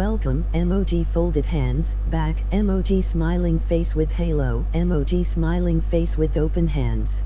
Welcome, emoji folded hands, back, emoji smiling face with halo, emoji smiling face with open hands.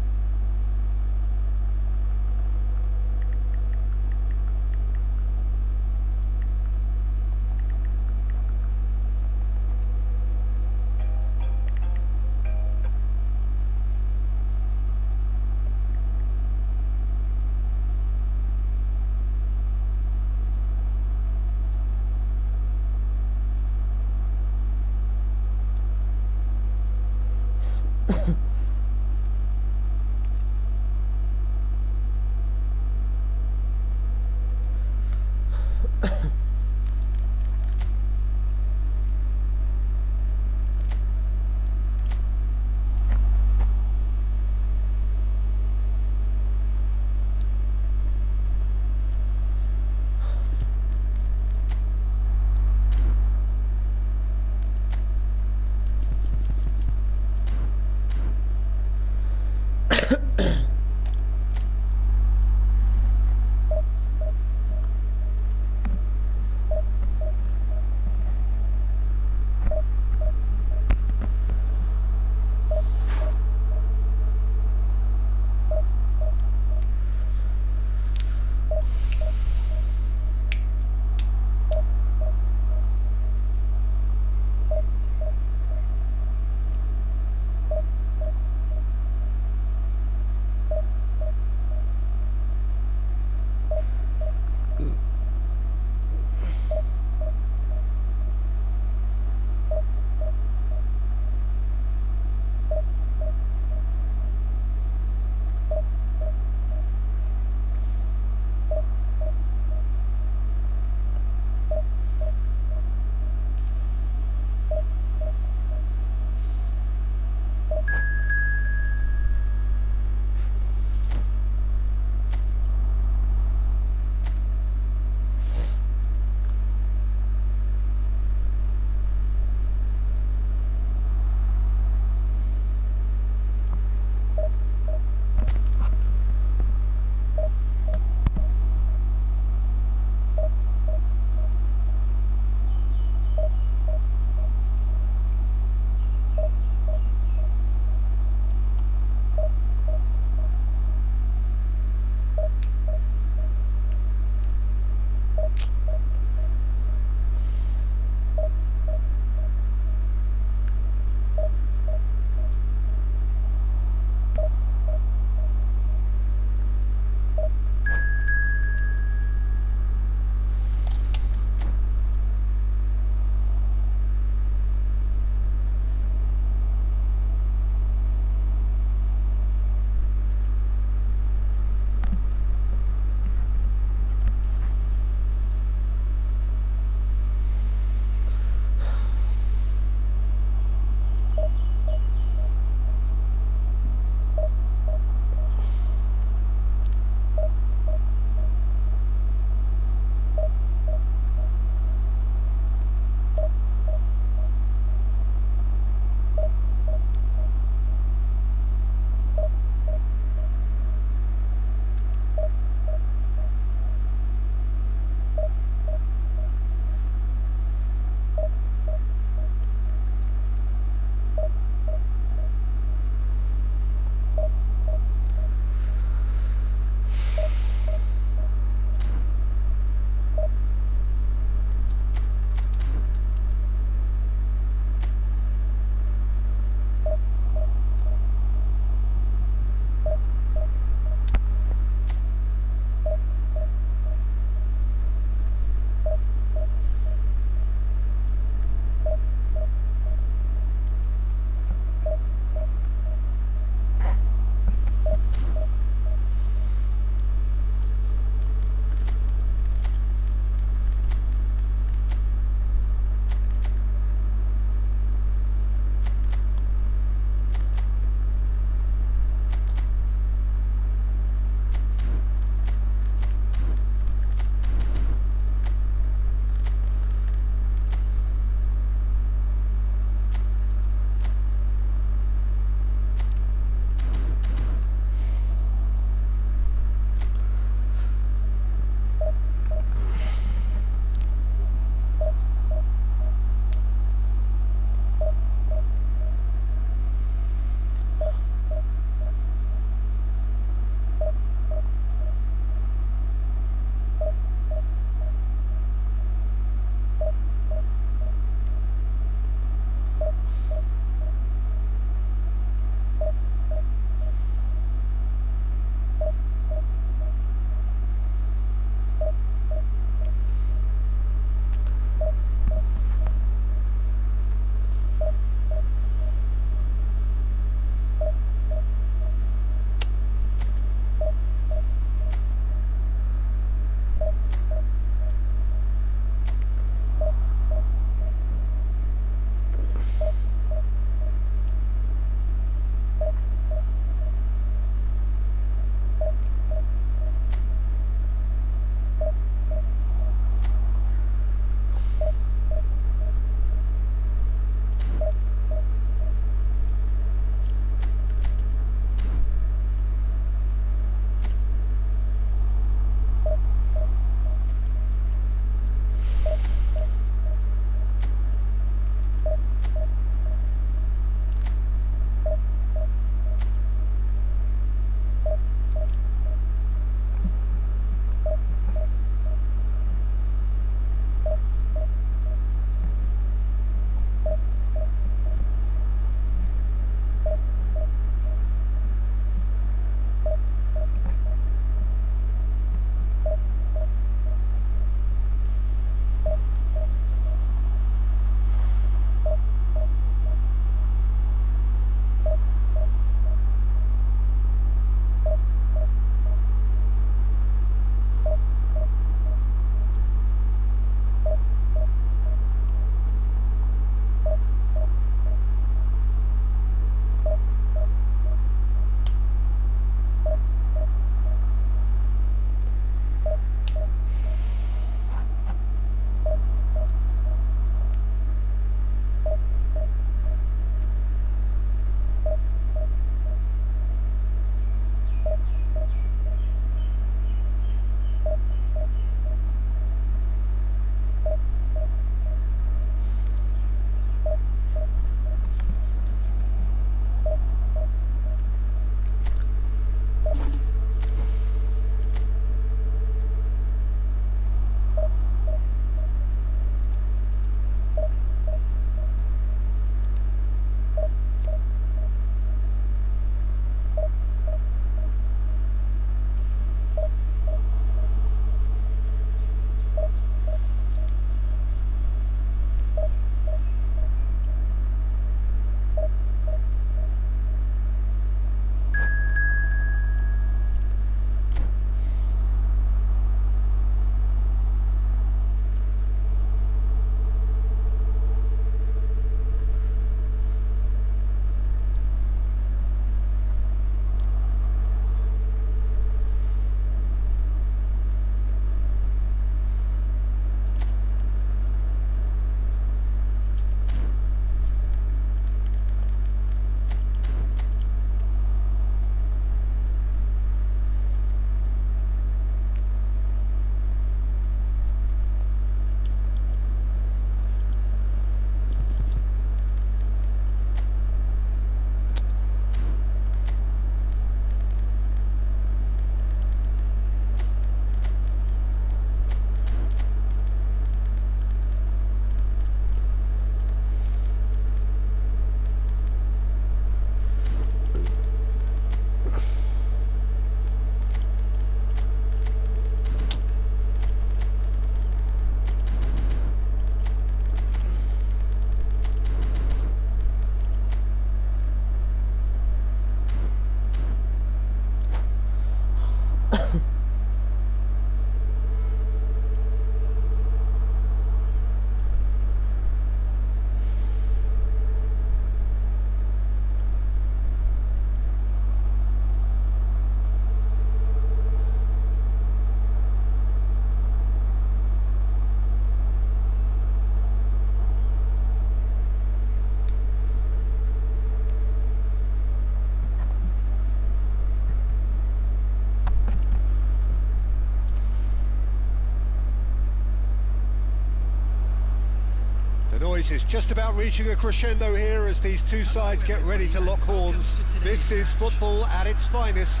boys, it's just about reaching a crescendo here as these two sides get ready to lock horns. This is football at its finest.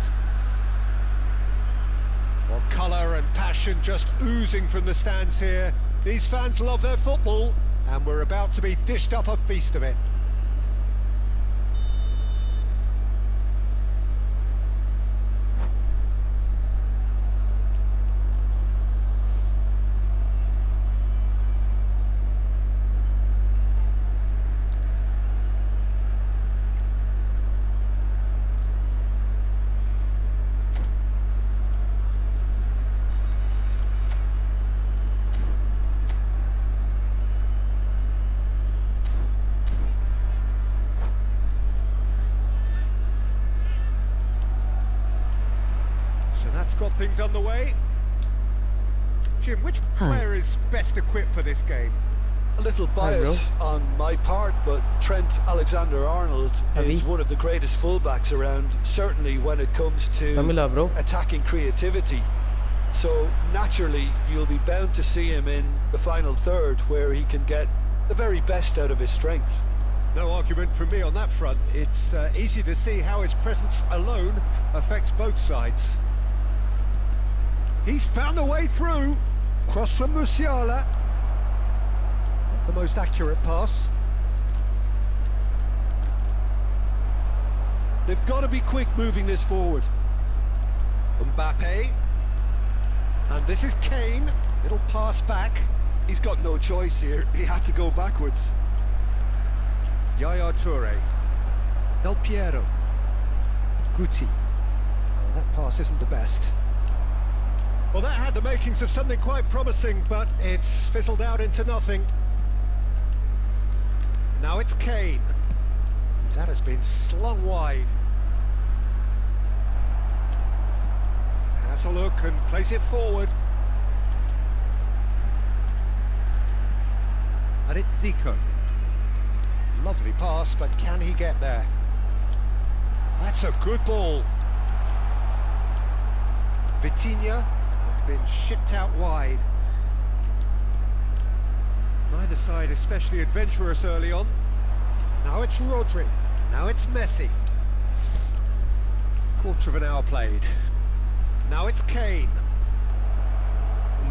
Well, colour and passion just oozing from the stands here. These fans love their football, and we're about to be dished up a feast of it. So that's got things underway. Jim, which player is best equipped for this game? A little bias on my part, but Trent Alexander-Arnold is one of the greatest fullbacks around, certainly when it comes to attacking creativity. So naturally, you'll be bound to see him in the final third, where he can get the very best out of his strengths. No argument from me on that front. It's easy to see how his presence alone affects both sides. He's found a way through. Cross from Musiala. Not the most accurate pass. They've got to be quick moving this forward. Mbappe. And this is Kane. Little pass back. He's got no choice here. He had to go backwards. Yaya Toure. Del Piero. Guti. Well, that pass isn't the best. Well, that had the makings of something quite promising, but it's fizzled out into nothing. Now it's Kane. That has been slung wide. Has a look and plays it forward. And it's Zico. Lovely pass, but can he get there? That's a good ball. Vitinha has been shipped out wide. Neither side especially adventurous early on. Now it's Rodri. Now it's Messi. Quarter of an hour played. Now it's Kane.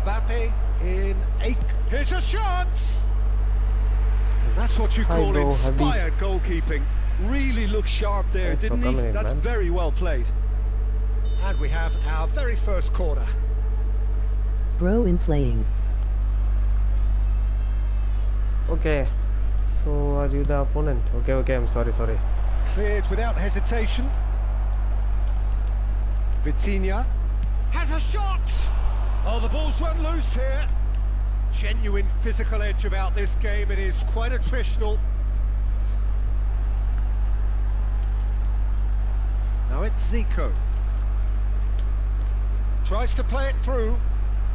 Mbappe in 8. Here's a chance! And that's what you call inspired goalkeeping. Really looked sharp there, didn't he? That's very well played. And we have our very first corner. Bro in playing. Okay, so are you the opponent? Okay, I'm sorry. Cleared without hesitation. Vitinha has a shot! Oh, the ball's run loose here. Genuine physical edge about this game. It is quite attritional. Now it's Zico. Tries to play it through.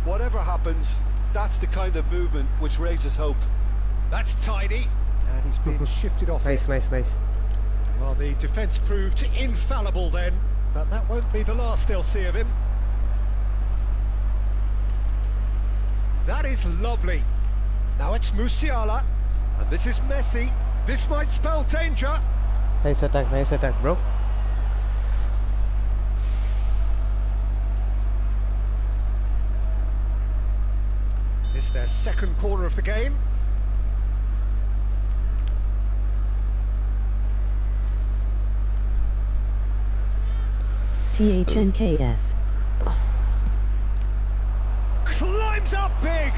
Whatever happens, that's the kind of movement which raises hope. That's tidy. And he's been shifted off. Nice. Well, the defence proved infallible then, but that won't be the last they'll see of him. That is lovely. Now it's Musiala, and this is Messi. This might spell danger. Nice attack, bro. It's their second corner of the game. THNKS. Climbs up big!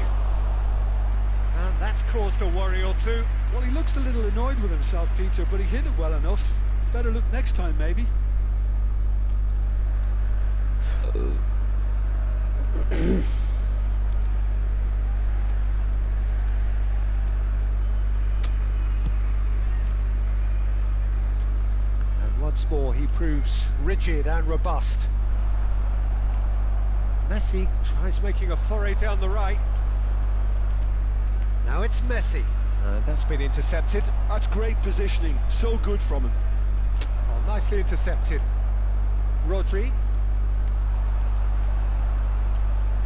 And that's caused a worry or two. Well, he looks a little annoyed with himself, Peter, but he hit it well enough. Better look next time, maybe. And once more he proves rigid and robust. Messi tries making a foray down the right. Now it's Messi. That's been intercepted. That's great positioning. So good from him. Oh, nicely intercepted. Rodri.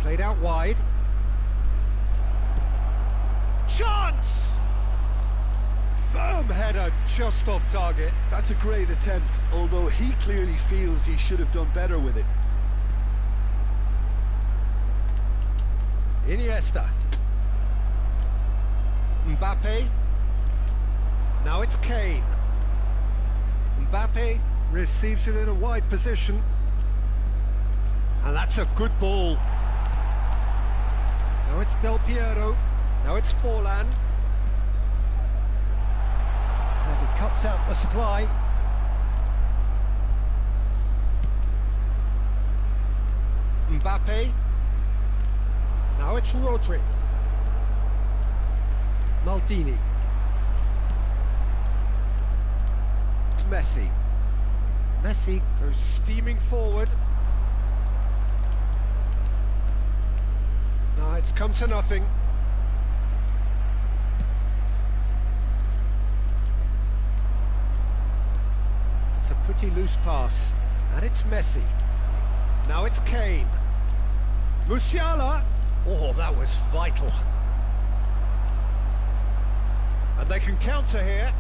Played out wide. Chance! Firm header just off target. That's a great attempt, although he clearly feels he should have done better with it. Iniesta. Mbappe. Now it's Kane. Mbappe receives it in a wide position. And that's a good ball. Now it's Del Piero. Now it's Forlan. And he cuts out the supply. Mbappe. Now it's Rodri. Maldini. Messi. Messi goes steaming forward. No, it's come to nothing. It's a pretty loose pass. And it's Messi. Now it's Kane. Musiala. Oh, that was vital. And they can counter here.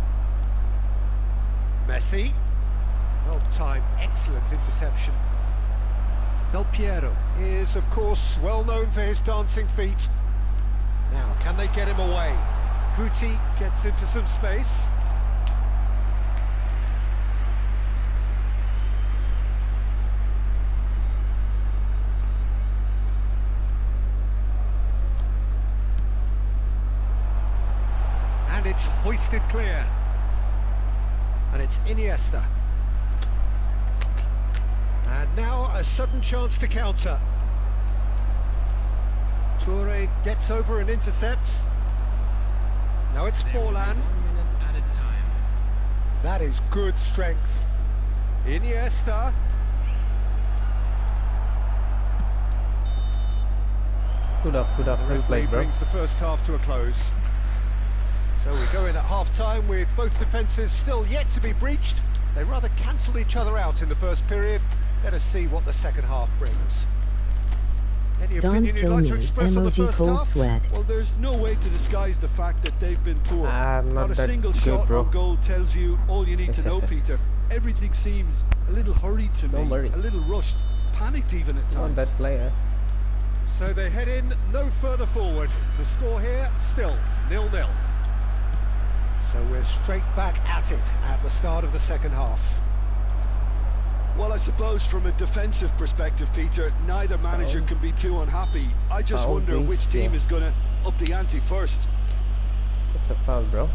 Messi. Well timed, excellent interception. Del Piero is, of course, well known for his dancing feet. Now, can they get him away? Guti gets into some space. And it's hoisted clear. And it's Iniesta. And now a sudden chance to counter. Toure gets over and intercepts. Now it's Forlan. That is good strength. Iniesta. Good up, well played, bro. Brings the first half to a close. So we go in at half-time with both defences still yet to be breached. They rather cancelled each other out in the first period. Let us see what the second half brings. Any opinion you'd like to express on the first half? Sweat. Well, there's no way to disguise the fact that they've been poor. Not a single good, shot bro. on goal tells you all you need to know, Peter. Everything seems a little hurried to me, a little rushed, panicked even at times. Not that player. So they head in no further forward. The score here still 0-0. So we're straight back at it at the start of the second half. Well, I suppose from a defensive perspective, Peter, neither manager can be too unhappy. I just wonder which team is going to up the ante first. It's a foul, bro.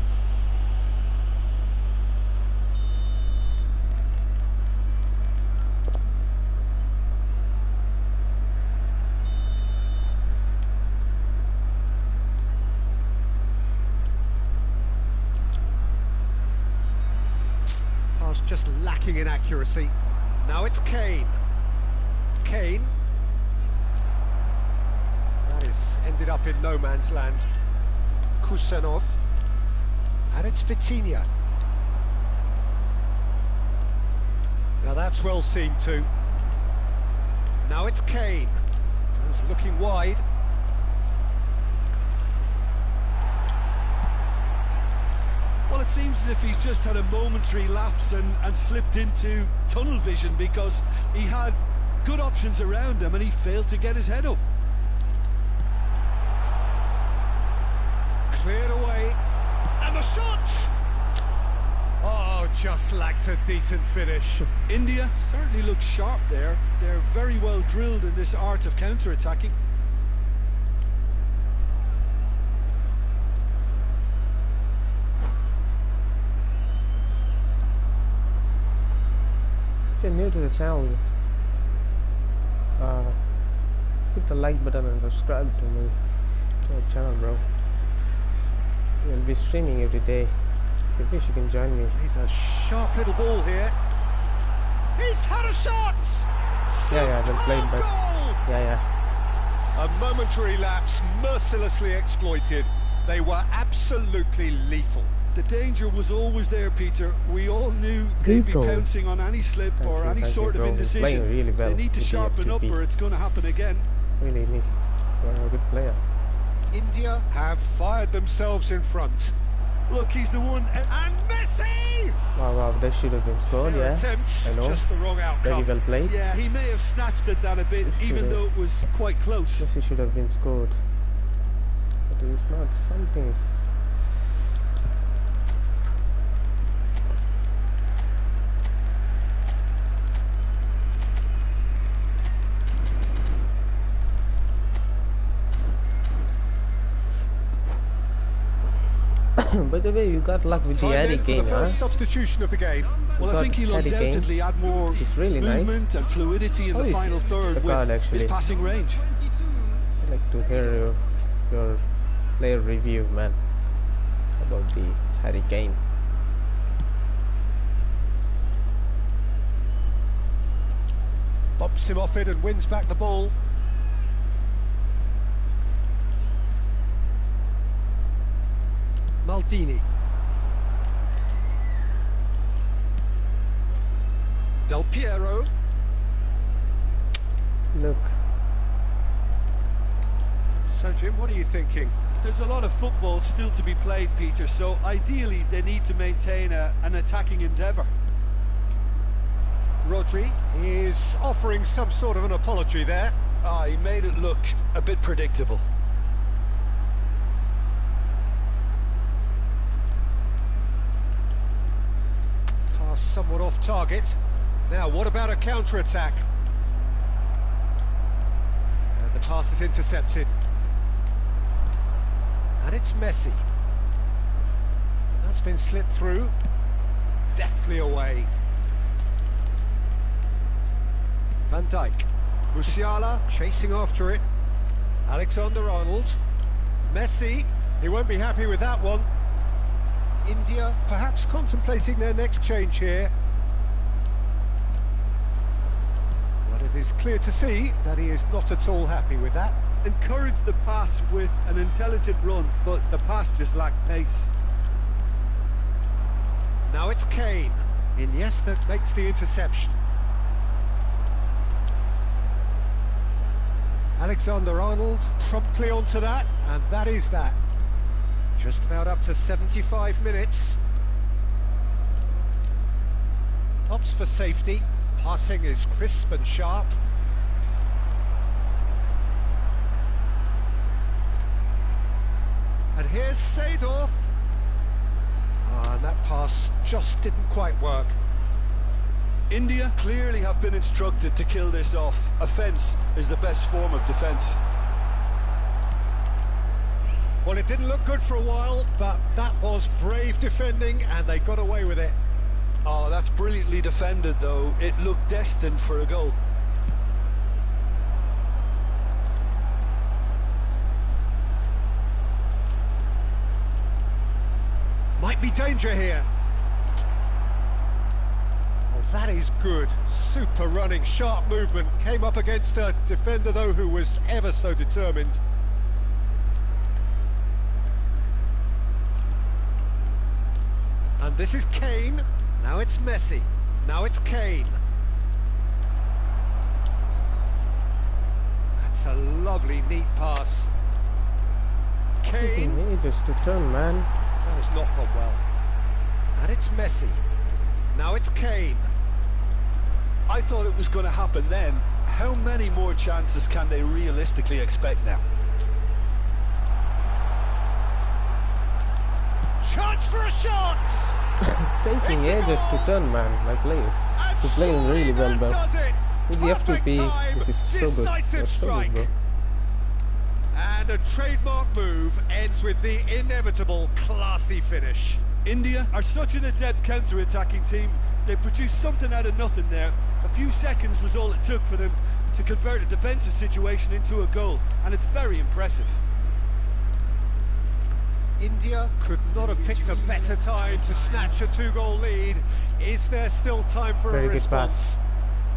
Just lacking in accuracy. Now it's Kane. Kane. That is ended up in no man's land. Kusanov. And it's Vitinha. Now that's well seen too. Now it's Kane. He's looking wide. Well, it seems as if he's just had a momentary lapse and slipped into tunnel vision, because he had good options around him and he failed to get his head up. Cleared away. And the shot! Oh, just lacked a decent finish. India certainly looks sharp there. They're very well drilled in this art of counter-attacking. If you're new to the channel, hit the like button and subscribe to the channel, bro. We'll be streaming every day. If you wish, you can join me. He's a sharp little ball here. He's had a shot! Yeah, well played, but yeah. A momentary lapse, mercilessly exploited. They were absolutely lethal. The danger was always there, Peter. We all knew they'd be pouncing on any slip or any sort of indecision. Really well. They need to sharpen up or it's going to happen again. Really, you're a good player. India have fired themselves in front. Look, he's the one. And Messi! Wow, that should have been scored, yeah. Attempt, I know. just the wrong outcome. Very well played. Yeah, he may have snatched it down a bit, even though it was quite close. Messi should have been scored. But it's not. Something's... By the way, you got luck with the Harry Kane, huh? Substitution of the game. Well, I think he'll undoubtedly add more really movement and fluidity in the final third with his passing range. I'd like to hear your player review, man, about the Harry Kane. Bumps him off it and wins back the ball. Maldini. Del Piero. Look. So Jim, what are you thinking? There's a lot of football still to be played, Peter, so ideally they need to maintain an attacking endeavour. Rodri is offering some sort of an apology there. He made it look a bit predictable. Somewhat off target. Now, what about a counter-attack? And the pass is intercepted. And it's Messi. That's been slipped through. Deftly away. Van Dijk. Musiala chasing after it. Alexander-Arnold. Messi. He won't be happy with that one. India perhaps contemplating their next change here. But it is clear to see that he is not at all happy with that. Encouraged the pass with an intelligent run, but the pass just lacked pace. Now it's Kane. Iniesta makes the interception. Alexander-Arnold promptly onto that, and that is that. Just about up to 75 minutes. Opts for safety. Passing is crisp and sharp. And here's Seedorf. And that pass just didn't quite work. India clearly have been instructed to kill this off. Offence is the best form of defence. Well, it didn't look good for a while, but that was brave defending, and they got away with it. Oh, that's brilliantly defended, though. It looked destined for a goal. Might be danger here. Oh, that is good. Super running, sharp movement. Came up against a defender, though, who was ever so determined. And this is Kane. Now it's Messi. Now it's Kane. That's a lovely, neat pass. Kane. Ages to turn, man. That has not gone well. And it's Messi. Now it's Kane. I thought it was going to happen then. How many more chances can they realistically expect now? Chance for a shot! Taking ages to turn, man, my players. You're playing really well, bro. With the F2P, this is so good. That's so good, bro. And a trademark move ends with the inevitable classy finish. India are such an adept counter-attacking team. They produced something out of nothing there. A few seconds was all it took for them to convert a defensive situation into a goal, and it's very impressive. India could not have picked a better time to snatch a two-goal lead. Is there still time for a response?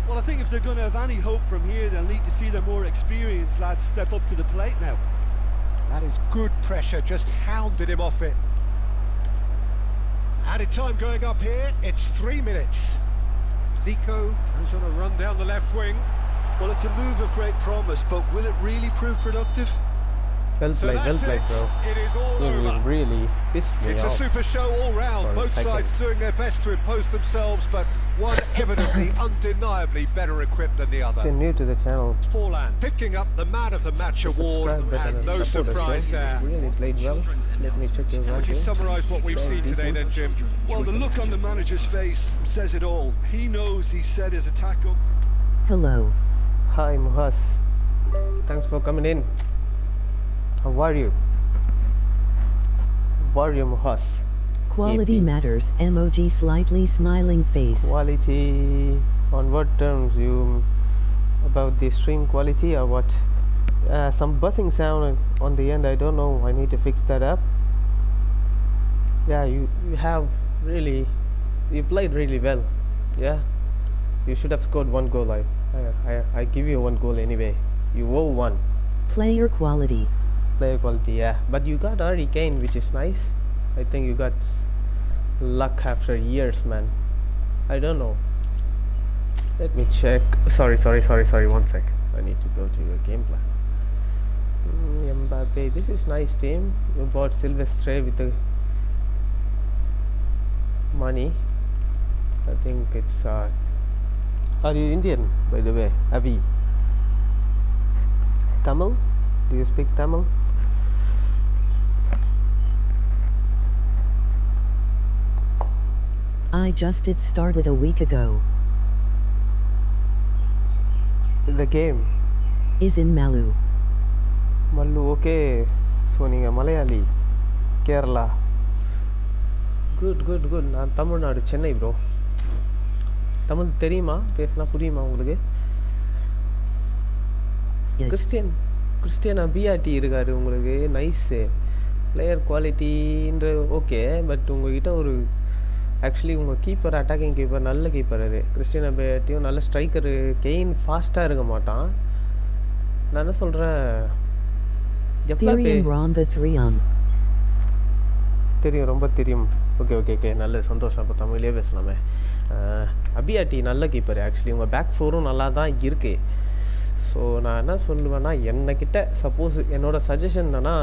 Well, I think if they're going to have any hope from here, they'll need to see their more experienced lads step up to the plate now. That is good pressure, just hounded him off it. Added time going up here, it's 3 minutes. Zico goes on a run down the left wing. Well, it's a move of great promise, but will it really prove productive? Well played, bro. You really pissed me off. It's a super show all round. Both sides doing their best to impose themselves, but one evidently, undeniably better equipped than the other. If you're new to the channel, Forlan picking up the Man of the Match award, and no surprise there. Really played well. Let me check your ranking. Would you summarise what we've seen today then, Jim? Well, the look on the manager's face says it all. He knows he set his attack up. Hello. Hi, Muhas. Thanks for coming in. How are you? How are you, Muhas? Quality matters. Emoji slightly smiling face. Quality on what terms? You about the stream quality or what? Some buzzing sound on the end. I don't know. I need to fix that up. Yeah, you have really, you played really well. Yeah, you should have scored 1 goal. I give you 1 goal anyway. You owe 1. Player quality. Player quality, yeah. But you got Harry Kane, which is nice. I think you got luck after years, man. I don't know. Let me check. Sorry. 1 sec. I need to go to your game plan. Mbappe, this is nice team. You bought Silvestre with the money. I think it's are you Indian, by the way? Avi. Tamil? Do you speak Tamil? I just it started a week ago. The game is in Malu. Malu, okay. So ninga Malayali, Kerala. Good. நான் Tamil Nadu Chennai bro. Tamil தெரியுமா? பேசினா புரியுமா உங்களுக்கு? Christian பிஆர்டி இருக்காரு உங்களுக்கு. Nice player குவாலிட்டின்ற okay. But உங்ககிட்ட ஒரு ஆக்சுவலி உங்கள் கீப்பர் அட்டாக்கிங் கீப்பர் நல்ல கீப்பர். அது கிறிஸ்டியன் பிஆர்டியும் நல்ல ஸ்ட்ரைக்கரு. கெயின் ஃபாஸ்ட்டாக இருக்க மாட்டான். நான் என்ன சொல்கிறேன், தெரியும், ரொம்ப தெரியும். ஓகே நல்ல சந்தோஷம். அப்போ தமிழ்லேயே பேசலாமே. அபியாட்டி நல்ல கீப்பர். ஆக்சுவலி உங்கள் பேக் ஃபோரும் நல்லா தான் இருக்குது. ஸோ நான் என்ன சொல்லுவேன்னா, என்னக்கிட்ட சப்போஸ் என்னோட சஜஷன் என்னன்னா,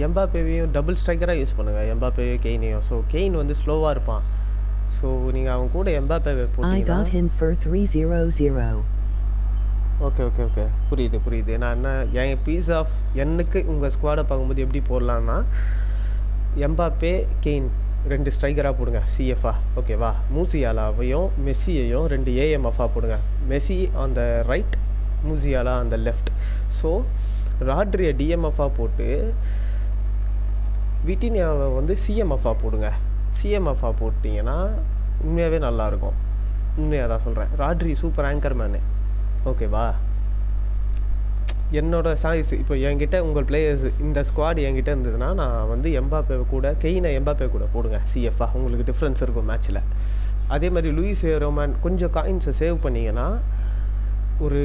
எம்பாப்பேவையும் டபுள் ஸ்ட்ரைக்கராக யூஸ் பண்ணுங்கள். எம்பாப்பேவையும் கெயினையும். ஸோ கெயின் வந்து ஸ்லோவாக இருப்பான். ஸோ நீங்கள் அவன் கூட எம்பாப்பேவை போட்டீங்கன்னா ஓகே புரியுது. நான் என்ன என் பீஸ் ஆஃப் எனக்கு உங்கள் ஸ்குவாடை பார்க்கும்போது எப்படி போடலான்னா, எம்பாப்பே கெயின் 2 ஸ்ட்ரைக்கராக போடுங்க சிஎஃப்ஆ. ஓகேவா? மூசியாலாவையும் மெஸ்ஸியையும் 2 ஏஎம்எஃபாக போடுங்க. Messi on the right, Musiala on the left. So ராட்ரியை டிஎம்எஃபாக போட்டு விட்டினியாவை வந்து சிஎம்எஃபாக போடுங்க. சிஎம்எஃபாக போட்டிங்கன்னா உண்மையாகவே நல்லாயிருக்கும். உண்மையாக தான் சொல்கிறேன். ராட்ரி சூப்பர் ஆங்கர் மேனு. ஓகேவா? என்னோட சாய்ஸ் இப்போ என்கிட்ட உங்கள் பிளேயர்ஸ் இந்த ஸ்குவாட் என்கிட்ட இருந்ததுன்னா, நான் வந்து எம்பாப்பே கூட கெயினை எம்பாப்பே கூட போடுங்க சிஎஃப்ஆ. உங்களுக்கு டிஃப்ரென்ஸ் இருக்கும் மேட்ச்சில். அதே மாதிரி லூயிஸ் ரோமான் கொஞ்சம் காயின்ஸை சேவ் பண்ணிங்கன்னா, ஒரு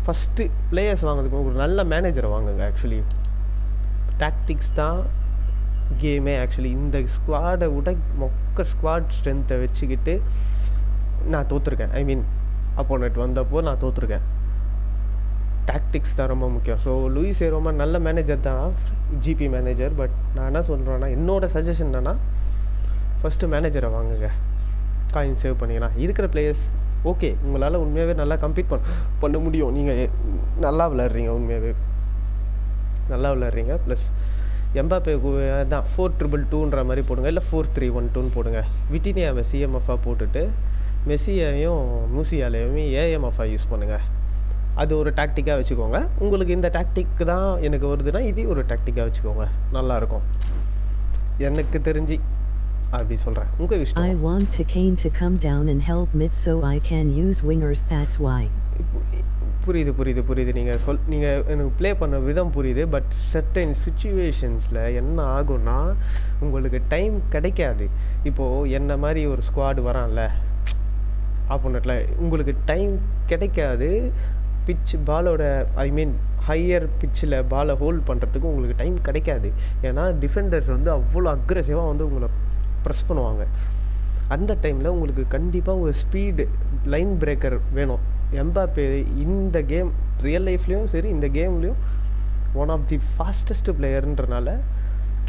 ஃபஸ்ட்டு பிளேயர்ஸ் வாங்குறதுக்கு ஒரு நல்ல மேனேஜரை வாங்குங்க. ஆக்சுவலி டாக்டிக்ஸ் தான் கேமே. ஆக்சுவலி இந்த ஸ்குவாடை விட மொக்க ஸ்குவாட் ஸ்ட்ரென்த்தை வச்சுக்கிட்டு நான் தோற்றுருக்கேன். ஐ மீன் அப்போனட் வந்தப்போ நான் தோற்றுருக்கேன். டாக்டிக்ஸ் தான் ரொம்ப முக்கியம். ஸோ லூயிஸ் ரோமான் நல்ல மேனேஜர் தான், ஜிபி மேனேஜர். பட் நான் என்ன சொல்கிறேன்னா, என்னோடய சஜஷன் என்னன்னா, ஃபஸ்ட்டு மேனேஜரை வாங்குங்க. காயின் சேவ் பண்ணிங்கன்னா இருக்கிற பிளேயர்ஸ் ஓகே. உங்களால் உண்மையாகவே நல்லா கம்ப்ளீட் பண்ண முடியும். நீங்கள் நல்லா விளையாடுறீங்க, உண்மையாகவே நல்லா விளையாடுறீங்க. ப்ளஸ் எம்பாப்பே தான் 4-2-2ன்ற மாதிரி போடுங்க, இல்லை 4-3-1-2ன்னு போடுங்க. விட்டினியாவை சிஎம்எஃபாக போட்டுட்டு மெஸ்ஸியையும் மூசியாலையுமே ஏஎம்எஃபாக யூஸ் பண்ணுங்கள். அது ஒரு டாக்டிக்காக வச்சுக்கோங்க. உங்களுக்கு இந்த டாக்டிக் தான் எனக்கு வருதுன்னா இதையும் ஒரு டாக்டிக்காக வச்சுக்கோங்க. நல்லாயிருக்கும் எனக்கு தெரிஞ்சு. அப்படி சொல்கிறேன். உங்கள் விஷயம். I want to Kane to come down and help mid so I can use wingers, that's why. புரியுது. நீங்கள் எனக்கு ப்ளே பண்ண விதம் புரியுது. பட் சர்டன் சிச்சுவேஷன்ஸில் என்ன ஆகும்னா, உங்களுக்கு டைம் கிடைக்காது. இப்போது என்ன மாதிரி ஒரு ஸ்குவாடு வரான்ல ஆப்போனட்டில், உங்களுக்கு டைம் கிடைக்காது. பிச் பாலோட ஐ மீன் ஹையர் பிச்சில் பாலை ஹோல்ட் பண்ணுறதுக்கு உங்களுக்கு டைம் கிடைக்காது. ஏன்னா டிஃபெண்டர்ஸ் வந்து அவ்வளோ அக்ரெசிவாக வந்து உங்களை ப்ரெஸ் பண்ணுவாங்க. அந்த டைமில் உங்களுக்கு கண்டிப்பாக ஒரு ஸ்பீடு லைன் பிரேக்கர் வேணும். எம்பாப்பே இந்த கேம் ரியல் லைஃப்லேயும் சரி இந்த கேம்லேயும் ஒன் ஆஃப் தி ஃபாஸ்டஸ்ட் பிளேயர்ன்றனால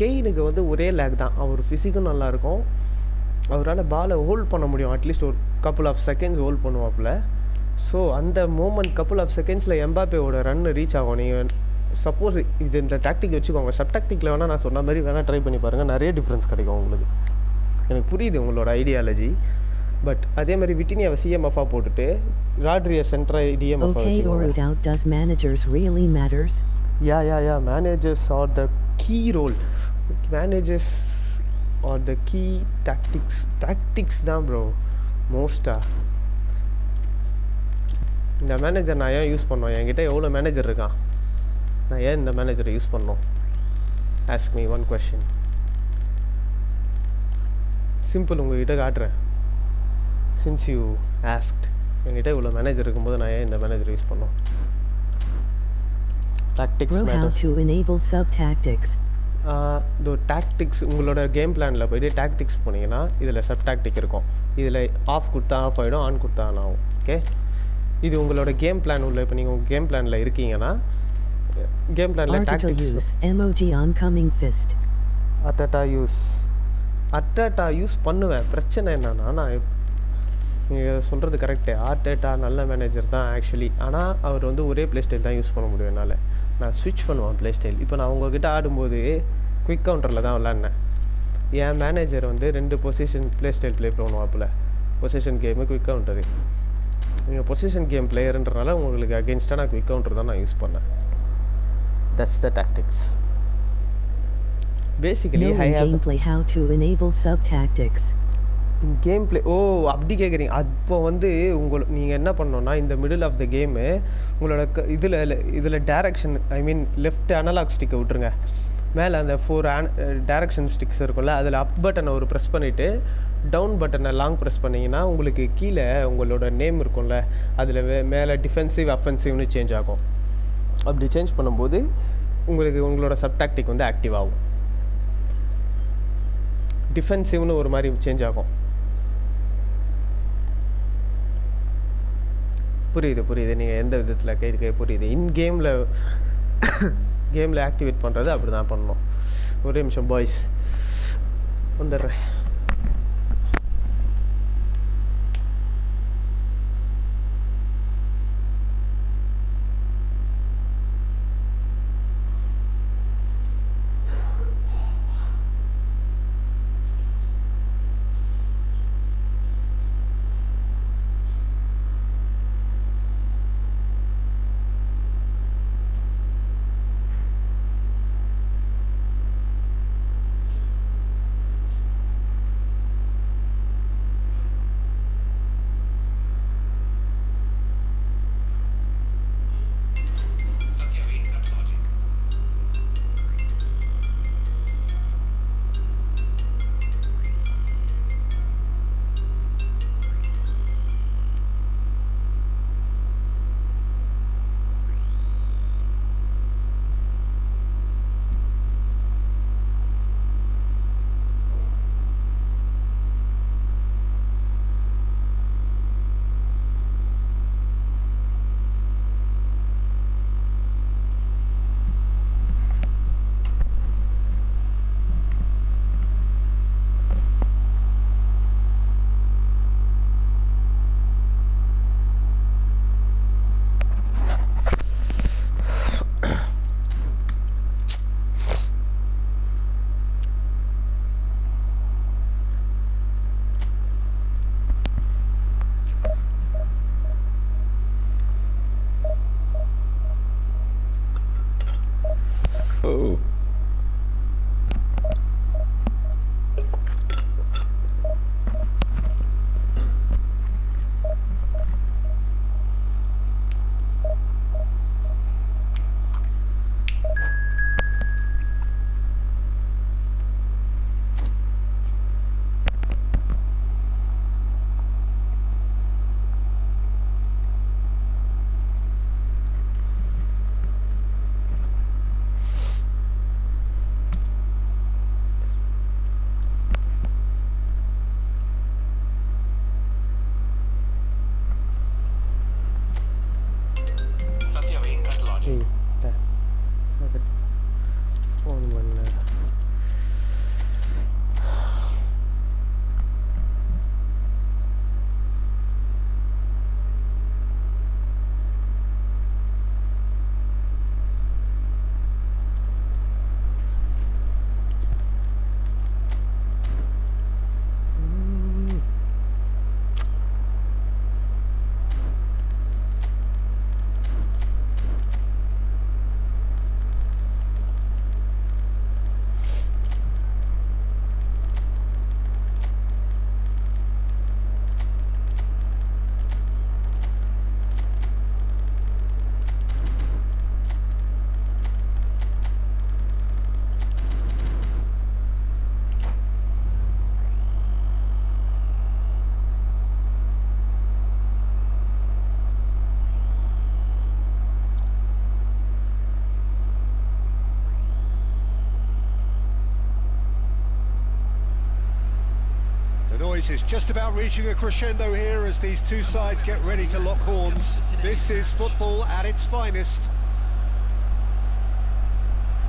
கெயினுக்கு வந்து ஒரே லேக் தான். அவர் ஃபிசிக்கும் நல்லாயிருக்கும், அவரால் பாலை ஹோல்ட் பண்ண முடியும், அட்லீஸ்ட் ஒரு கப்புள் ஆஃப் செகண்ட்ஸ் ஹோல்ட் பண்ணுவாப்பில். ஸோ அந்த மூமெண்ட் கப்புள் ஆஃப் செகண்ட்ஸில் எம்பாப்பேவோட ரன் ரீச் ஆகும். நீங்கள் சப்போஸ் இது இந்த டாக்டிக் வச்சுக்கோங்க, சப் டாக்டிக்கில் வேணால் நான் சொன்ன மாதிரி வேணால் ட்ரை பண்ணி பாருங்கள், நிறைய டிஃப்ரென்ஸ் கிடைக்கும் உங்களுக்கு. எனக்கு புரியுது உங்களோட ஐடியாலஜி. பட் அதே மாதிரி விட்டினியாவை சிஎம்எஃபாக போட்டுட்டு ராட்ரியை சென்ட்ரா டிஎம்எஃபாக yeah managers are the key role. Managers are the key tactics தான் ப்ரோ மோஸ்ட்டாக. இந்த மேனேஜர் நான் ஏன் யூஸ் பண்ணோம்? என்கிட்ட எவ்வளோ மேனேஜர் இருக்கான், நான் ஏன் இந்த மேனேஜரை யூஸ் பண்ணோம்? Ask me one question. Simple, உங்கள்கிட்ட காட்டுறேன். சின்ஸ் யூ ஆஸ்க்ட், என்கிட்ட இவ்வளோ மேனேஜர் இருக்கும்போது நான் ஏன் இந்த மேனேஜரை யூஸ் பண்ணோம்? டாக்டிக்ஸ் இதோ டாக்டிக்ஸ் உங்களோட கேம் பிளானில் போய்ட்டு டாக்டிக்ஸ் போனீங்கன்னா இதில் சப் டாக்டிக் இருக்கும். இதில் ஆஃப் கொடுத்தா ஆஃப் ஆகிடும், ஆன் கொடுத்தா ஆன் ஆகும். ஓகே, இது உங்களோட கேம் பிளான் உள்ள. இப்போ நீங்கள் உங்கள் கேம் பிளானில் இருக்கீங்கன்னா கேம் பிளானில் டாக்டிக்ஸ் அட்டட்டா யூஸ் பண்ணுவேன். பிரச்சனை என்னன்னா, நான் நீங்கள் சொல்கிறது கரெக்டு, ஆர்டேட்டா நல்ல மேனேஜர் தான் ஆக்சுவலி. ஆனால் அவர் வந்து ஒரே ப்ளே ஸ்டைல் தான் யூஸ் பண்ண முடியும் என்னால். நான் ஸ்விட்ச் பண்ணுவேன் ப்ளே ஸ்டைல். இப்போ நான் உங்ககிட்ட ஆடும்போது குயிக் கவுண்டரில் தான் விளாட்னேன். என் மேனேஜர் வந்து 2 பொசிஷன் ப்ளே ஸ்டைல் ப்ளே பண்ணுவாப்பில். Position game, quick counter. நீங்கள் பொசிஷன் கேம் பிளேயர்ன்றனால உங்களுக்கு அகெயின்ஸ்டாக நான் குயிக் கவுண்டர் தான் நான் யூஸ் பண்ணேன். That's the tactics basically. Game play அப்படி கேட்குறீங்க. அப்போ வந்து நீங்கள் என்ன பண்ணோன்னா, இந்த மிடில் ஆஃப் த கேமு உங்களோட இதில் டேரக்ஷன், ஐ மீன் லெஃப்ட் அனலாக் ஸ்டிக்கை விட்டுருங்க. மேலே அந்த 4 டேரக்ஷன் ஸ்டிக்ஸ் இருக்கும்ல, அதில் அப் பட்டனை ஒரு ப்ரெஸ் பண்ணிவிட்டு டவுன் பட்டனை லாங் ப்ரெஸ் பண்ணிங்கன்னா உங்களுக்கு கீழே உங்களோட நேம் இருக்கும்ல, அதில் மேலே டிஃபென்சிவ் அஃபென்சிவ்னு சேஞ்ச் ஆகும். அப்படி சேஞ்ச் பண்ணும்போது உங்களுக்கு உங்களோட சப்டாக்டிக் வந்து ஆக்டிவ் ஆகும். டிஃபென்சிவ்னு ஒரு மாதிரி சேஞ்ச் ஆகும். புரியுது நீங்கள் எந்த விதத்தில் கேட்க புரியுது. இன் கேமில் ஆக்டிவேட் பண்ணுறது அப்படி தான் பண்ணணும். ஒரே நிமிஷம் பாய்ஸ் வந்துடுறேன். start. Noise is just about reaching a crescendo here as these two sides get ready to lock horns. This is football at its finest.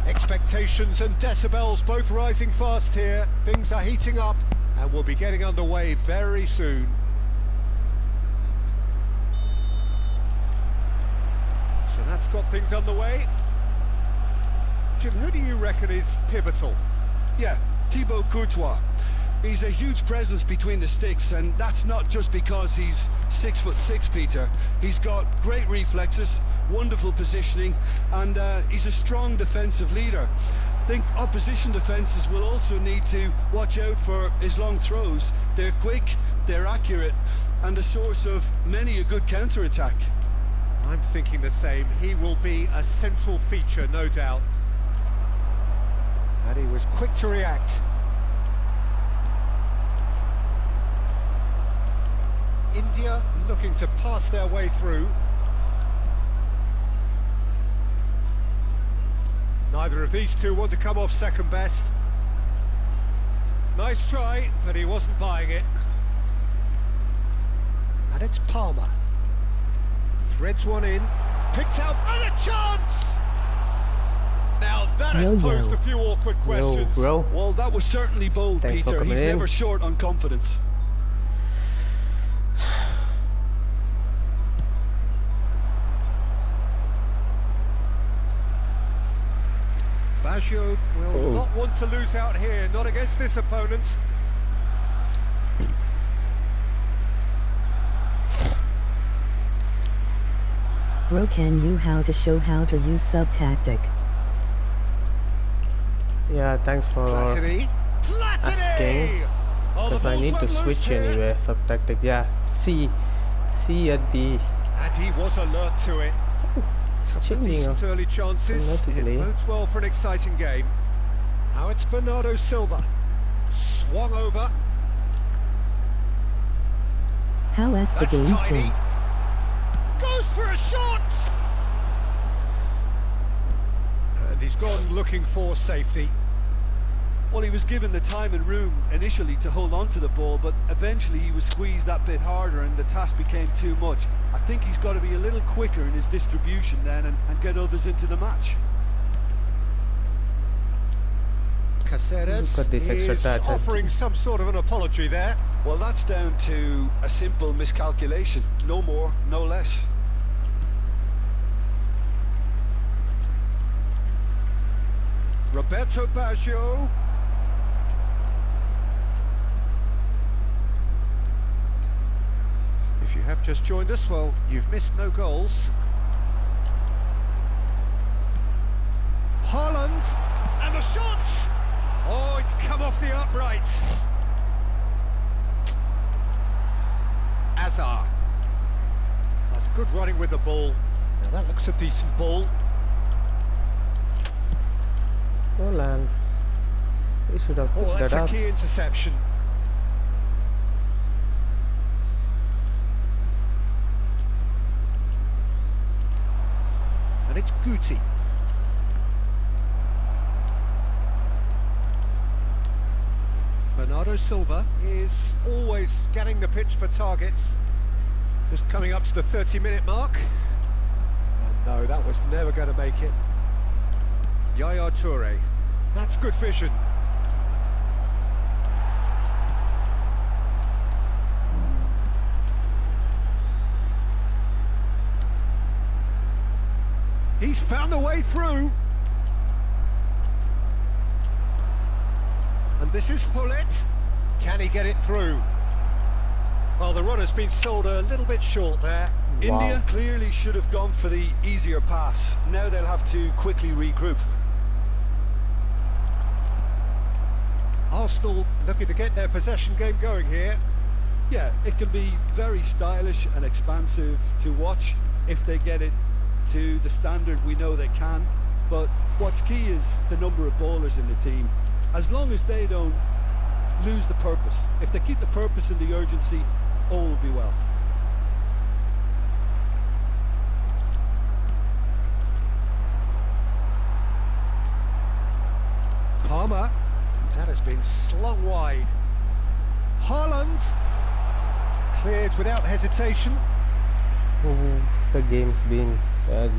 Expectations and decibels both rising fast here. Things are heating up and we'll be getting underway very soon. So that's got things underway. Jim, who do you reckon is pivotal? Yeah, Thibaut Courtois. He's a huge presence between the sticks, and that's not just because he's 6'6", Peter. He's got great reflexes, wonderful positioning, and he's a strong defensive leader. I think opposition defences will also need to watch out for his long throws. They're quick, they're accurate, and a source of many a good counter-attack. I'm thinking the same. He will be a central feature, no doubt. And he was quick to react. India looking to pass their way through. Neither of these two want to come off second best. Nice try, but he wasn't buying it. And it's Palmer. Threads one in, picked out, and a chance! Now that has posed a few awkward questions. Well, that was certainly bold, Peter. He's never short on confidence. Baggio will not want to lose out here, not against this opponent. Bro, can you how to show how to use sub-tactic? Yeah, thanks for asking. Because I need to switch anyway, sub-tactic. Yeah, C at the... And he was alert to it. Some decent early chances. It bodes well for an exciting game. Now it's Bernardo Silva. Swung over. How has the game been? Goes for a shot! And he's gone looking for safety. Well, he was given the time and room initially to hold on to the ball, but eventually he was squeezed that bit harder and the task became too much. I think he's got to be a little quicker in his distribution then and get others into the match. Caceres is offering some sort of an apology there. Well, that's down to a simple miscalculation. No more, no less. Roberto Baggio. If you have just joined us, well, you've missed no goals. Haaland, and the shot! Oh, it's come off the upright. Azar. That's good running with the ball. Now that looks a decent ball. Nolan. He should have picked that's that up. A key interception. And it's Guti. Bernardo Silva is always scanning the pitch for targets. Just coming up to the 30-minute mark. And No, that was never going to make it. Yaya Toure. That's good vision. He's found a way through. And this is Hullet. Can he get it through? Well, the runner's been sold a little bit short there. Wow. India clearly should have gone for the easier pass. Now they'll have to quickly regroup. Arsenal looking to get their possession game going here. Yeah, it can be very stylish and expansive to watch if they get it to the standard we know they can. But what's key is the number of bowlers in the team. As long as they don't lose the purpose, if they keep the purpose and the urgency, all will be well. Palmer, that has been slung wide. Haaland, cleared without hesitation. The game's been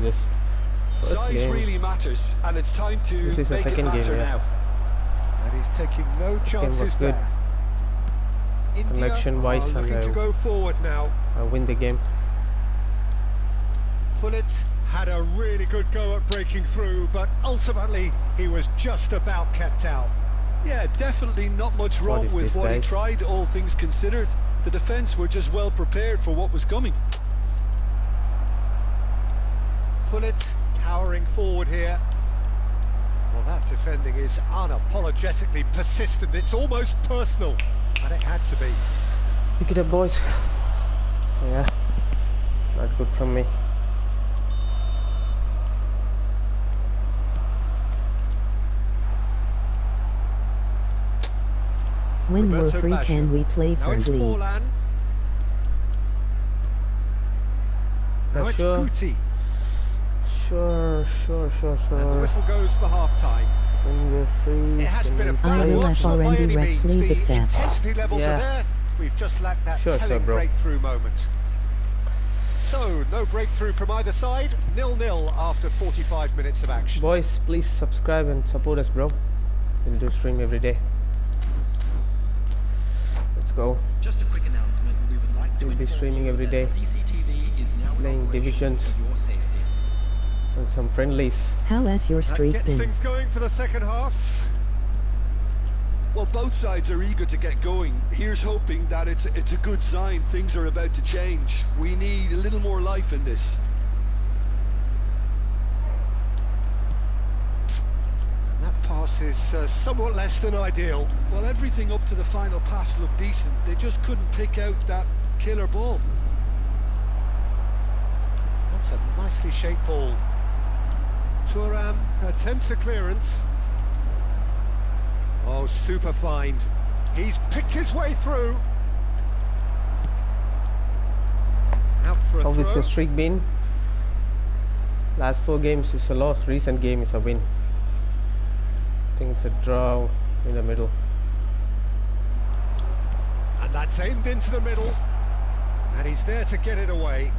just size game. Really matters, and it's time to this is make the second it matter game, yeah. now. And he's taking no chances good. there. Connection wise, looking to go forward now. Win the game. Hullet had a really good go at breaking through, but ultimately he was just about kept out. Yeah, definitely not much wrong with what he tried, all things considered. The defence were just well prepared for what was coming. Hullet towering forward here. Well, that defending is unapologetically persistent. It's almost personal, and it had to be. Pick it up, boys. Yeah, not good from me. When we're free, can we play friendly? Now it's Guti. Sure. And the whistle goes for half-time. When we're free, it has been a bad watch, not by any means. The intensity levels are there. We've just lacked that telling breakthrough moment. So, no breakthrough from either side. 0-0 after 45 minutes of action. Boys, please subscribe and support us, bro. We'll do stream every day. Let's go. Just a quick announcement. We would like to we'll be streaming every day. CCTV is now playing divisions and some friendlies. How has your streak been? Things going for the second half. Well, both sides are eager to get going. Here's hoping that it's a good sign. Things are about to change. We need a little more life in this. And that pass is somewhat less than ideal. Well, everything up to the final pass looked decent. They just couldn't pick out that killer ball. That's a nicely shaped ball. Thuram attempts a clearance. Oh, super find. He's picked his way through. Out for a How throw. is your streak been? Last 4 games is a loss. Recent game is a win. I think it's a draw in the middle. And that's aimed into the middle. And he's there to get it away.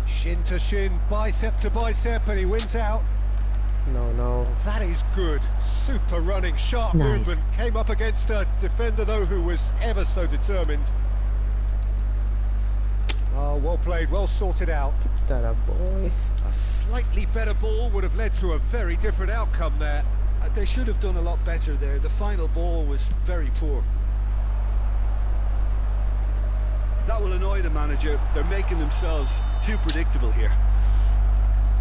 Shin to shin, bicep to bicep, and he wins out. No. That is good. Super running, sharp movement. Came up against a defender, though, who was ever so determined. Oh, well played, well sorted out. Pick that up, boys. A slightly better ball would have led to a very different outcome there. They should have done a lot better there. The final ball was very poor. That will annoy the manager. They're making themselves too predictable here.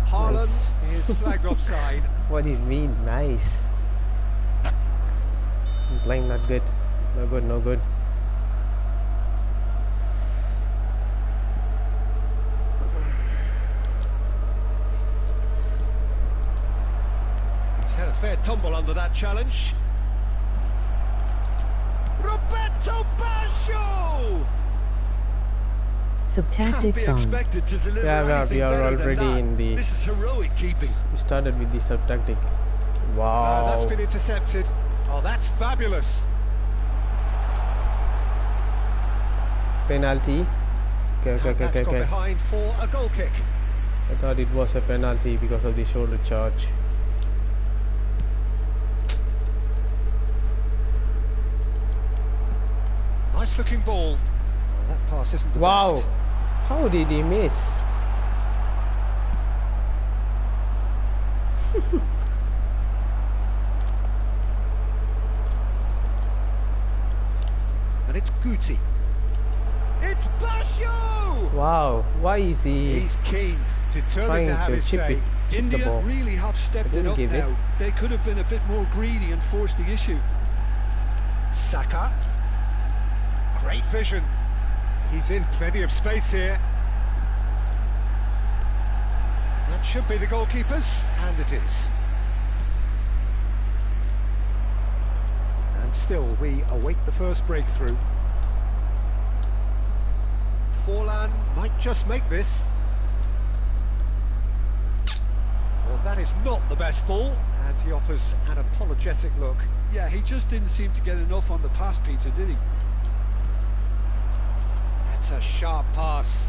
Haaland is flagged offside. What do you mean, nice? I'm playing not good. No good. He's had a fair tumble under that challenge. Roberto Baggio! Sub-tactics on. We are already in the... This is heroic keeping. We started with the sub-tactic. Wow. That's been intercepted. Oh, that's fabulous. Penalty. Okay. Gone behind for a goal kick. I thought it was a penalty because of the shoulder charge. Nice looking ball. Well, that pass isn't the best. How did he miss? And it's Guti. It's Basho! Wow, why is he? He's keen, determined to have his say. India really have stepped it up now. They could have been a bit more greedy and forced the issue. Saka. Great vision. He's in plenty of space here. That should be the goalkeeper's, and it is. And still, we await the first breakthrough. Forlan might just make this. Well, that is not the best ball, and he offers an apologetic look. Yeah, he just didn't seem to get enough on the pass, Peter, did he? That's a sharp pass.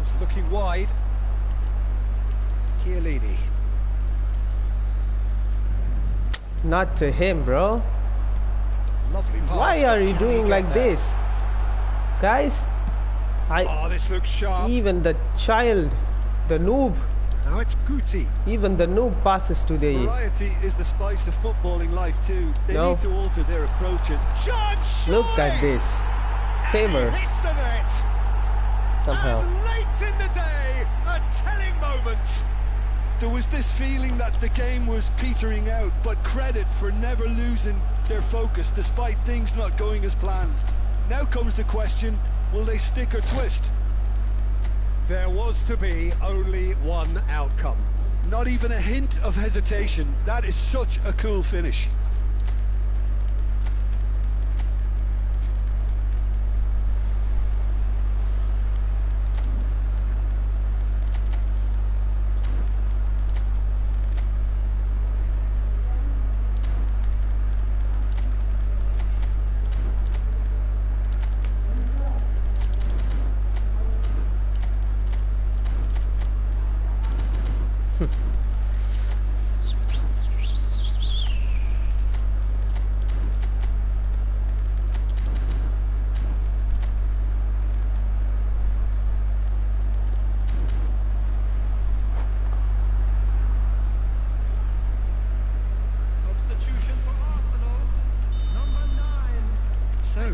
He's looking wide. Chiellini. Not to him, bro. Lovely pass. Why are you doing like this? Guys, this looks sharp. Even the child, the noob. Now it's Guti. Even the noob passes to the... Variety is the spice of footballing life too. They need to alter their approach. Look at this. Famous. Hits the net. Somehow. And late in the day, a telling moment. There was this feeling that the game was petering out, but credit for never losing their focus despite things not going as planned. Now comes the question, will they stick or twist? There was to be only one outcome. Not even a hint of hesitation. That is such a cool finish.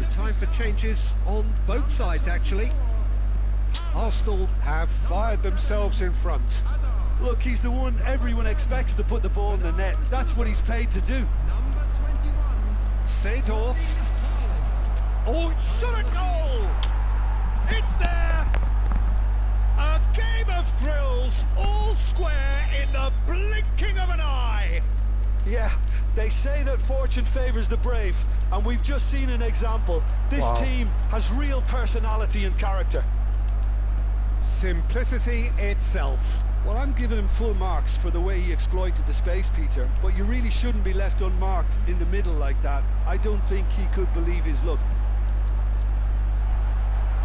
Time for changes on both sides, actually. Arsenal have fired themselves in front. Look, he's the one everyone expects to put the ball in the net. That's what he's paid to do. Seedorf. Oh, shot a goal! It's there! A game of thrills, all square in the blinking of an eye. Yeah, they say that fortune favours the brave, and we've just seen an example. This team has real personality and character. Simplicity itself. Well, I'm giving him full marks for the way he exploited the space, Peter, but you really shouldn't be left unmarked in the middle like that. I don't think he could believe his luck.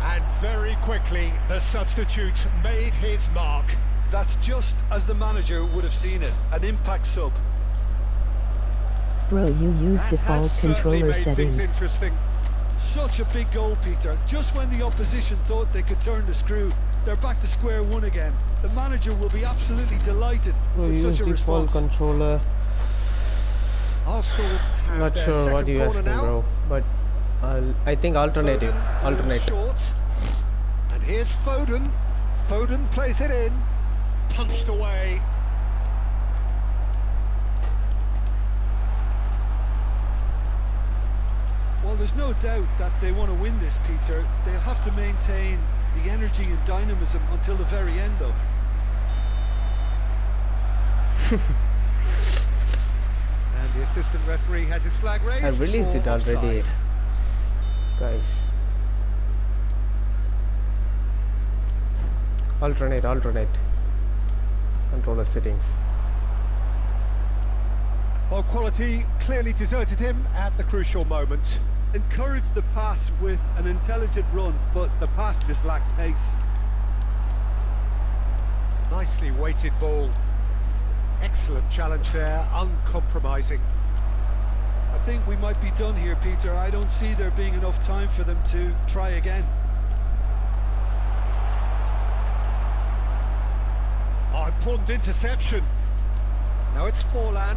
And very quickly, the substitute made his mark. That's just as the manager would have seen it, an impact sub. Bro, you use default controller settings. Interesting. Such a big goal, Peter. Just when the opposition thought they could turn the screw, they're back to square one again. The manager will be absolutely delighted with such a response. Default controller. Arsenal have Not sure what you asking, bro. But I think alternative. Short. And here's Foden. Foden plays it in. Punched away. Well, there's no doubt that they want to win this, Peter. They'll have to maintain the energy and dynamism until the very end, though. And the assistant referee has his flag raised. I released it already, guys. Alternate. Controller settings. Well, quality clearly deserted him at the crucial moment. Encouraged the pass with an intelligent run, but the pass just lacked pace. Nicely weighted ball. Excellent challenge there, uncompromising. I think we might be done here, Peter. I don't see there being enough time for them to try again. Oh, important interception. Now it's Forlan.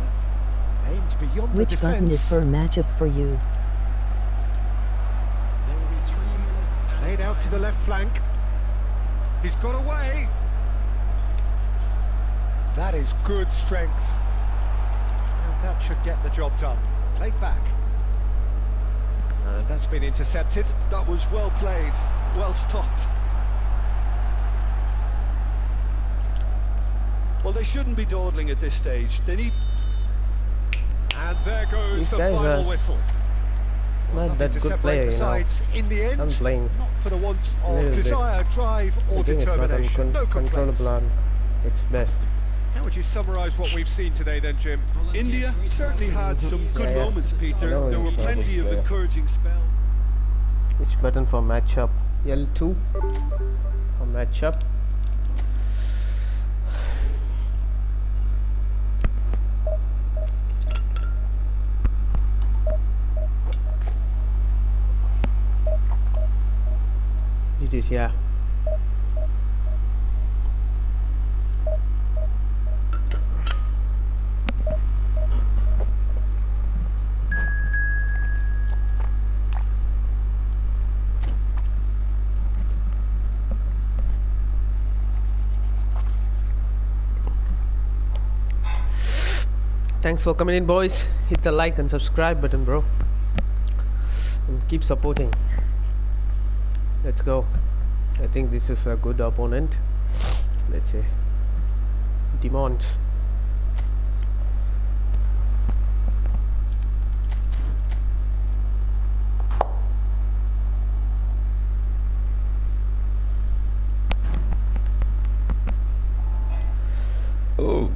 Aims beyond Which the defence. button is for matchup for you? There will be 3 minutes. Laid out to the left flank. He's got away. That is good strength. And that should get the job done. Played back. And that's been intercepted. That was well played, well stopped. Well, they shouldn't be dawdling at this stage. They need... And there goes These the guys final are whistle. Not that to good separate player, the you know. sides in the end. I'm playing Not for the want a of little bit. desire, drive or I think it's not determination. No complaints. controllable on its best. How would you summarise what we've seen today then, Jim? India certainly had some good Yeah. moments, Peter. know There were he's not a plenty good of player. encouraging spells. Which button for matchup? L2 for matchup. It is, yeah. Thanks for coming in, boys. Hit the like and subscribe button, bro, and keep supporting. Let's go. I think this is a good opponent. Let's say demands. Oh.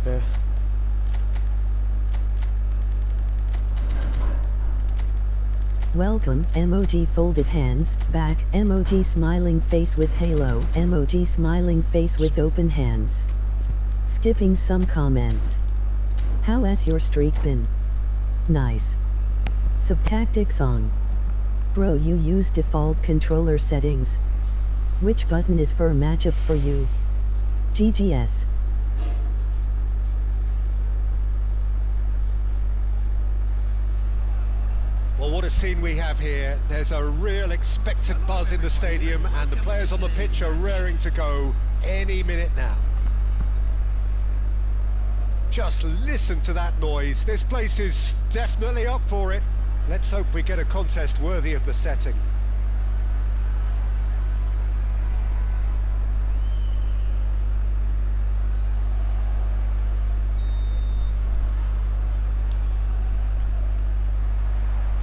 Okay. Welcome, emoji folded hands, back, emoji smiling face with halo, emoji smiling face with open hands. Skipping some comments. How has your streak been? Nice. Subtactics on. Bro, you use default controller settings. Which button is for matchup for you? GGS. Well, what a scene we have here. There's a real expectant buzz in the stadium and the players on the pitch are raring to go any minute now. Just listen to that noise. This place is definitely up for it. Let's hope we get a contest worthy of the setting.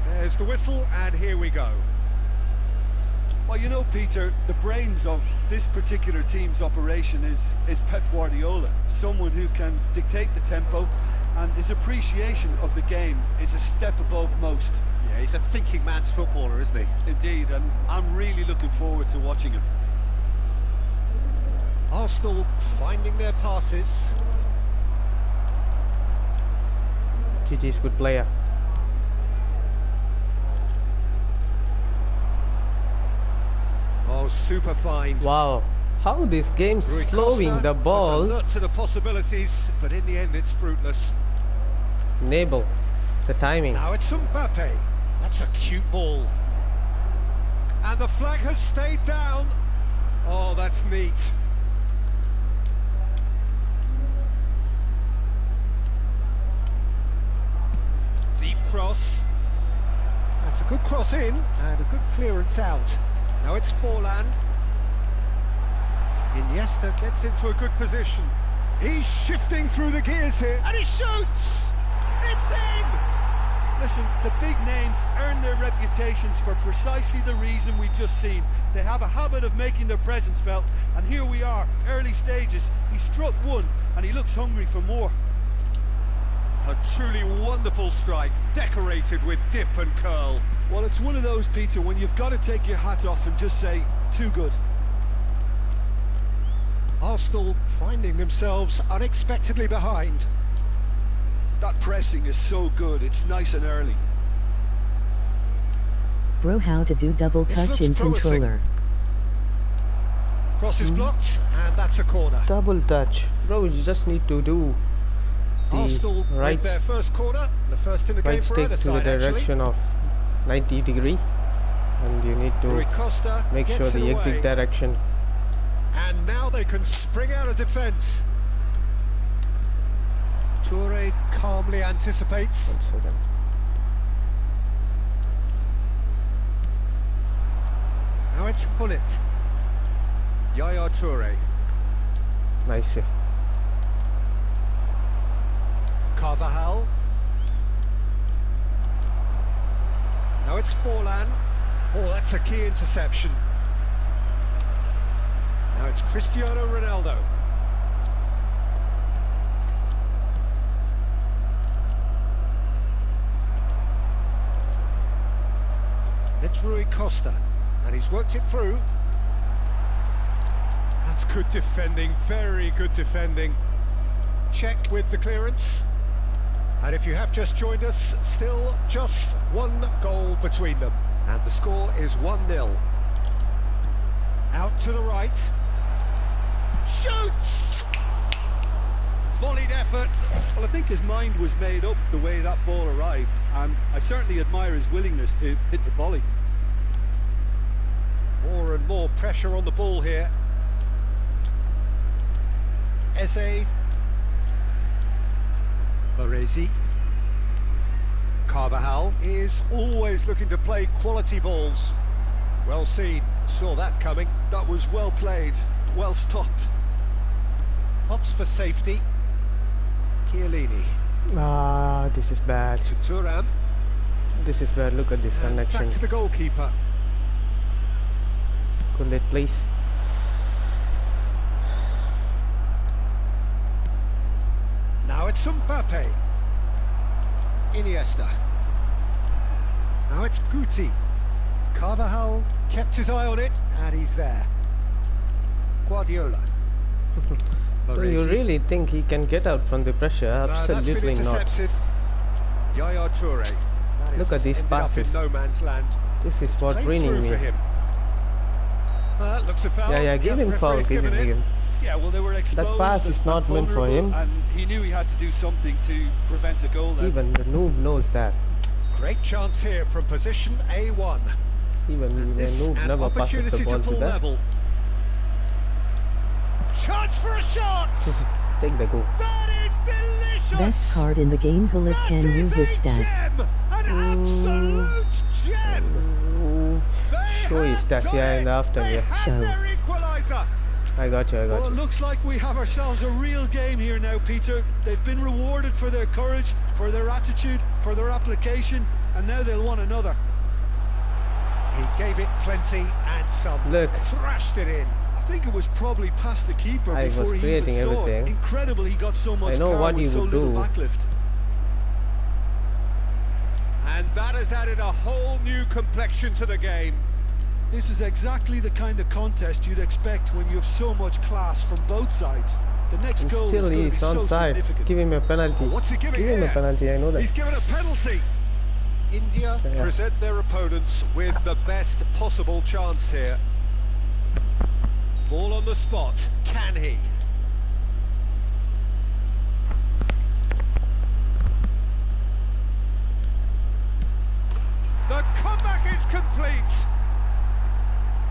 There's the whistle, and here we go. Well, you know, Peter, the brains of this particular team's operation is Pep Guardiola, someone who can dictate the tempo, and his appreciation of the game is a step above most. Yeah, he's a thinking man's footballer, isn't he? Indeed, and I'm really looking forward to watching him. Arsenal finding their passes. GG's good player. Oh, super fine. Wow, how this game's Rui slowing Costa the has ball. alert to the possibilities, but in the end it's fruitless. Enable the timing. Now it's Mbappe. That's a cute ball. And the flag has stayed down. Oh, that's neat. Deep cross. That's a good cross in and a good clearance out. Now it's Forlan. Iniesta gets into a good position. He's shifting through the gears here, and he shoots! It's in! Listen, the big names earn their reputations for precisely the reason we've just seen. They have a habit of making their presence felt, and here we are, early stages. He struck one, and he looks hungry for more. A truly wonderful strike, decorated with dip and curl. Well, it's one of those, Peter, when you've got to take your hat off and just say, too good. Arsenal finding themselves unexpectedly behind. That pressing is so good, it's nice and early. Bro, how to do double touch in controller. Cross is blocked, and that's a corner. Double touch. Bro, you just need to do the Arsenal right, their first corner, the first in the game right for stick either to side, the direction of 90 degree. And you need Rui to Costa make sure gets it the away. exit direction. And now they can spring out of defence. Toure calmly anticipates. 1 second. Now it's Hullet. Yaya Toure. Nice. Carvajal. Now it's Forlan. Oh, that's a key interception. Now it's Cristiano Ronaldo. It's Rui Costa, and he's worked it through. That's good defending, very good defending. Check with the clearance. And if you have just joined us, still just one goal between them. And the score is 1-0. Out to the right. Shoots! Volleyed effort. Well, I think his mind was made up the way that ball arrived, and I certainly admire his willingness to hit the volley. More and more pressure on the ball here. Eze. Baresi. Carvajal is always looking to play quality balls. Well seen, saw that coming. That was well played, well stopped. Pops for safety. Chiellini. Ah, this is bad. To Thuram. This is bad. Look at this And connection. back to the goalkeeper. Could it please? Now it's Mbappe. Iniesta. Now it's Guti. Carvajal kept his eye on it, and he's there. Guardiola. Do you really think he can get out from the pressure? Absolutely not. Yaya Toure. Look at these passes. No man's land. This is what ruining me. Looks a foul. Yeah, give him foul, give him. Yeah, well, they were exposed. That pass is not meant for him. And he knew he had to do something to prevent a goal then. Even the noob knows that. Great chance here from position A1. Even the noob never passes the ball to that. Chance for a shot! Take the goal. That is delicious! Best card in the game. Hullet can move his stats. An absolute gem! Show his stats, yeah, in the after, yeah. Show. I got you, Well, it looks like we have ourselves a real game here now, Peter. They've been rewarded for their courage, for their attitude, for their application, and now they'll want another. He gave it plenty and some. Look. Thrashed it in. I think it was probably past the keeper I before was he creating even saw everything. it. Incredible he got so much I know power what with he so would little do. backlift. And that has added a whole new complexion to the game. This is exactly the kind of contest you'd expect when you have so much class from both sides. The next And goal is still going to he's be so onside. significant. Give him a penalty. What's he giving Give him a here? penalty, I know that. He's given a penalty. India Yeah. present their opponents with the best possible chance here. Ball on the spot. Can he? The comeback is complete.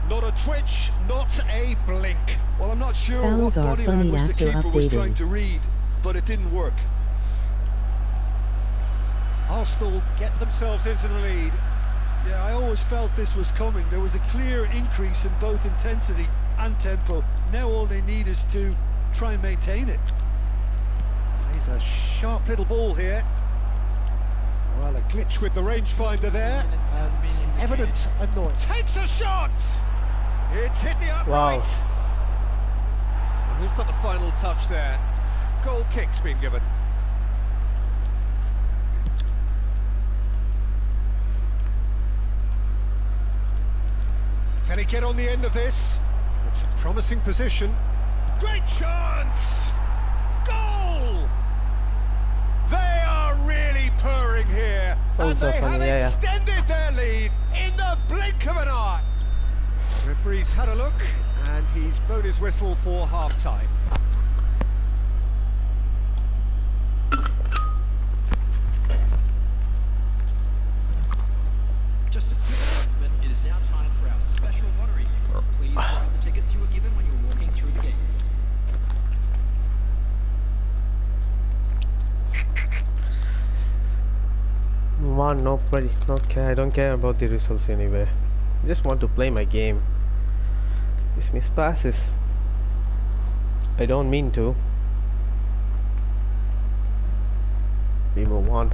Not a twitch, not a blink. Well, I'm not sure Fouls what are body funny language the after keeper was updating. trying to read, but it didn't work. Arsenal get themselves into the lead. Yeah, I always felt this was coming. There was a clear increase in both intensity and tempo. Now all they need is to try and maintain it. He's a sharp little ball here. Well, a Glitch with the rangefinder there, and evident annoyance. Takes a shot! It's hit the upright. Wow. And who's got the final touch there? Goal kick's been given. Can he get on the end of this? It's a promising position. Great chance! Goal! They are really purring here, and they have extended their lead in the blink of an eye. Referee's had a look, and he's blown his whistle for half-time. Just a quick announcement, it is now time for our special lottery. Please grab the tickets you were given when you were walking through the gates. One, nobody, okay, I don't care about the results anyway. I just want to play my game. These missed passes, I don't mean to. We move on.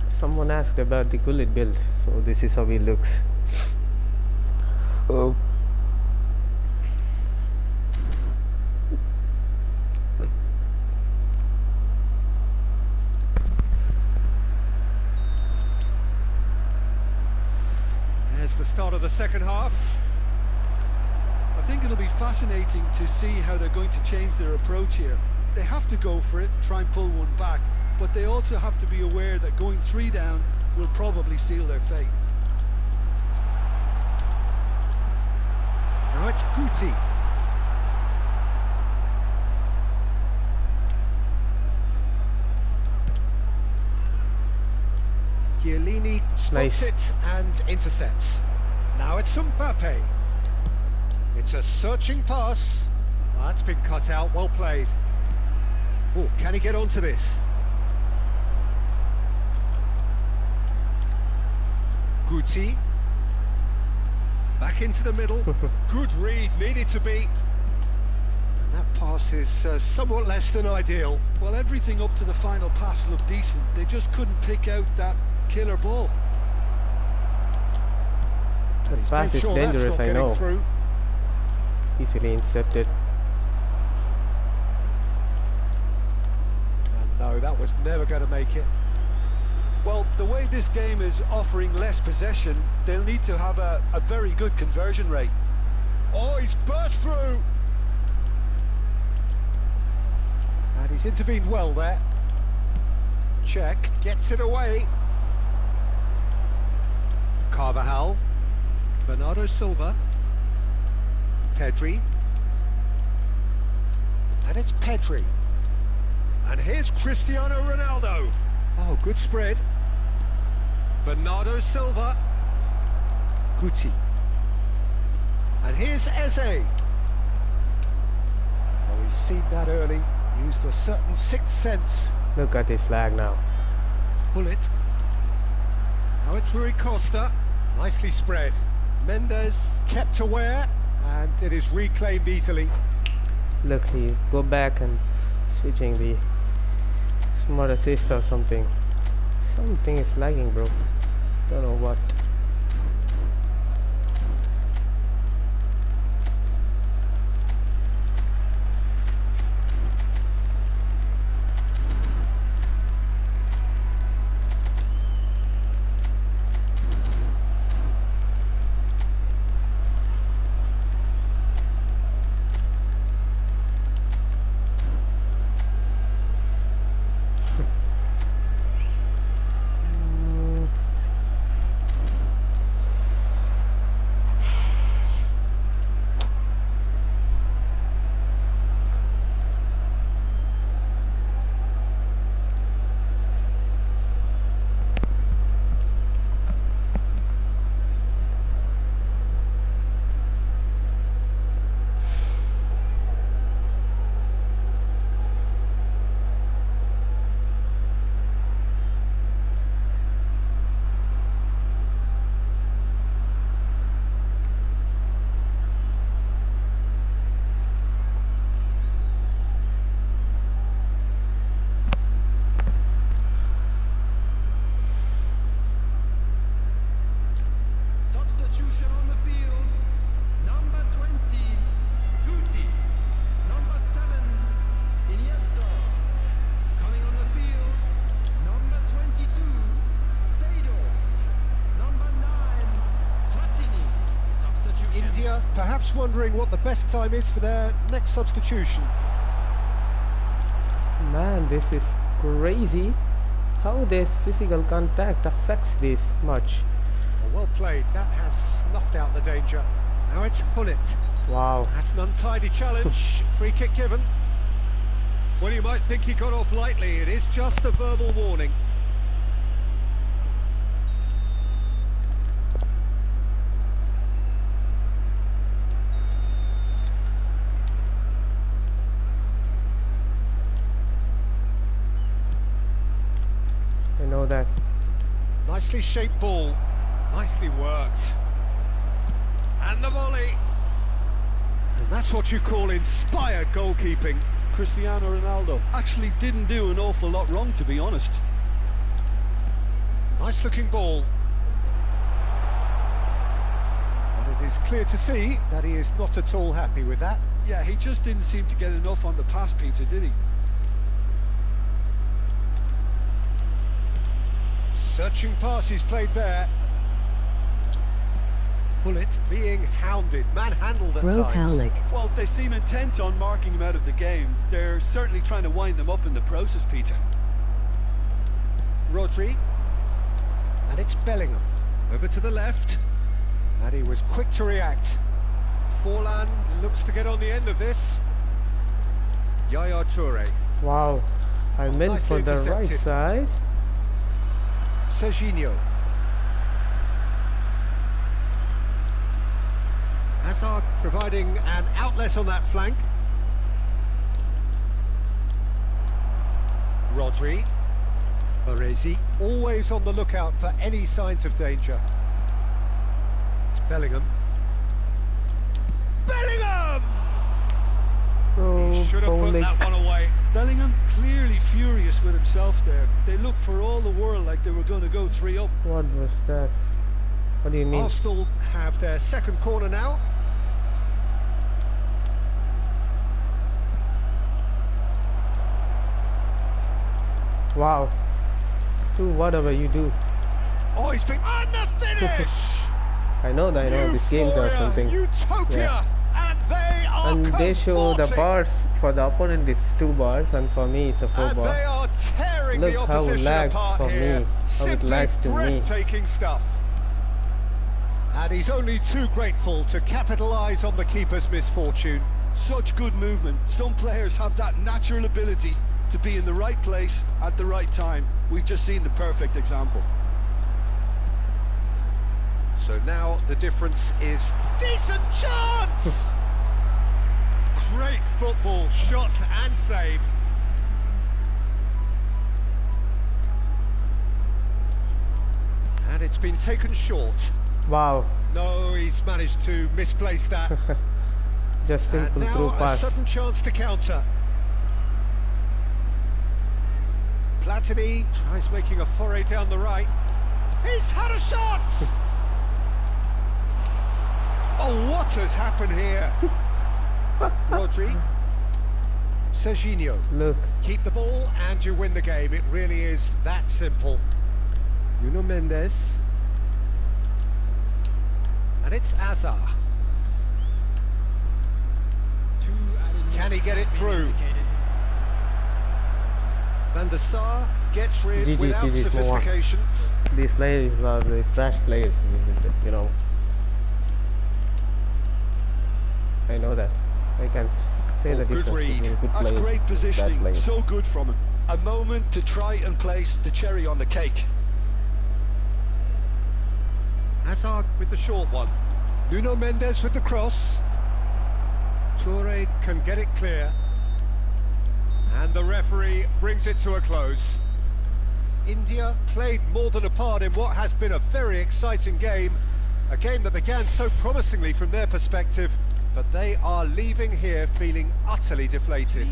Someone asked about the gullet build, so this is how he looks. Oh. There's the start of the second half. I think it'll be fascinating to see how they're going to change their approach here. They have to go for it, try and pull one back, but they also have to be aware that going 3 down will probably seal their fate. Now it's Guti. Chiellini spots it and intercepts. Now it's Mbappe. It's a searching pass. That's been cut out, well played. Oh, can he get onto this? Guti. Back into the middle. Good read, needed to be. And that pass is somewhat less than ideal. Well, everything up to the final pass looked decent. They just couldn't pick out that killer ball. The pass is dangerous, I know. Through. Easily intercepted. And no, that was never going to make it. Well, the way this game is offering less possession, they'll need to have a very good conversion rate. Oh, he's burst through! And he's intervened well there. Check, gets it away. Carvajal. Bernardo Silva. Pedri. And it's Pedri. And here's Cristiano Ronaldo. Oh, good spread. Bernardo Silva. Guti. And here's Eze. Oh, he's seen that early. Used a certain sixth sense. Look at his flag now. Pull it. Now it's Rui Costa. Nicely spread. Mendes kept aware, and it is reclaimed easily. Look, he go back and switching the smart assist or something. Something is lagging, bro. Don't know what. perhaps wondering what the best time is for their next substitution. Man, this is crazy. How this physical contact affects this much. Well played. That has snuffed out the danger. Now it's Hullet. Wow. That's an untidy challenge. Free kick given. Well, you might think he got off lightly. It is just a verbal warning. I know that. Nicely shaped ball. Nicely worked. And the volley. And that's what you call inspired goalkeeping. Cristiano Ronaldo actually didn't do an awful lot wrong, to be honest. Nice looking ball. But it is clear to see that he is not at all happy with that. Yeah, he just didn't seem to get enough on the pass, Peter, did he? Searching pass he's played there. Hullet being hounded, manhandled at times. Well, they seem intent on marking him out of the game. They're certainly trying to wind them up in the process, Peter. Rodri. And it's Bellingham. Over to the left. And he was quick to react. Forlan looks to get on the end of this. Yaya Toure. Wow. I meant for the right side. Serginho. Hazard providing an outlet on that flank. Rodri. Baresi, always on the lookout for any signs of danger. It's Bellingham. Bellingham! He should have put that one away. Bellingham clearly furious with himself there. They looked for all the world like they were going to go 3 up. What was that? What do you mean? Arsenal have their second corner now. Wow. Do whatever you do. Oh, he's been on the finish! I know these games are something. Utopia! Yeah. And they show the bars for the opponent is 2 bars, and for me it's a 4 bar. They are tearing Look the how it lags for me. How it lags to me. Breathtaking stuff. And he's only too grateful to capitalise on the keeper's misfortune. Such good movement. Some players have that natural ability to be in the right place at the right time. We've just seen the perfect example. So now the difference is decent chance. Great football, shot and save. And it's been taken short. Wow. No, he's managed to misplace that. Just simple and through now pass. A sudden chance to counter. Platini tries making a foray down the right. He's had a shot! Oh, what has happened here? Rodri. Serginho. Look. Keep the ball and you win the game. It really is that simple. Nuno Mendes. And it's Azar. Can he get it through? Van der Sar gets rid without sophistication. These players are the trash players, you know. I know that. I can say the difference between good players. That's great positioning. So good from him. A moment to try and place the cherry on the cake. Hazard with the short one. Nuno Mendes with the cross. Toure can get it clear. And the referee brings it to a close. India played more than a part in what has been a very exciting game. A game that began so promisingly from their perspective, but they are leaving here feeling utterly deflated.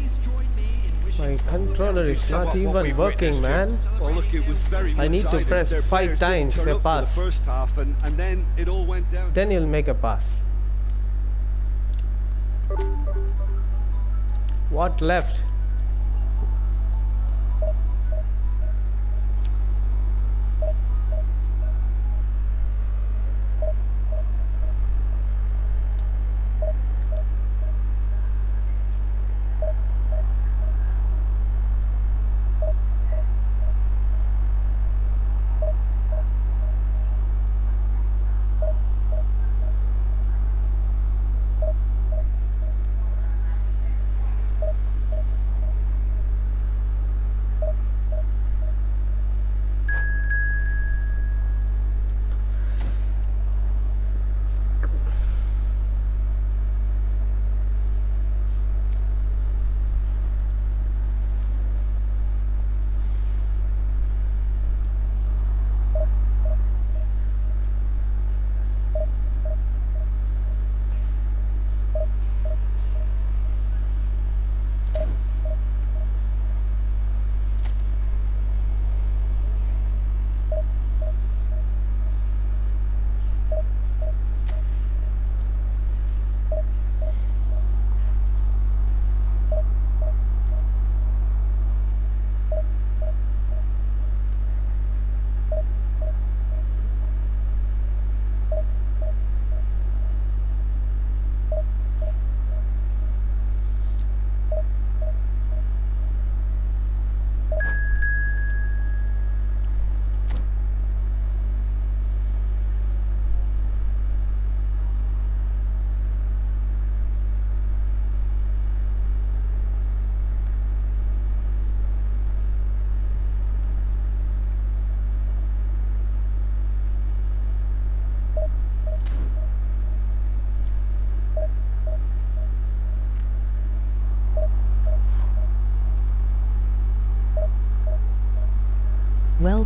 My controller is not even working, man. Well, look, it was very I need to press 5 times a pass. For the first half, and then it all went down. Then he'll make a pass. What left?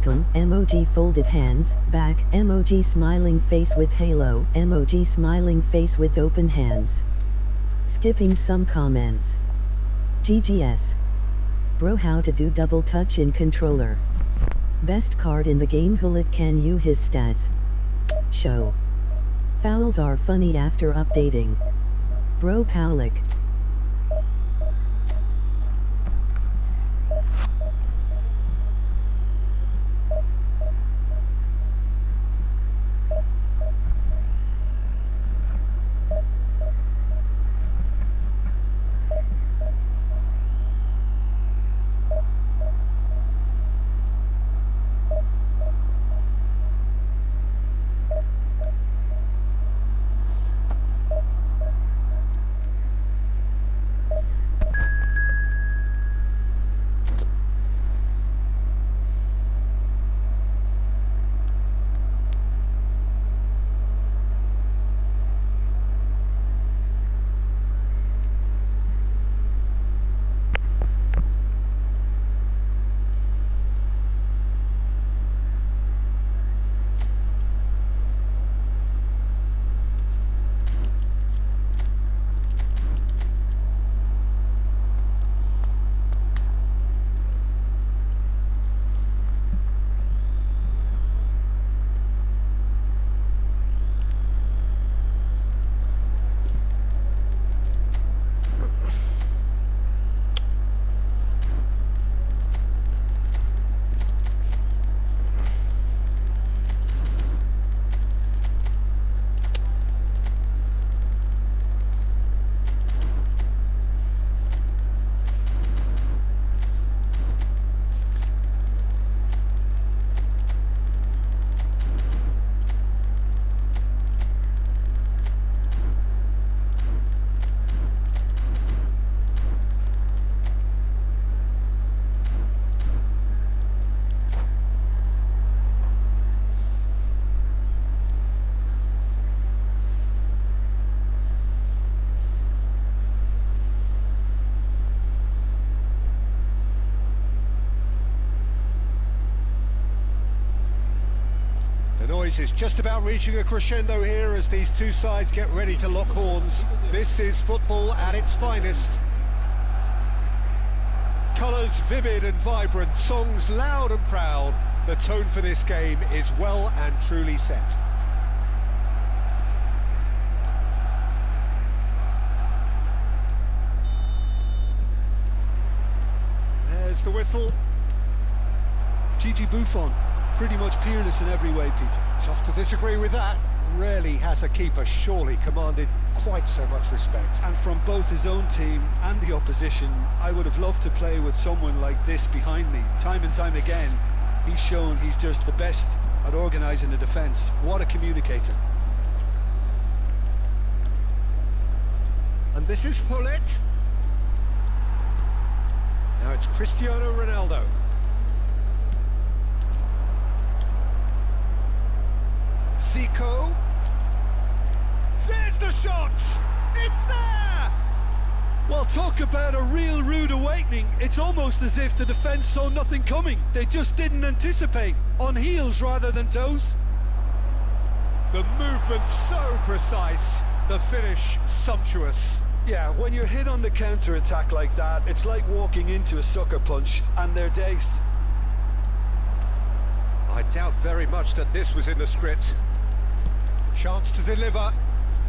welcome, emoji folded hands, back, emoji smiling face with halo, emoji smiling face with open hands. Skipping some comments. GGS. Bro, how to do double touch in controller. Best card in the game. Hullet, can you his stats show? Fouls are funny after updating. Bro Paulik. Noise is just about reaching a crescendo here as these two sides get ready to lock horns. This is football at its finest. Colours vivid and vibrant, songs loud and proud. The tone for this game is well and truly set. There's the whistle. Gigi Buffon. Pretty much peerless in every way, Peter. Tough to disagree with that. Rarely has a keeper surely commanded quite so much respect. And from both his own team and the opposition, I would have loved to play with someone like this behind me. Time and time again, he's shown he's just the best at organising the defence. What a communicator. And this is Hullet. Now it's Cristiano Ronaldo. Zico. There's the shot! It's there! Well, talk about a real rude awakening. It's almost as if the defence saw nothing coming. They just didn't anticipate. On heels rather than toes. The movement so precise, the finish sumptuous. Yeah, when you're hit on the counter-attack like that, it's like walking into a sucker punch, and they're dazed. I doubt very much that this was in the script. Chance to deliver,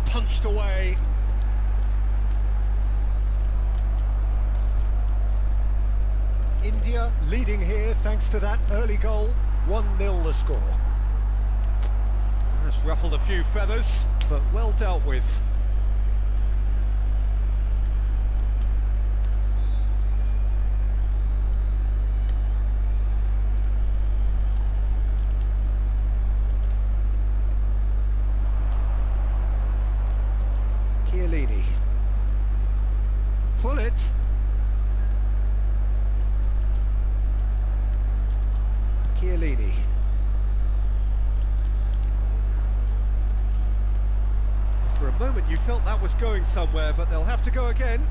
punched away. India leading here thanks to that early goal. 1-0 the score. That's ruffled a few feathers, but well dealt with. Hullet. Chiellini. For a moment you felt that was going somewhere, but they'll have to go again.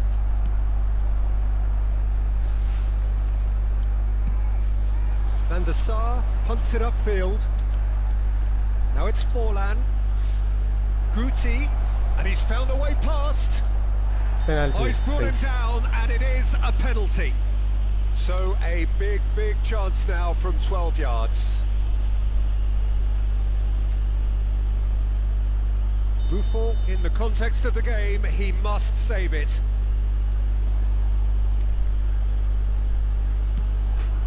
Van der Sar punts it upfield. Now it's Forlan. Guti, and he's found a way past. Penalty. Oh, he's brought him down, and it is a penalty. So a big chance now from 12 yards. Buffon, in the context of the game, he must save it.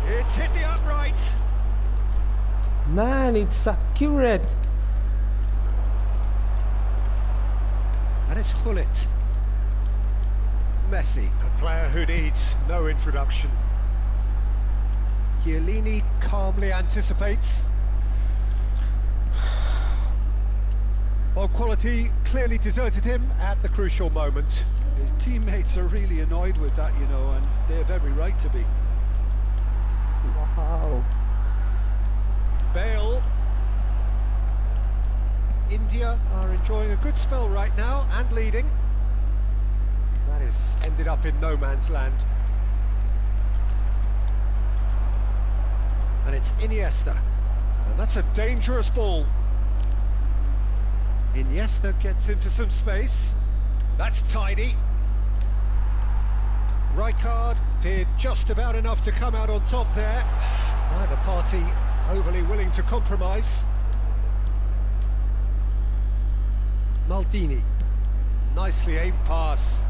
It's hit the upright. Man, it's accurate. And it's Gullit. Messi, a player who needs no introduction. Chiellini calmly anticipates. Well, quality clearly deserted him at the crucial moment. His teammates are really annoyed with that, you know, and they have every right to be. Wow. Bale. India are enjoying a good spell right now and leading. That has ended up in no man's land. And it's Iniesta. And that's a dangerous ball. Iniesta gets into some space. That's tidy. Rijkaard did just about enough to come out on top there. Neither party overly willing to compromise. Maldini. Nicely aimed pass.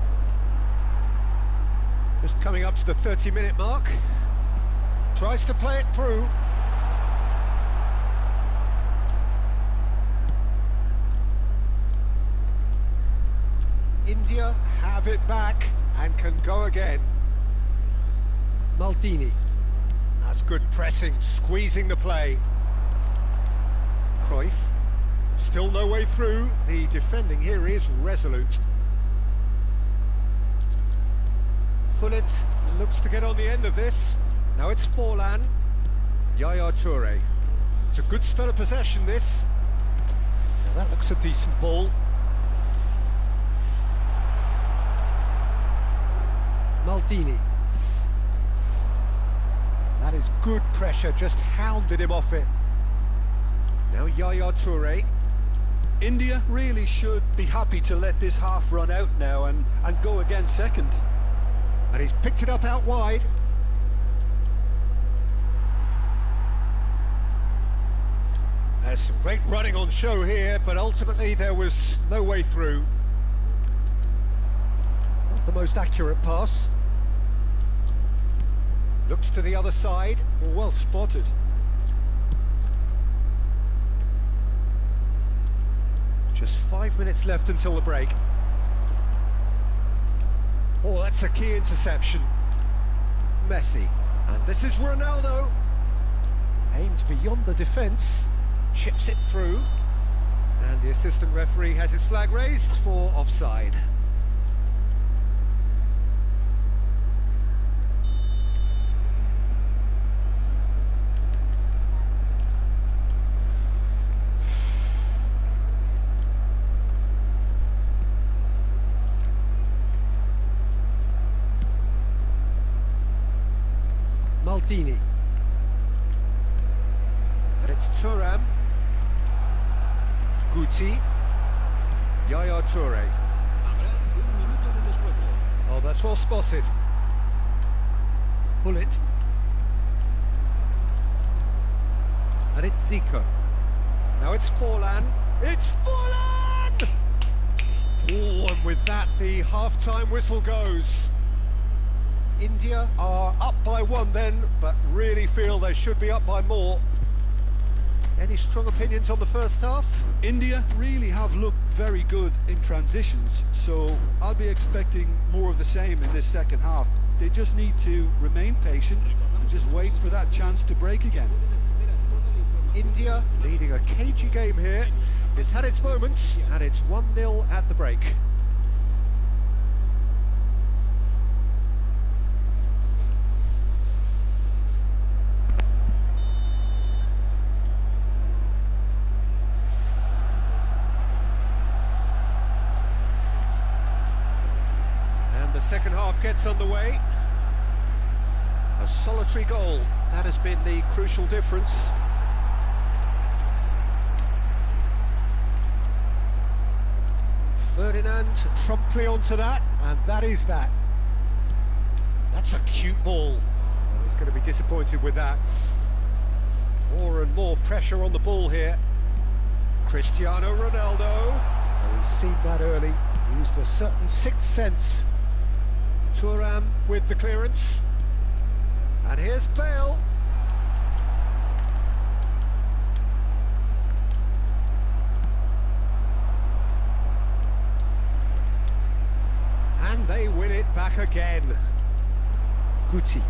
Just coming up to the 30-minute mark. Tries to play it through. India have it back and can go again. Maldini. That's good pressing, squeezing the play. Cruyff. Still no way through. The defending here is resolute. Gullit looks to get on the end of this. Now it's Forlan. Yaya Toure. It's a good spell of possession, this. Now that looks a decent ball. Maldini. That is good pressure, just hounded him off it. Now Yaya Toure. India really should be happy to let this half run out now and go again second. And he's picked it up out wide. There's some great running on show here, but ultimately there was no way through. Not the most accurate pass. Looks to the other side. Well spotted. Just 5 minutes left until the break. Oh, that's a key interception. Messi. And this is Ronaldo. Aimed beyond the defence. Chips it through. And the assistant referee has his flag raised for offside. Maldini. And it's Thuram. Guti. Yaya Toure. Oh, that's well spotted. Gullit. And it's Zico. Now it's Forlan. It's Forlan! Oh, and with that, the half-time whistle goes. India are up by one then, but really feel they should be up by more. Any strong opinions on the first half? India really have looked very good in transitions, so I'll be expecting more of the same in this second half. They just need to remain patient and just wait for that chance to break again. India leading a cagey game here. It's had its moments, and it's 1-0 at the break. The second half gets underway. A solitary goal That has been the crucial difference. Ferdinand promptly onto that, and that is that. That's a cute ball. Oh, he's going to be disappointed with that. More and more pressure on the ball here. Cristiano Ronaldo. Oh, he's seen that early. He used a certain sixth sense. Thuram with the clearance. And here's Bale. And they win it back again. Guti.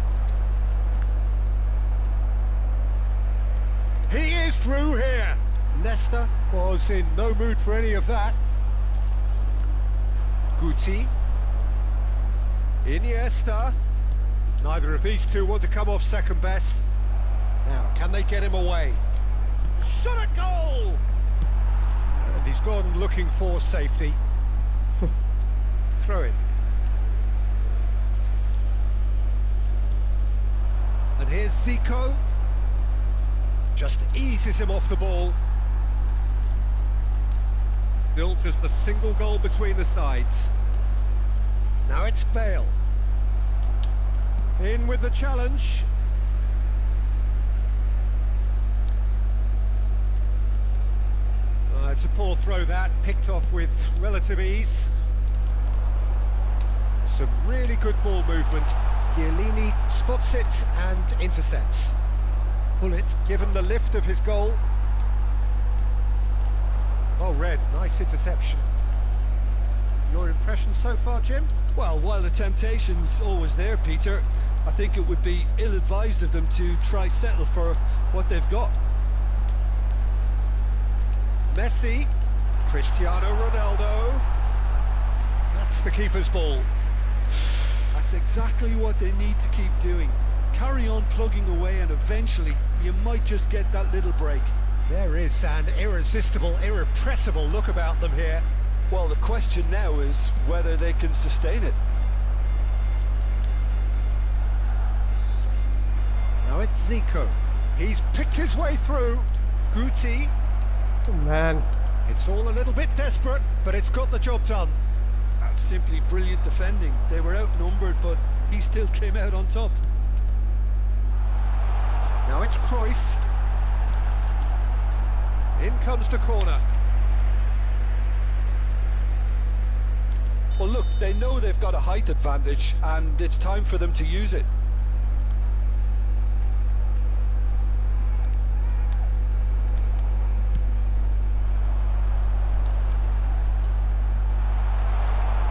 He is through here. Nesta was in no mood for any of that. Guti. Iniesta. Neither of these two want to come off second best. Now, can they get him away? Shot at goal! And he's gone looking for safety. Throw it. And here's Zico. Just eases him off the ball. Still just a single goal between the sides. Now it's Bale. In with the challenge. It's a poor throw that, picked off with relative ease. Some really good ball movement. Chiellini spots it and intercepts. Pullet given the lift of his goal. Oh, Red, nice interception. Your impression so far, Jim? Well, while the temptation's always there, Peter, I think it would be ill-advised of them to try settle for what they've got. Messi, Cristiano Ronaldo. That's the keeper's ball. That's exactly what they need to keep doing. Carry on plugging away and eventually you might just get that little break. There is an irresistible, irrepressible look about them here. Well, the question now is whether they can sustain it. Now it's Zico. He's picked his way through. Guti. Oh, man. It's all a little bit desperate, but it's got the job done. That's simply brilliant defending. They were outnumbered, but he still came out on top. Now it's Cruyff. In comes the corner. Well, look, they know they've got a height advantage, and it's time for them to use it.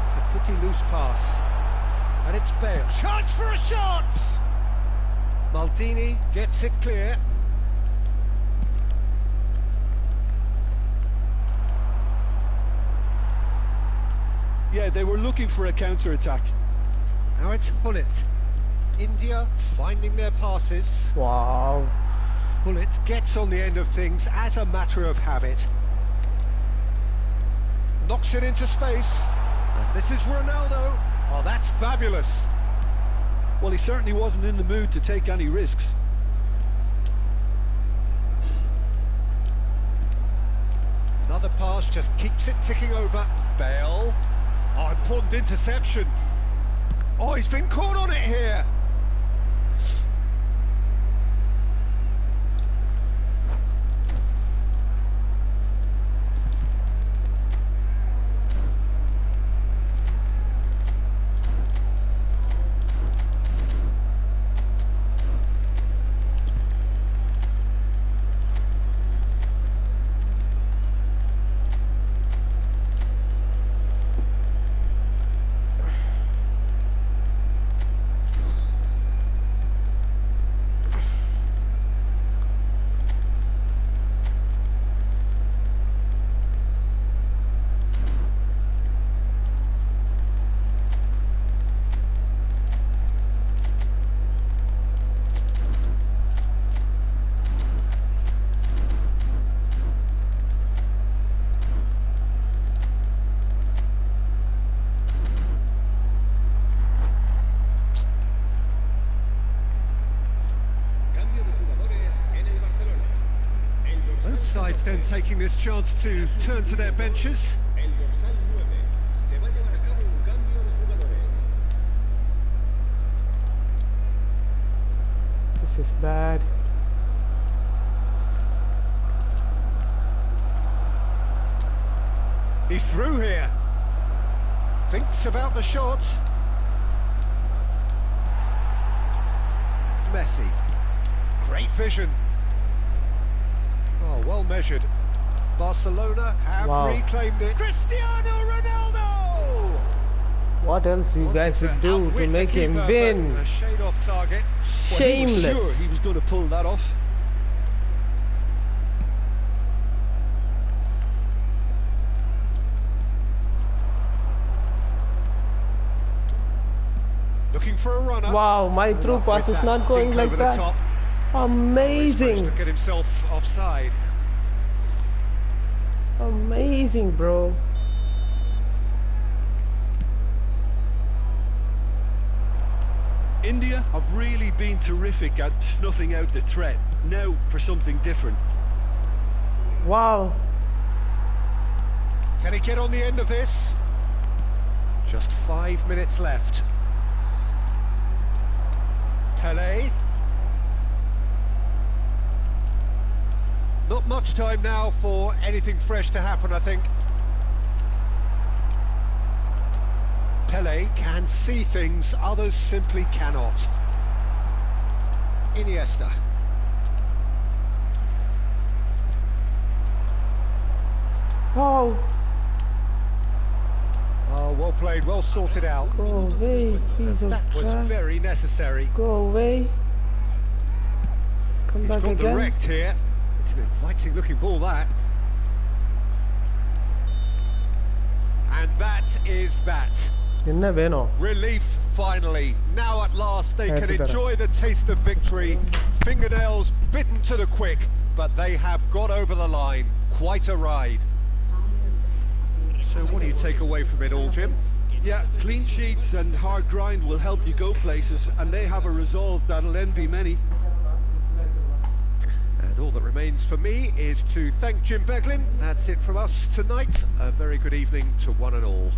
It's a pretty loose pass. And it's Bale. Chance for a shot! Maldini gets it clear. Yeah, they were looking for a counter-attack. Now it's Pullet. India finding their passes. Wow. Pullet gets on the end of things as a matter of habit. Knocks it into space. And this is Ronaldo. Oh, that's fabulous. Well, he certainly wasn't in the mood to take any risks. Another pass just keeps it ticking over. Bale. Oh, important interception. Oh, he's been caught on it here. sides then taking this chance to turn to their benches. This is bad. He's through here. Thinks about the shot. Messi. Great vision. Oh, well measured. Barcelona have reclaimed it. Cristiano Ronaldo! What else you guys would do to make him win? A shade off target. Shameless. Well, he was sure he was going to pull that off. Looking for a runner. Wow, my through pass is not going like that. Top. Amazing. To get himself offside. Amazing, bro. India have really been terrific at snuffing out the threat. Now for something different. Wow. Can he get on the end of this? Just 5 minutes left. Pele. Not much time now for anything fresh to happen, I think. Pele can see things others simply cannot. Iniesta. Wow. Oh, well played, well sorted out. Go away, piece of That was crap. very necessary. Go away. Come He's back got again. direct here. It's an inviting looking ball, that. And that is that. என்ன வேணும்? Relief finally. Now at last they can That's better. enjoy the taste of victory. Fingernails bitten to the quick, but they have got over the line. Quite a ride. So what do you take away from it all, Jim? Yeah, clean sheets and hard grind will help you go places, and they have a resolve that'll envy many. And all that remains for me is to thank Jim Beglin. That's it from us tonight. A very good evening to one and all.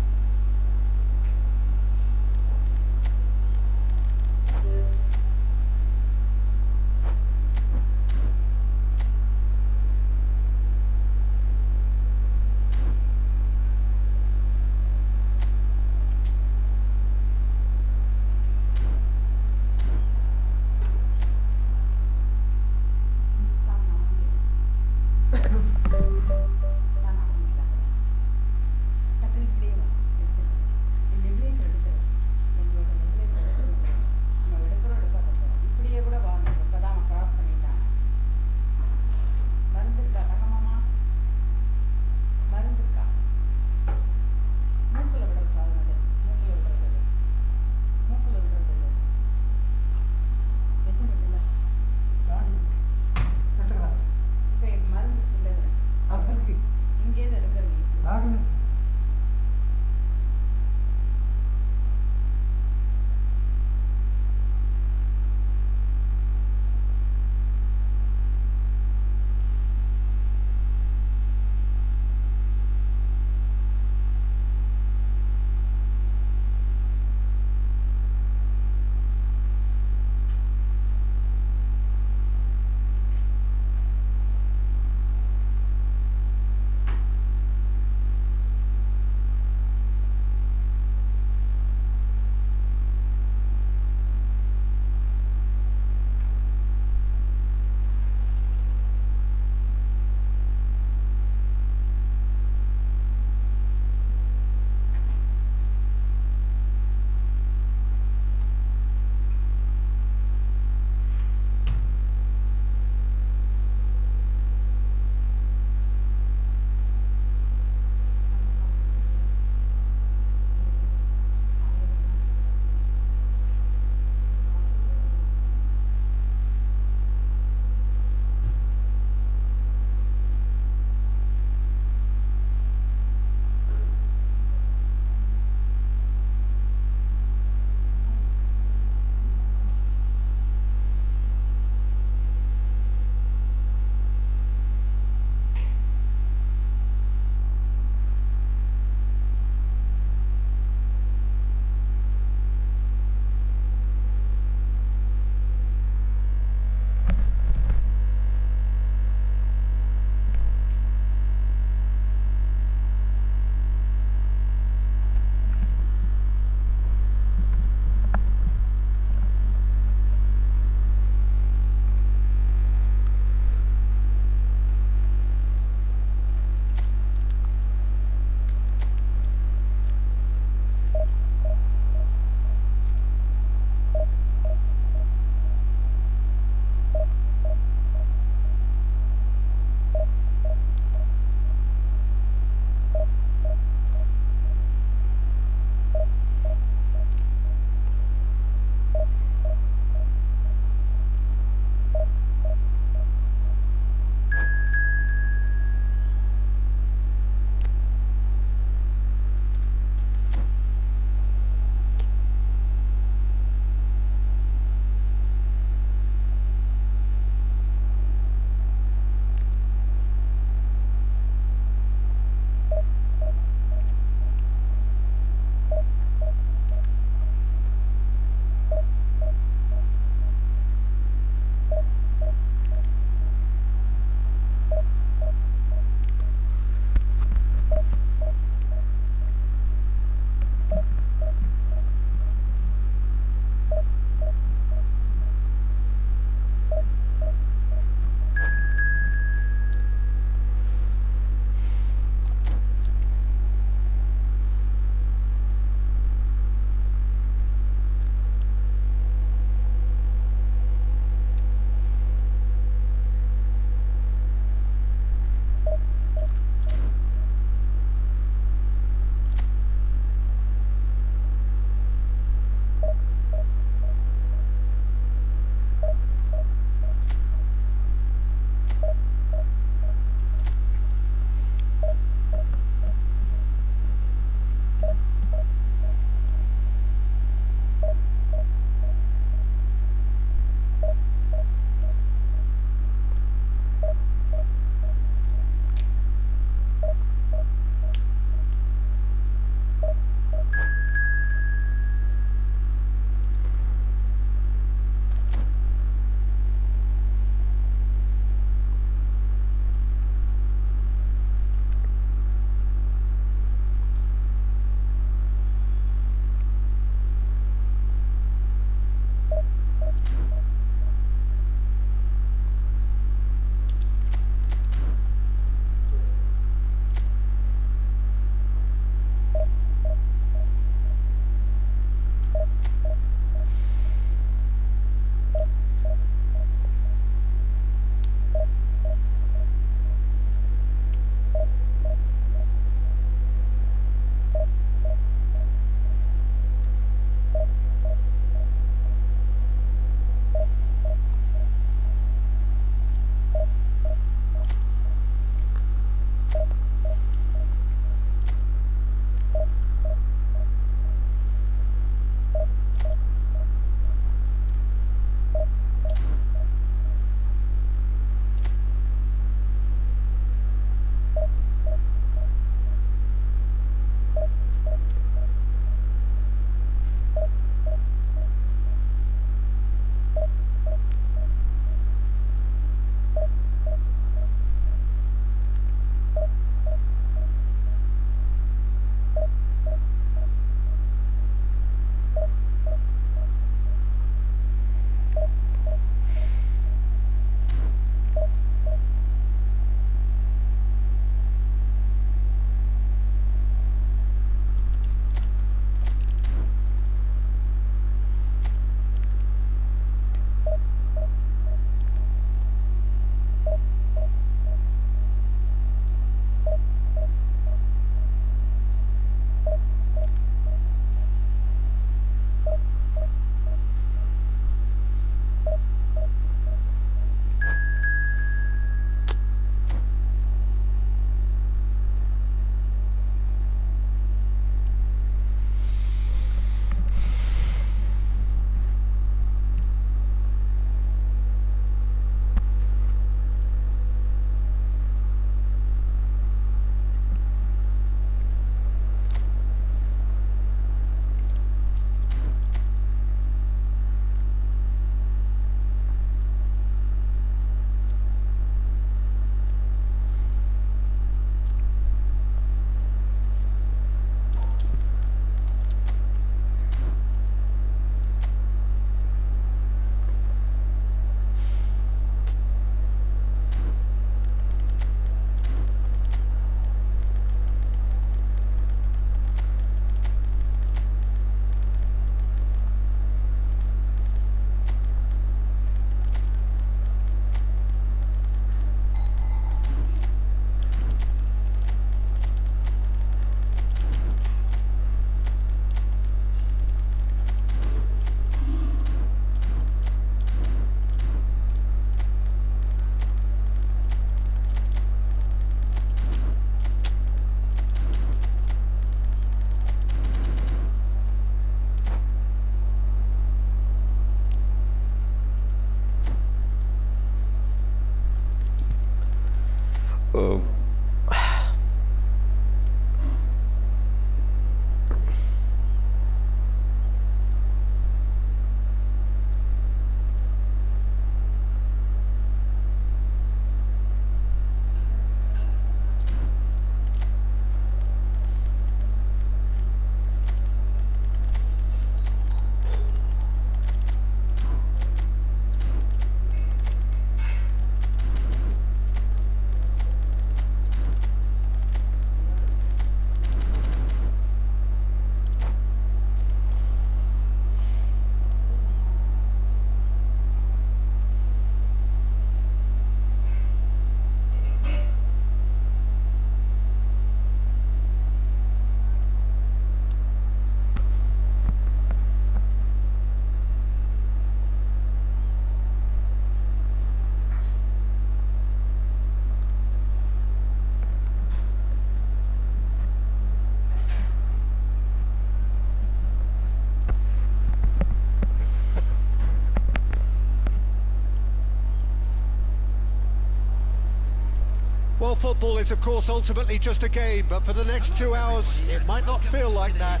Well, football is, of course, ultimately just a game, but for the next 2 hours, it might not feel like that.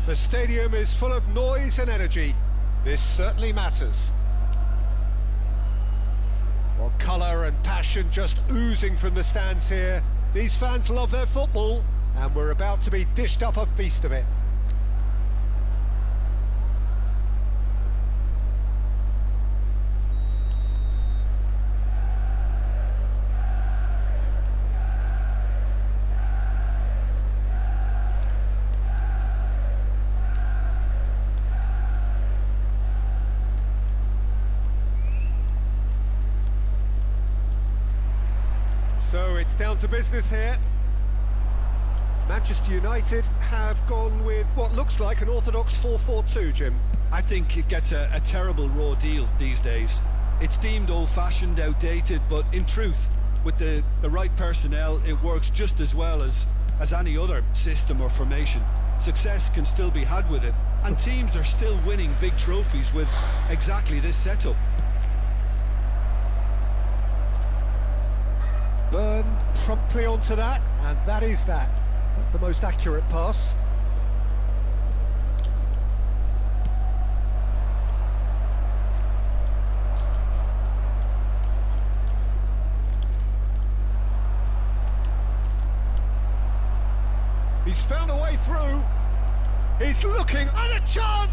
The stadium is full of noise and energy. This certainly matters. Well, colour and passion just oozing from the stands here. These fans love their football, and we're about to be dished up a feast of it. So it's down to business here. Manchester United have gone with what looks like an orthodox 4-4-2, Jim. I think it gets a terrible raw deal these days. It's deemed old-fashioned, outdated, but in truth, with the right personnel, it works just as well as any other system or formation. Success can still be had with it, and teams are still winning big trophies with exactly this setup. Burn promptly onto that, and that is that. Not the most accurate pass. He's found a way through. He's looking at a chance.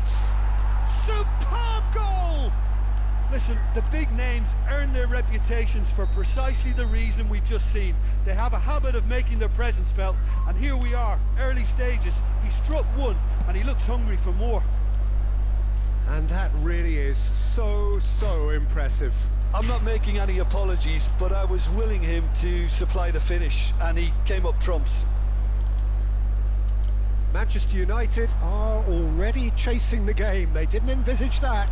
Superb goal. Listen, the big names earn their reputations for precisely the reason we've just seen. They have a habit of making their presence felt, and here we are, early stages. He struck one, and he looks hungry for more. And that really is so impressive. I'm not making any apologies, but I was willing him to supply the finish, and he came up trumps. Manchester United are already chasing the game. They didn't envisage that.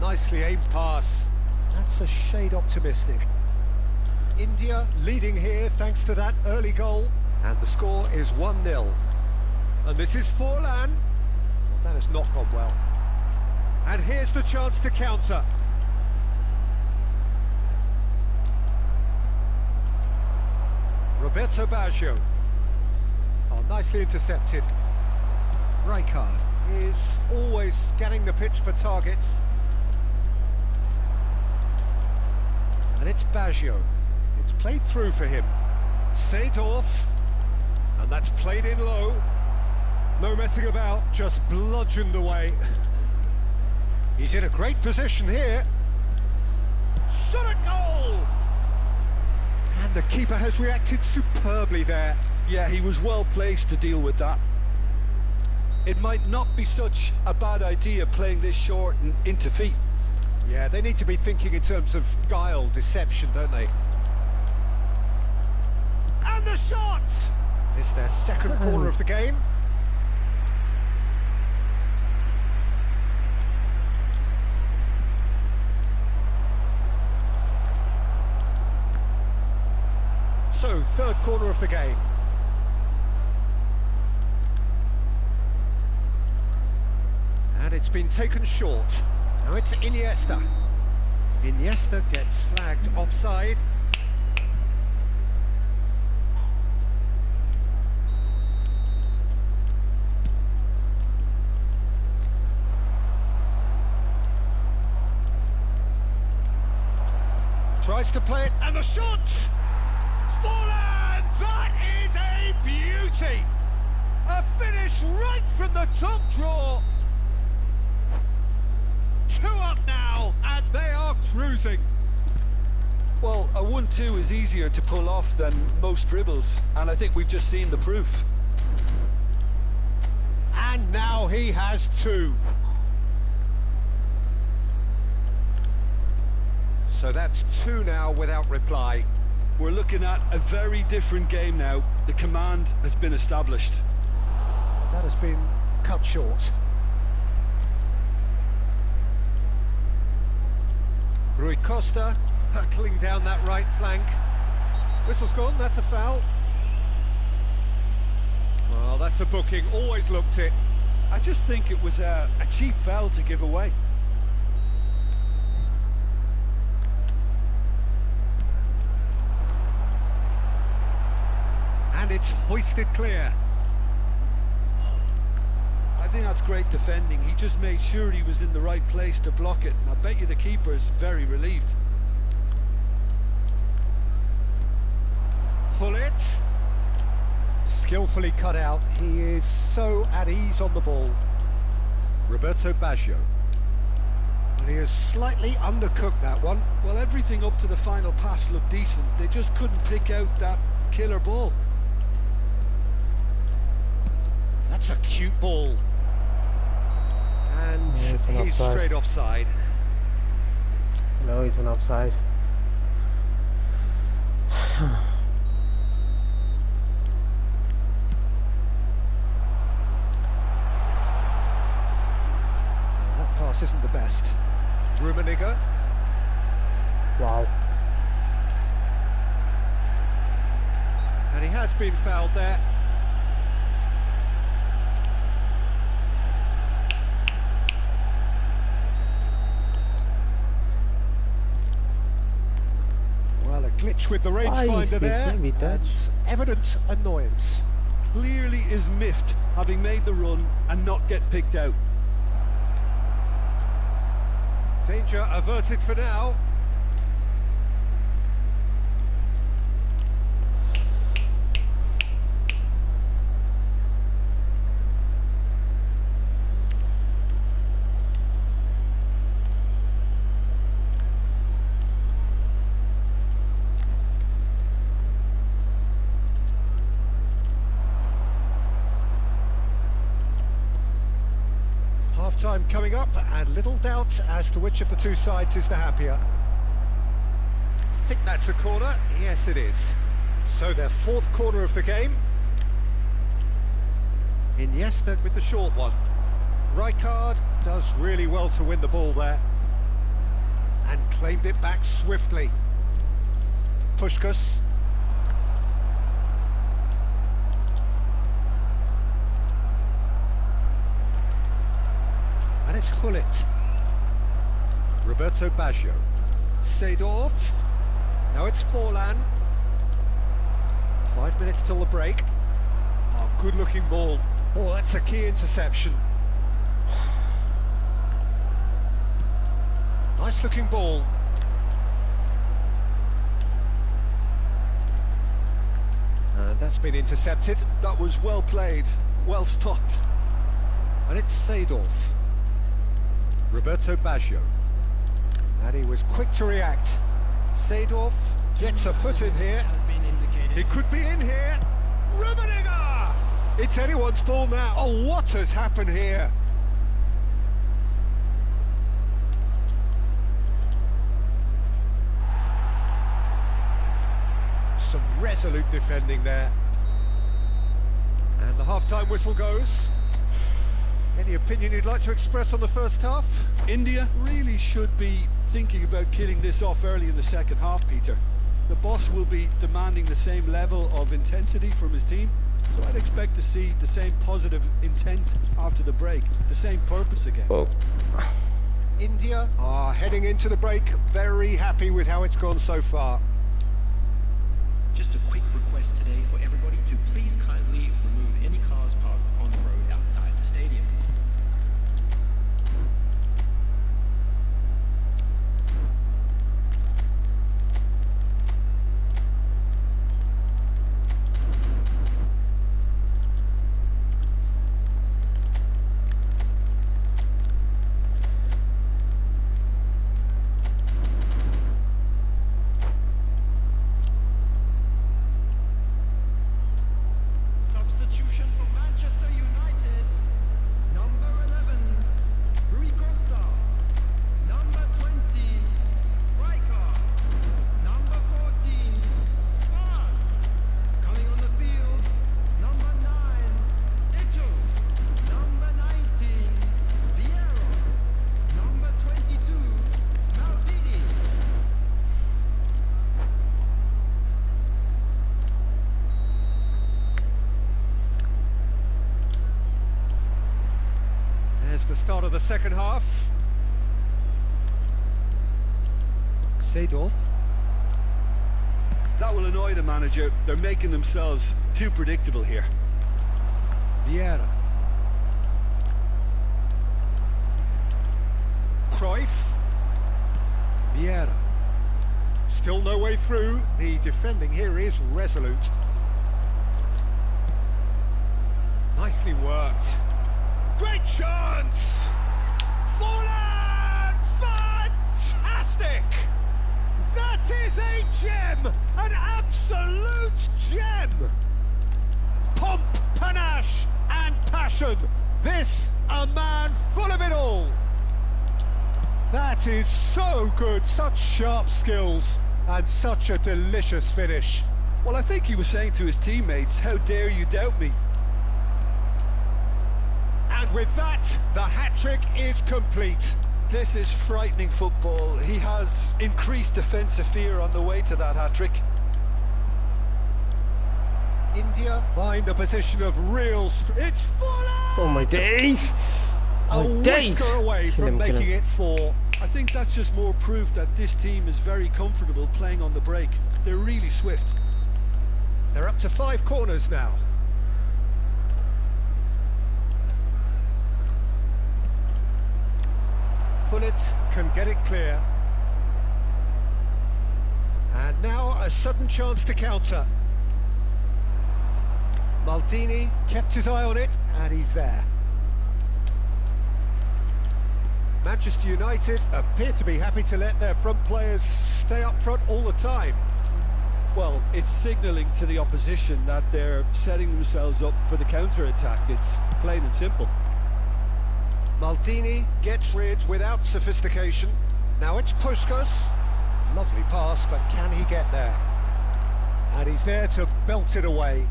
Nicely aimed pass. That's a shade optimistic. India leading here thanks to that early goal. And the score is 1-0. And this is Forlan. Well, that has not gone well. And here's the chance to counter. Roberto Baggio. Oh, nicely intercepted. Rijkaard is always scanning the pitch for targets. And it's Baggio. It's played through for him. Seedorf. And that's played in low. No messing about, just bludgeoned away. He's in a great position here. Shot at goal! And the keeper has reacted superbly there. Yeah, he was well placed to deal with that. It might not be such a bad idea playing this short and into feet. Yeah, they need to be thinking in terms of guile, deception, don't they? And the shot! It's their second corner of the game. So, third corner of the game. And it's been taken short. Now it's Iniesta. Iniesta gets flagged offside. Tries to play it, and the shot! Fallen! That is a beauty! A finish right from the top draw! 2 up now, and they are cruising. Well, a 1-2 is easier to pull off than most dribbles, and I think we've just seen the proof. And now he has 2. So that's 2 now without reply. We're looking at a very different game now. The command has been established. That has been cut short. Rui Costa hurtling down that right flank. Whistle's gone, that's a foul. Well, that's a booking, always looked it. I just think it was a cheap foul to give away. And it's hoisted clear. I think that's great defending. He just made sure he was in the right place to block it. And I bet you the keeper's very relieved. Hullet. Skillfully cut out. He is so at ease on the ball. Roberto Baggio. And he has slightly undercooked that one. Well, everything up to the final pass looked decent. They just couldn't pick out that killer ball. That's a cute ball. And he's straight offside. No, it's an offside. That pass isn't the best. Rummenigge. Wow. And he has been fouled there. Glitch with the rangefinder there, and evident annoyance. Clearly is miffed, having made the run and not get picked out. Danger averted for now. Time coming up, and little doubt as to which of the 2 sides is the happier. I think that's a corner. Yes, it is. So their 4th corner of the game. Iniesta with the short one. Rijkaard does really well to win the ball there. And claimed it back swiftly. Puskás. And it's Hullet. Roberto Baggio. Seedorf. Now it's Forlan. 5 minutes till the break. Oh, good looking ball. Oh, that's a key interception. Nice looking ball. And that's been intercepted. That was well played, well stopped. And it's Seedorf. Roberto Baggio. And he was quick to react. Seedorf gets a foot in here. He could be in here. Rummenigge! It's anyone's ball now. Oh, what has happened here? Some resolute defending there. And the half-time whistle goes. Any opinion you'd like to express on the first half? India really should be thinking about killing this off early in the second half, Peter. The boss will be demanding the same level of intensity from his team, so I'd expect to see the same positive intent after the break, the same purpose again. Oh. India are heading into the break, very happy with how it's gone so far. Just a quick request today for everybody to please kindly remove any cars parked on the road outside the stadium. The start of the second half. Seedorf. That will annoy the manager. They're making themselves too predictable here. Vieira. Cruyff. Vieira. Still no way through. The defending here is resolute. Nicely worked. Great chance! Fallen! Fantastic! That is a gem! An absolute gem! Pomp, panache and passion. This a man full of it all. That is so good. Such sharp skills and such a delicious finish. Well, I think he was saying to his teammates, how dare you doubt me? And with that, the hat-trick is complete. This is frightening football. He has increased defensive fear on the way to that hat-trick. India find a position of real it's Fuller! Oh my days! A whisker away from making it 4. I think that's just more proof that this team is very comfortable playing on the break. They're really swift. They're up to 5 corners now. Gullit can get it clear. And now a sudden chance to counter. Maldini kept his eye on it, and he's there. Manchester United appear to be happy to let their front players stay up front all the time. Well, it's signalling to the opposition that they're setting themselves up for the counter-attack. It's plain and simple. Maldini gets rid without sophistication. Now it's Puskas. Lovely pass, but can he get there? And he's there to belt it away.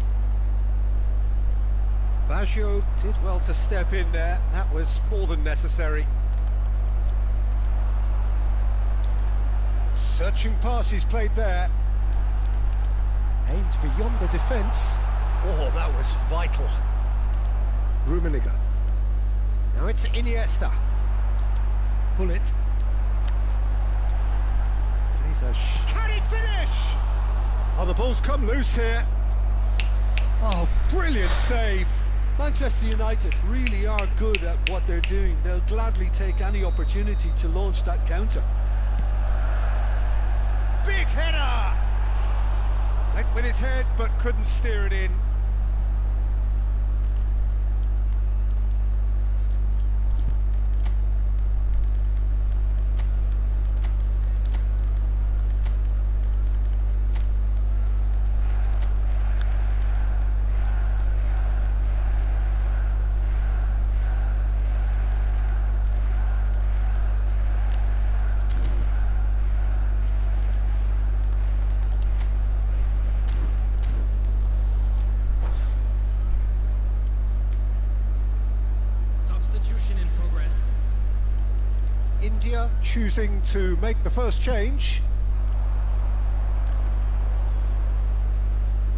Baggio did well to step in there. That was more than necessary. Searching pass he's played there. Aimed beyond the defence. Oh, that was vital. Rummenigge. Now it's Iniesta. Gullit. He's a can he finish? Oh, the ball's come loose here. Oh, brilliant save. Manchester United really are good at what they're doing. They'll gladly take any opportunity to launch that counter. Big header! Went with his head, but couldn't steer it in. India choosing to make the first change.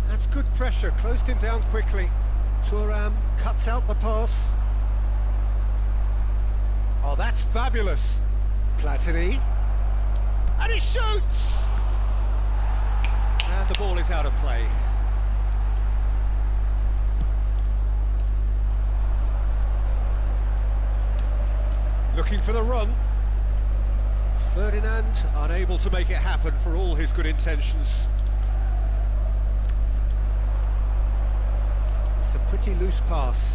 That's good pressure, closed him down quickly. Thuram cuts out the pass. Oh, that's fabulous. Platini. And he shoots! And the ball is out of play. Looking for the run. Ferdinand unable to make it happen for all his good intentions. It's a pretty loose pass.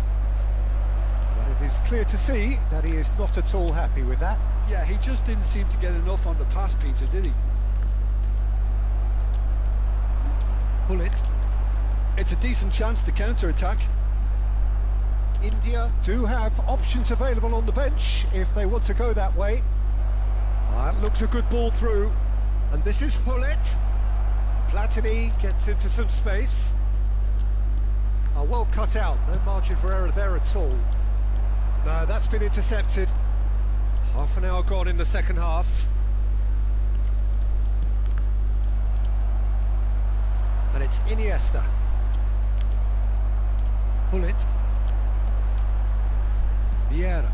But it is clear to see that he is not at all happy with that. Yeah, he just didn't seem to get enough on the pass, Peter, did he? Pull it. It's a decent chance to counter-attack. India do have options available on the bench if they want to go that way. That looks a good ball through. And this is Hullet. Platini gets into some space. Well cut out, no margin for error there at all. No, that's been intercepted. Half an hour gone in the second half. And it's Iniesta. Hullet. Vieira.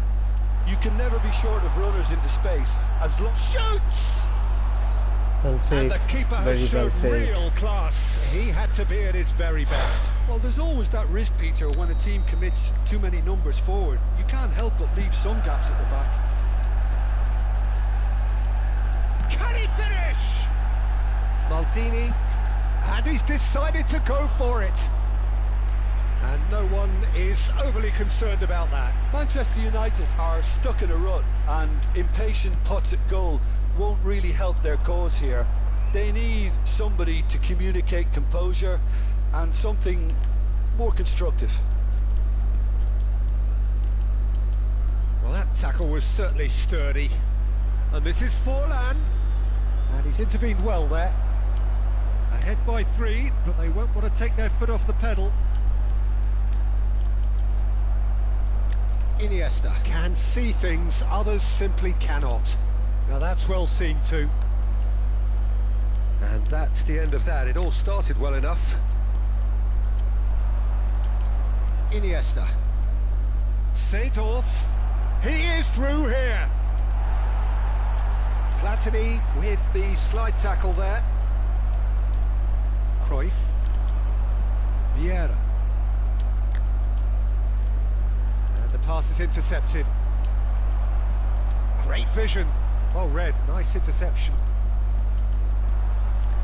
You can never be short of runners into space. As long Shoots! Well saved. And the keeper has shown real class. He had to be at his very best. Well, there's always that risk, Peter, when a team commits too many numbers forward. You can't help but leave some gaps at the back. Can he finish? Maldini, and he's decided to go for it. And no one is overly concerned about that. Manchester United are stuck in a rut, and impatient putts at goal won't really help their cause here. They need somebody to communicate composure and something more constructive. Well, that tackle was certainly sturdy. And this is Forlan. And he's intervened well there. Ahead by 3, but they won't want to take their foot off the pedal. Iniesta can see things others simply cannot. Now that's well seen too. And that's the end of that. It all started well enough. Iniesta. Seedorf. He is through here. Platini with the slide tackle there. Cruyff. Vieira. And the pass is intercepted. Great vision. Well read, nice interception.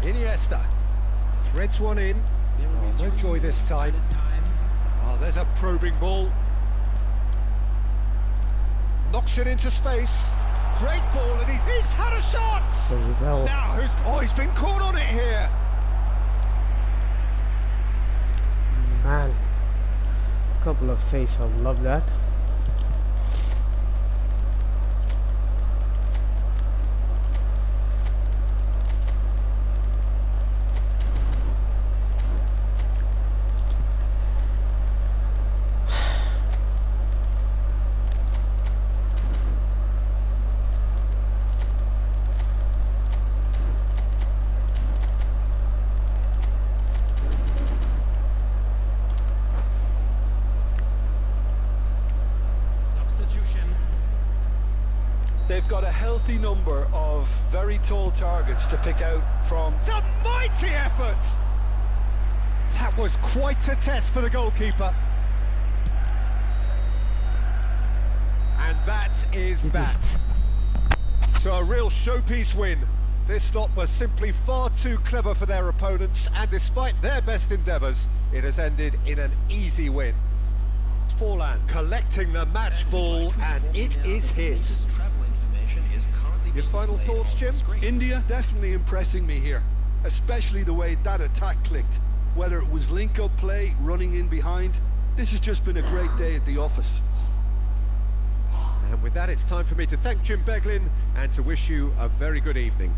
Iniesta. Threads one in. Oh, no joy this time. Oh, there's a probing ball. Knocks it into space. Great ball, and he's had a shot! Very well. Now, he's been caught on it here! Man, a couple of saves, I love that. They've got a healthy number of very tall targets to pick out from. It's a mighty effort! That was quite a test for the goalkeeper. And that is that. So a real showpiece win. This lot was simply far too clever for their opponents, and despite their best endeavours, it has ended in an easy win. Forlan collecting the match ball, and it is his. Your final thoughts, Jim? India definitely impressing me here, especially the way that attack clicked. Whether it was link-up play, running in behind, this has just been a great day at the office. And with that, it's time for me to thank Jim Beglin and to wish you a very good evening.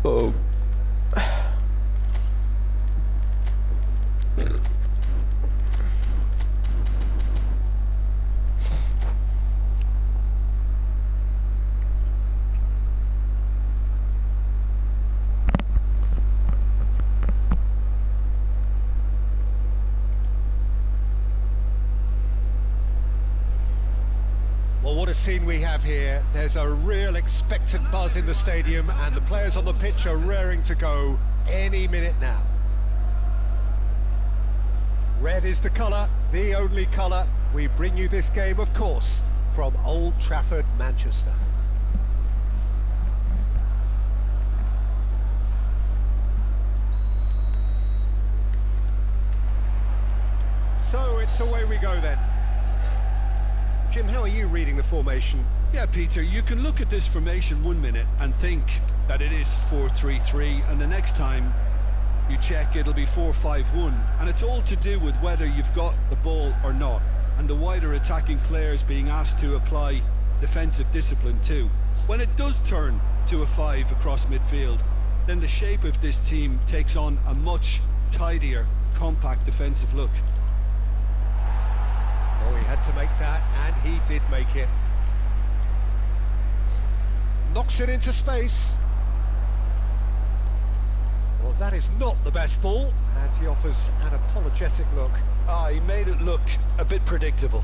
Oh. Well, what a scene we have here. There's a real expectant buzz in the stadium and the players on the pitch are raring to go any minute now. Red is the colour, the only colour. We bring you this game, of course, from Old Trafford, Manchester. So it's away we go then. Jim, how are you reading the formation? Yeah, Peter, you can look at this formation 1 minute and think that it is 4-3-3, and the next time you check it'll be 4-5-1, and it's all to do with whether you've got the ball or not, and the wider attacking players being asked to apply defensive discipline too. When it does turn to a 5 across midfield, then the shape of this team takes on a much tidier, compact defensive look. Oh, he had to make that, and he did make it. Knocks it into space. Well, that is not the best ball, and he offers an apologetic look. He made it look a bit predictable.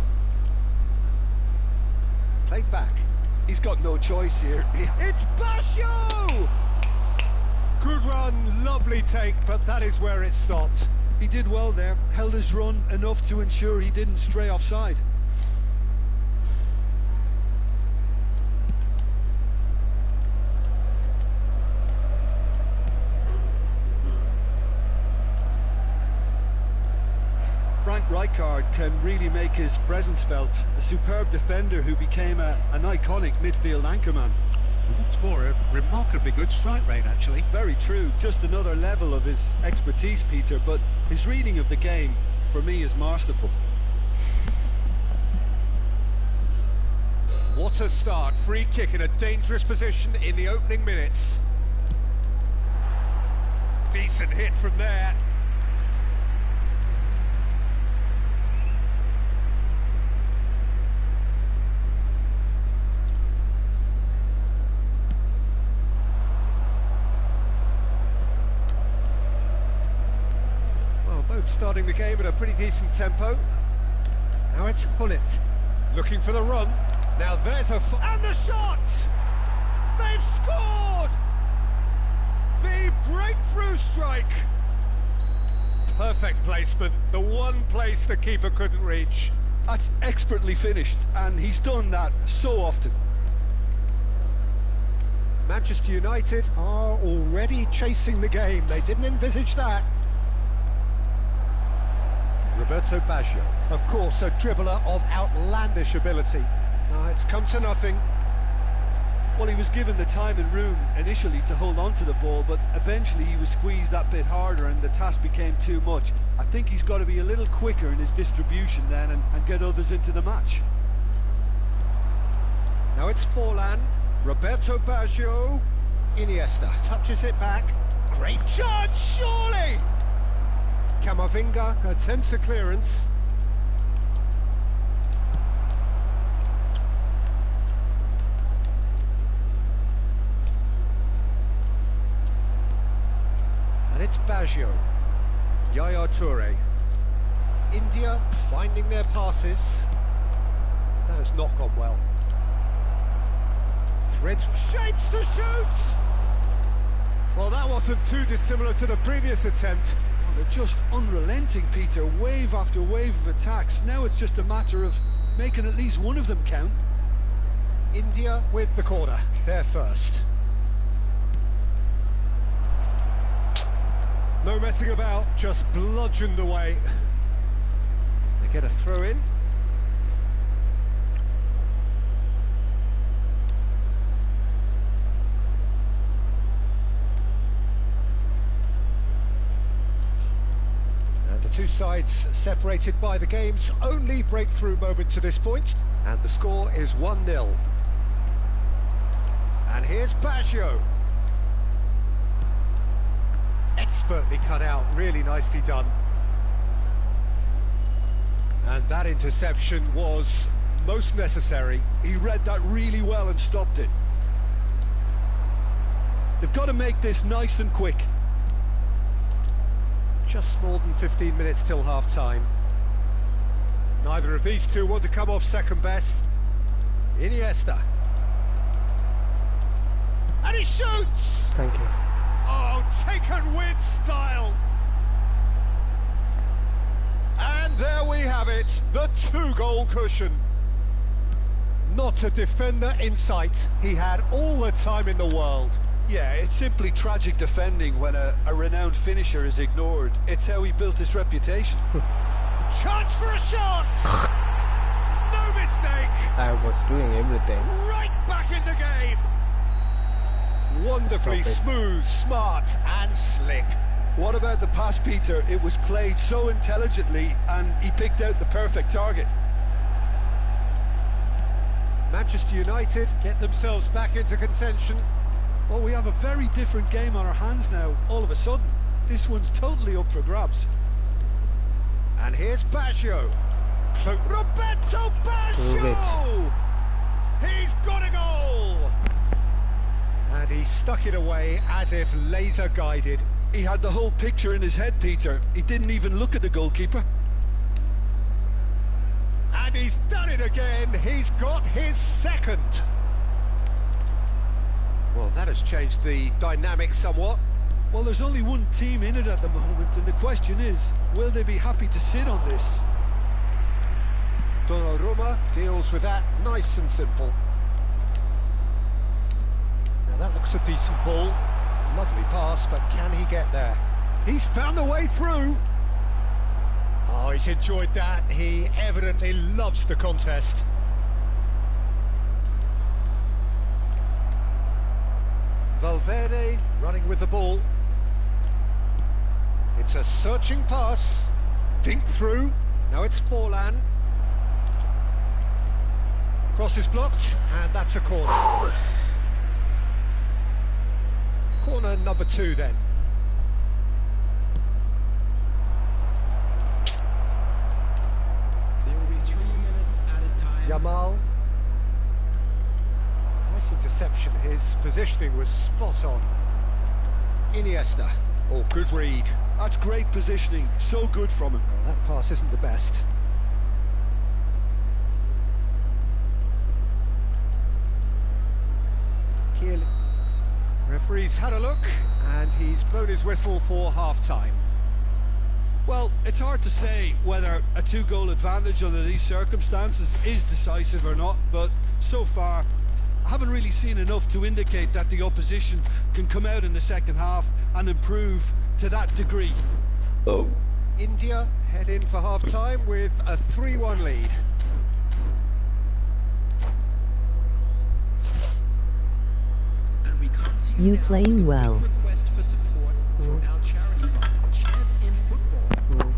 Played back. He's got no choice here. It's Basho! Good run, lovely take, but that is where it stopped. He did well there, held his run enough to ensure he didn't stray offside. Frank Rijkaard can really make his presence felt. A superb defender who became an iconic midfield anchorman. It's more a remarkably good strike rate, actually. Very true. Just another level of his expertise, Peter, but his reading of the game, for me, is masterful. What a start. Free kick in a dangerous position in the opening minutes. Decent hit from there. Starting the game at a pretty decent tempo. Now it's Hullet looking for the run. Now there's and the shot! They've scored! The breakthrough strike! Perfect placement, the one place the keeper couldn't reach. That's expertly finished, and he's done that so often. Manchester United are already chasing the game. They didn't envisage that. Roberto Baggio, of course, a dribbler of outlandish ability. It's come to nothing. Well, he was given the time and room initially to hold on to the ball, but eventually he was squeezed that bit harder and the task became too much. I think he's got to be a little quicker in his distribution then and get others into the match. Now it's Forlan, Roberto Baggio, Iniesta touches it back. Great shot, surely! Camavinga attempts a clearance. And it's Baggio. Yaya Toure. India finding their passes. That has not gone well. Threads shapes to shoot! Well, that wasn't too dissimilar to the previous attempt. They're just unrelenting, Peter, wave after wave of attacks. Now it's just a matter of making at least one of them count. India with the corner, they're first. No messing about, just bludgeoned away. They get a throw in. Two sides separated by the game's only breakthrough moment to this point, and the score is 1-0. And here's Baggio. expertly cut out, really nicely done. And that interception was most necessary. He read that really well and stopped it. They've got to make this nice and quick. Just more than 15 minutes till half-time. Neither of these two want to come off second best. Iniesta. And he shoots! Thank you. Oh, taken with style! And there we have it, the 2-goal cushion. Not a defender in sight. He had all the time in the world. Yeah, it's simply tragic defending when a renowned finisher is ignored. It's how he built his reputation. Chance for a shot! No mistake! I was doing everything. Right back in the game! Wonderfully smooth, smart and slick. What about the pass, Peter? It was played so intelligently and he picked out the perfect target. Manchester United get themselves back into contention. Well, we have a very different game on our hands now, all of a sudden. This one's totally up for grabs. And here's Baggio. Roberto Baggio! He's got a goal! And he stuck it away as if laser guided. He had the whole picture in his head, Peter. He didn't even look at the goalkeeper. And he's done it again. He's got his second. Well, that has changed the dynamic somewhat. Well, there's only one team in it at the moment, and the question is, will they be happy to sit on this? Donnarumma deals with that nice and simple. Now that looks a decent ball. Lovely pass, but can he get there? He's found the way through. Oh, he's enjoyed that. He evidently loves the contest. Valverde running with the ball. It's a searching pass. Dink through. Now it's Forlan. Cross is blocked, and that's a corner. Corner number 2 then. There will be 3 minutes added time. Yamal. Nice interception. His positioning was spot on. Iniesta. Oh, good read. That's great positioning. So good from him. Well, that pass isn't the best. Kiel. Referee's had a look, and he's blown his whistle for half-time. Well, it's hard to say whether a 2-goal advantage under these circumstances is decisive or not, but so far I haven't really seen enough to indicate that the opposition can come out in the second half and improve to that degree. Oh. India head in for half-time with a 3-1 lead. You playing well. Request for support from our charity fund, Chance in Football.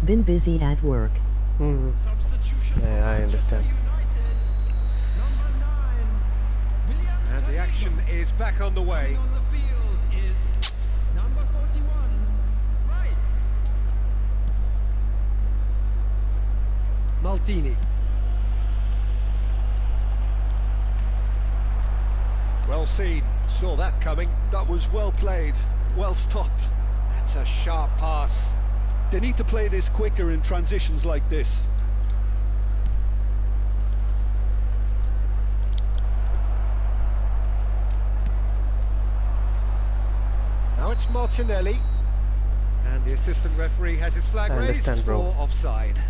Been busy at work. Substitution. Yeah, I understand. Number 9, And the action is back on the way. on the field is number 41, Rice. Maldini. Well seen, saw that coming. That was well played, well stopped. That's a sharp pass. They need to play this quicker in transitions like this. Now it's Martinelli. And the assistant referee has his flag I raised understand, bro. for offside.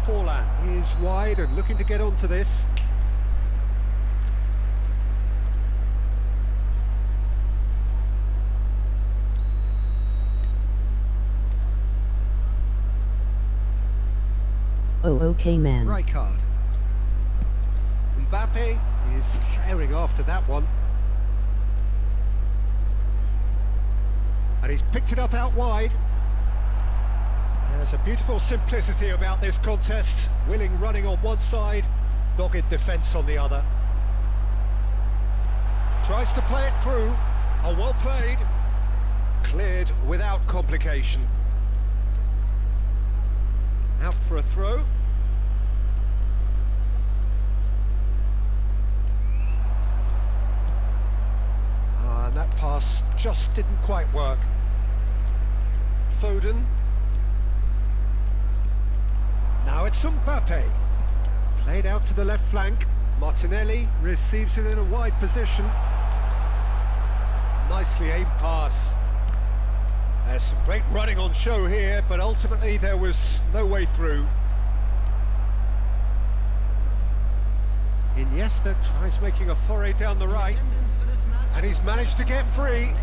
Forlan is wide and looking to get onto this. Oh, okay, man. Right card. Mbappe is herring after that one. And he's picked it up out wide. There's a beautiful simplicity about this contest. Willing running on one side, dogged defence on the other. Tries to play it through. Oh, well played. Cleared without complication. Out for a throw. And that pass just didn't quite work. Foden. Now it's Mbappe. Played out to the left flank. Martinelli receives it in a wide position. Nicely aimed pass. There's some great running on show here, but ultimately there was no way through. Iniesta tries making a foray down the right, and he's managed to get free.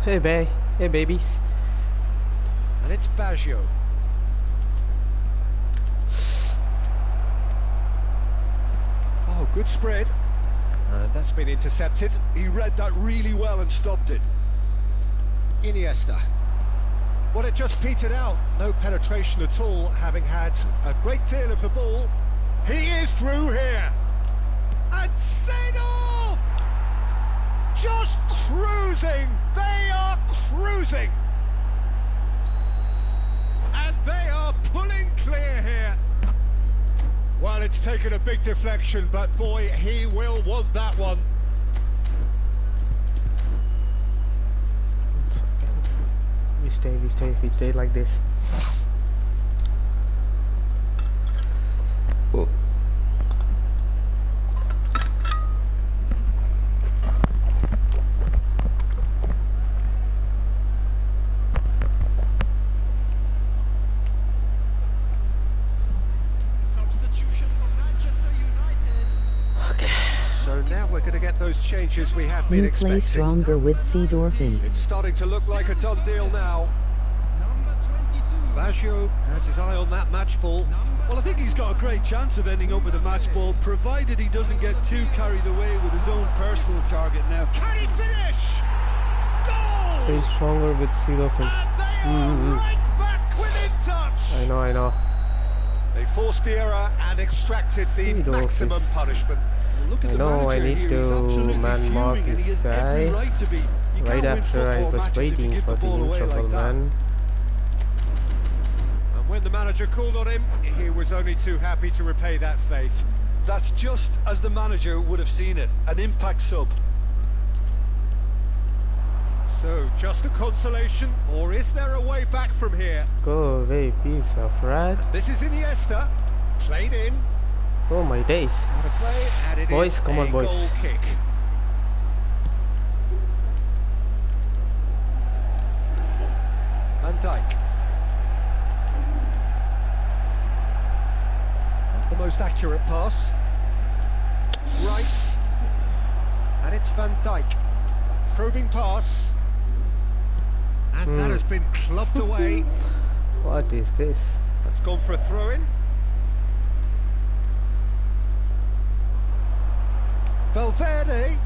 Hey, hey, babies. And it's Baggio. Oh, good spread. That's been intercepted. He read that really well and stopped it. Iniesta. Well, it just petered out. No penetration at all, having had a great deal of the ball. He is through here. And Seedorf! Just cruising. They are cruising. And they are pulling clear here. Well, it's taken a big deflection, but boy, he will want that one. We stay like this. Oh. We're going to get those changes we have been expecting. You play stronger with Seedorf in. It's starting to look like a done deal now. Baggio has his eye on that match ball. Well, I think he's got a great chance of ending up with a match ball, provided he doesn't get too carried away with his own personal target now. Can he finish? Goal! Play stronger with Seedorf in. And they are right back within touch. I know. They forced the error and extracted the maximum punishment. Look at I know I need to man mark this guy right after I was waiting for the neutral man. And when the manager called on him, he was only too happy to repay that faith. That's just as the manager would have seen it, an impact sub. So, just a consolation, or is there a way back from here? Go away, piece of rat. This is Iniesta, played in. Oh my days. Boys, come on, boys. Goal kick. Van Dijk. Not the most accurate pass. Rice. And it's Van Dijk. Probing pass. And that has been clubbed away. What is this? That's gone for a throw-in. Valverde,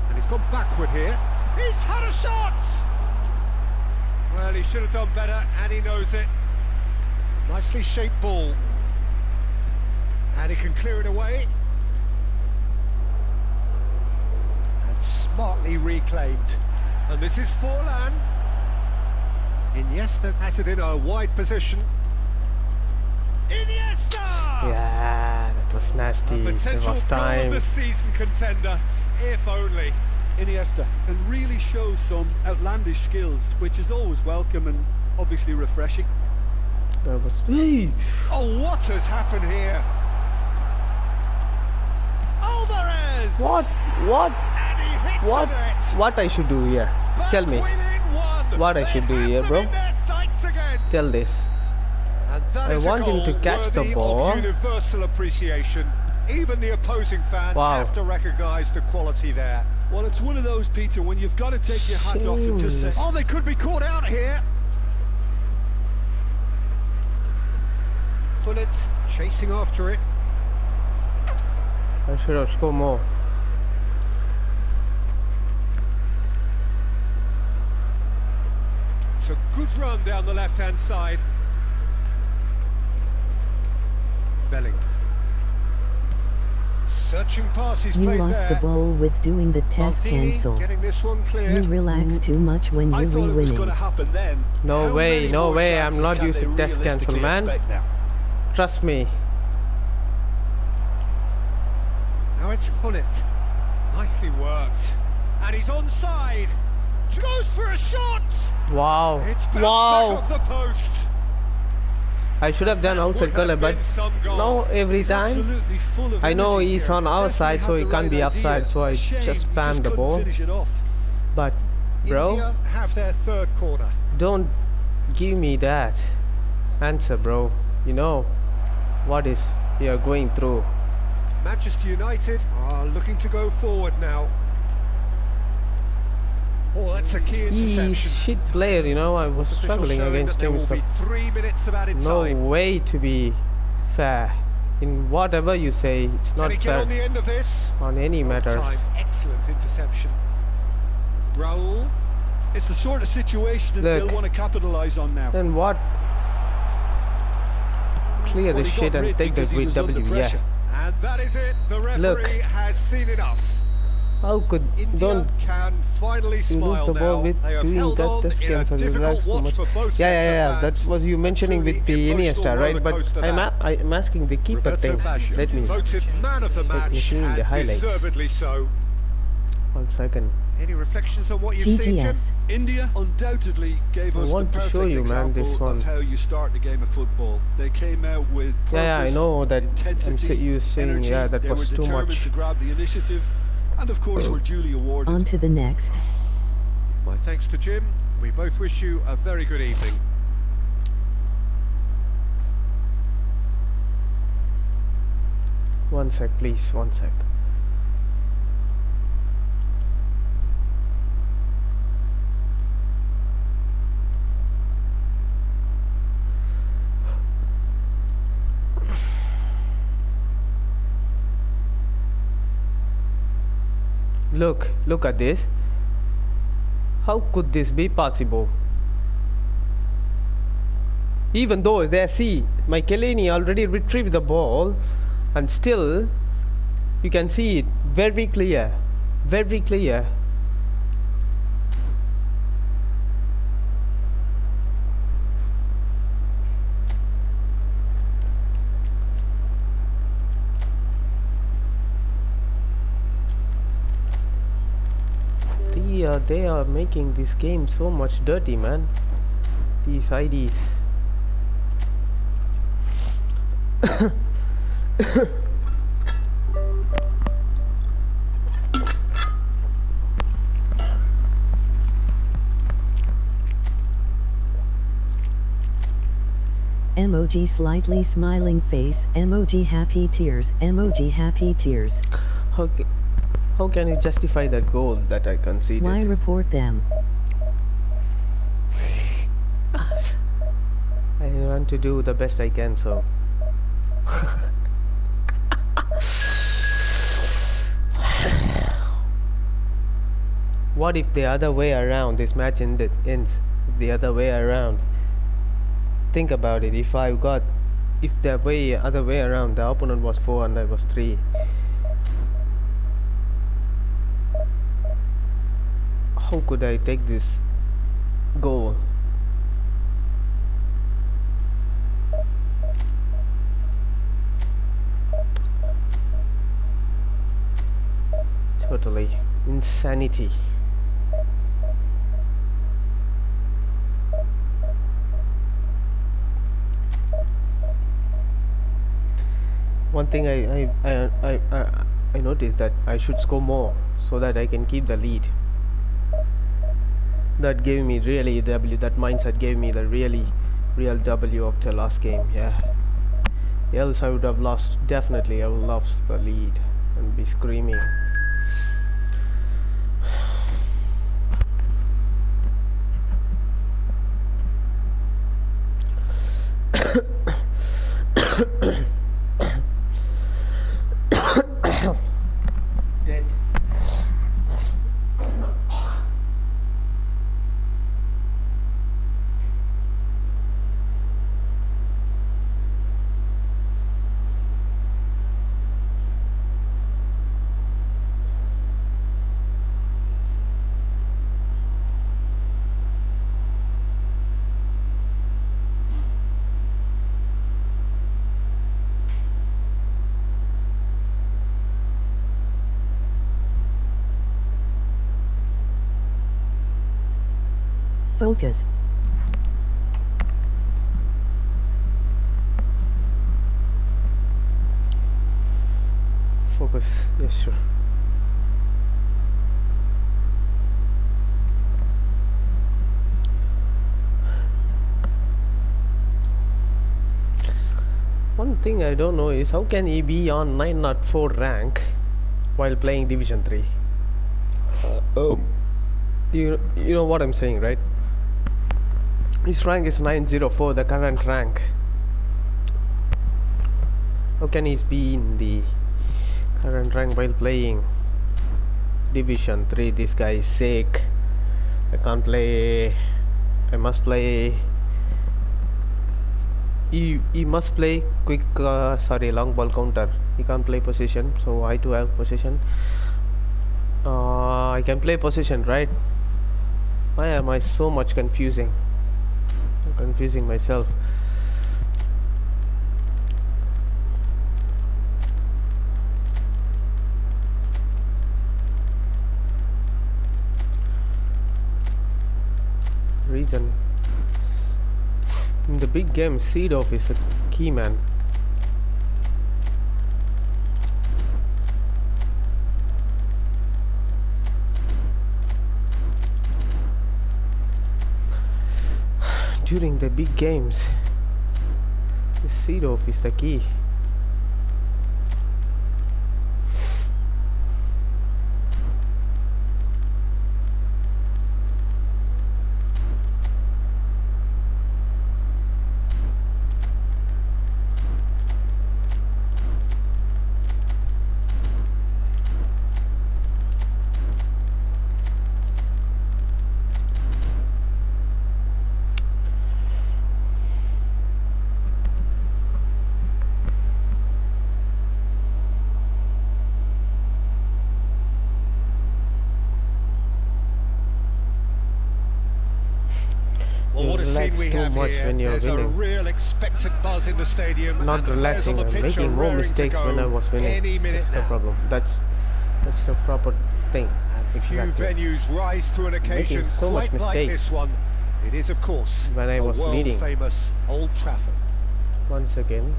and he's gone backward here. He's had a shot! Well, he should have done better, and he knows it. Nicely shaped ball. And he can clear it away. And smartly reclaimed. And this is Forlan. Iniesta has it in a wide position. Iniesta! Yeah, that was nasty. There was time. The season contender, if only. Iniesta can really show some outlandish skills, which is always welcome and obviously refreshing. That was. Hey! Oh, what has happened here? Alvarez! What? And he hits What? the net. What I should do here? Tell me. What I should do here, bro? Tell this. I want him to catch the ball. Universal appreciation. Even the opposing fans have to recognise the quality there. Well, it's one of those, Peter, when you've got to take your hat off and just say, oh, they could be caught out here. Gullit chasing after it. I should have scored more. It's a good run down the left-hand side. Bellingham. Searching passes You played lost there. the ball with doing the test Maldini cancel. getting this one clear. You relax too much when I you're thought it was winning. going to happen then. No How way, many no more way. I'm chances not can using they test cancel, realistically man. expect now? Trust me. Now it's Hunnit. Nicely worked. And he's onside. Goes for a shot. Wow. It's bounced back Wow. off the post. I should have done outside Would color, have but been some goal. no, every He's time. absolutely full of I know energy he's here. on our Definitely side, so had he the can't right be idea. offside, so I A shame just he spammed the couldn't ball. finish it off. But, bro, India have their third corner. don't give me that answer, bro. You know what is we are going through. Manchester United are looking to go forward now. Oh, that's a key He's interception. shit player, you know. I was Officials struggling showing against that there him, will so be 3 minutes of added no time. way to be fair. In whatever you say, it's not Can he get on fair the end of this? on any matters. Time. Excellent interception. Raul. It's the sort of situation that Look. they'll want to capitalise on now. Then what? Clear Well, the he shit got and rid take the because he was under W, yeah. pressure. And that is it. The referee Look. has seen enough. How could India don't can finally you smile lose the ball now. with They have doing held that on test in a cancel? difficult Relax too watch much. for both Yeah, sets of yeah. That fans. was you mentioning Truly with the emotional Iniesta, right? But rollercoaster that. I'm asking the keeper Roberto thing. Baggio, Let me voted man of the me match see the and highlights. deservedly so. 1 second. Any reflections on what you've seen, Jim? GGS. India undoubtedly gave I us the want to perfect show you, man, this example one. of how you start a game of football. They came out with purpose, Yeah, I know that. intensity, you saying, energy. yeah, that they was were too determined much. to grab the initiative, and of course were duly awarded. On to the next. My thanks to Jim. We both wish you a very good evening. One sec, please. 1 sec. Look at this. How could this be possible? Even though there, see, my Keleni already retrieved the ball, and still you can see it very clear, very clear. They are making this game so much dirty, man. These IDs. Emoji slightly smiling face, emoji happy tears, emoji happy tears. How can you justify that goal that I conceded? Why report them? I want to do the best I can, so. What if the other way around this match ends the other way around? Think about it. If the other way around, the opponent was 4 and I was 3. How could I take this goal? Totally insanity. One thing I noticed that I should score more so that I can keep the lead. That gave me really W. That mindset gave me the real W of the last game. Yeah. Else I would have lost. Definitely, I would have lost the lead and be screaming. Dead. Focus. Focus. Yes, sure. One thing I don't know is how can he be on 904 rank while playing Division 3? You know what I'm saying, right? His rank is 904, the current rank. How can he be in the current rank while playing Division 3? This guy is sick. I can't play. I must play. He must play quick, long ball counter. He can't play position, so I too have position. I can play position, right? Why am I so much confusing? I'm confusing myself. Reason. In the big game, Seedorf is a key man. During the big games, Seedorf is the key. We have here. When you're There's winning. a real expectant buzz in the stadium. Not relaxing, I'm making more mistakes when I was winning. Any minute That's now. the problem. That's the proper thing. And exactly. few venues rise to an occasion Making so much quite like mistakes. this one. It is, of course, When I was the leading. world-famous Old Trafford. Once again.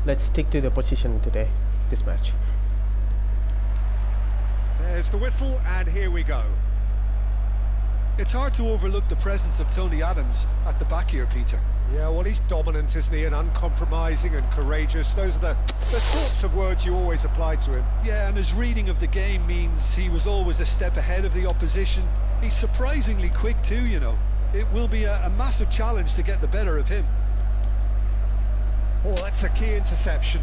Let's stick to the position today, this match. There's the whistle, and here we go. It's hard to overlook the presence of Tony Adams at the back here, Peter. Yeah, well, he's dominant, isn't he? And uncompromising and courageous. Those are the sorts of words you always apply to him. Yeah, and his reading of the game means he was always a step ahead of the opposition. He's surprisingly quick too, you know. It will be a massive challenge to get the better of him. Oh, that's a key interception.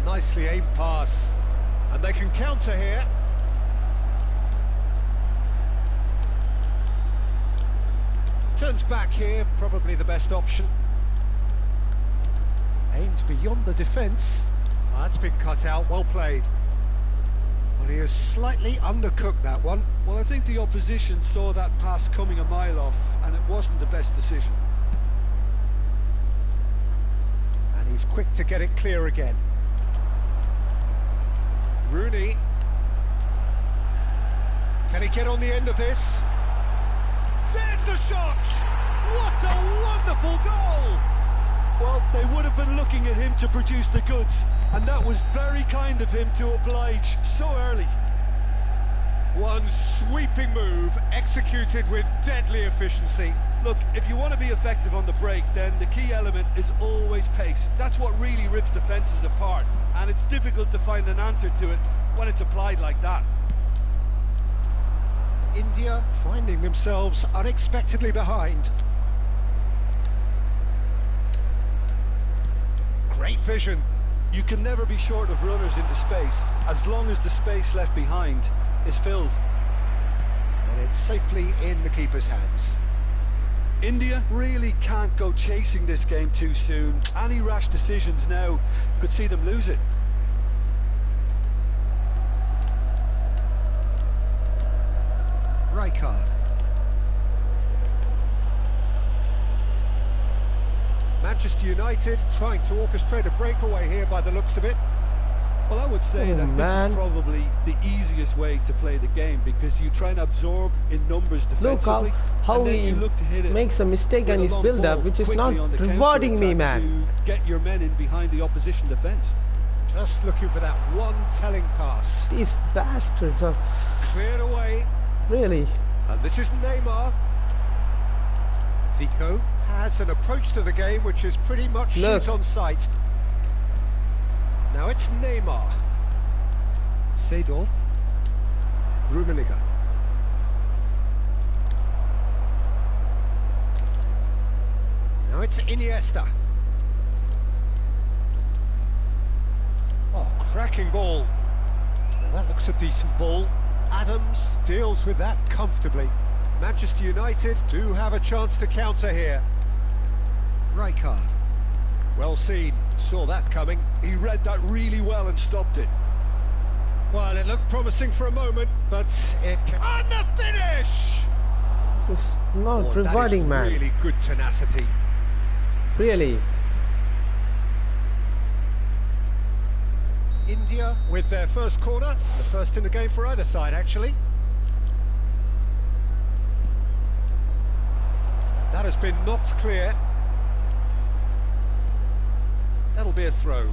Nicely aimed pass. And they can counter here. Turns back here, probably the best option. Aimed beyond the defence. Oh, that's been cut out, well played. Well, he has slightly undercooked that one. Well, I think the opposition saw that pass coming a mile off, and it wasn't the best decision. And he's quick to get it clear again. Rooney. Can he get on the end of this? There's the shot! What a wonderful goal! Well, they would have been looking at him to produce the goods, and that was very kind of him to oblige so early. One sweeping move, executed with deadly efficiency. Look, if you want to be effective on the break, then the key element is always pace. That's what really rips defences apart, and it's difficult to find an answer to it when it's applied like that. India finding themselves unexpectedly behind. Great vision. You can never be short of runners into space, as long as the space left behind is filled. And it's safely in the keeper's hands. India really can't go chasing this game too soon. Any rash decisions now could see them lose it. Right card. Manchester United trying to orchestrate a breakaway here by the looks of it. Well, I would say that this is probably the easiest way to play the game, because you try and absorb in numbers defensively. Look how he makes a mistake and his build-up, which is not rewarding me, man. To get your men in behind the opposition defence. Just looking for that one telling pass. These bastards are... Cleared away. Really? And this is Neymar. Zico has an approach to the game which is pretty much shoot on sight. Now it's Neymar. Seedorf. Rummenigge. Now it's Iniesta. Oh, cracking ball. Now that looks a decent ball. Adams deals with that comfortably. Manchester United do have a chance to counter here. Right card. Well seen, saw that coming. He read that really well and stopped it. Well, it looked promising for a moment, but it can... And the finish! It's not rewarding, man. Really good tenacity. Really? India with their first corner, the first in the game for either side, actually. That has been knocked clear. That'll be a throw.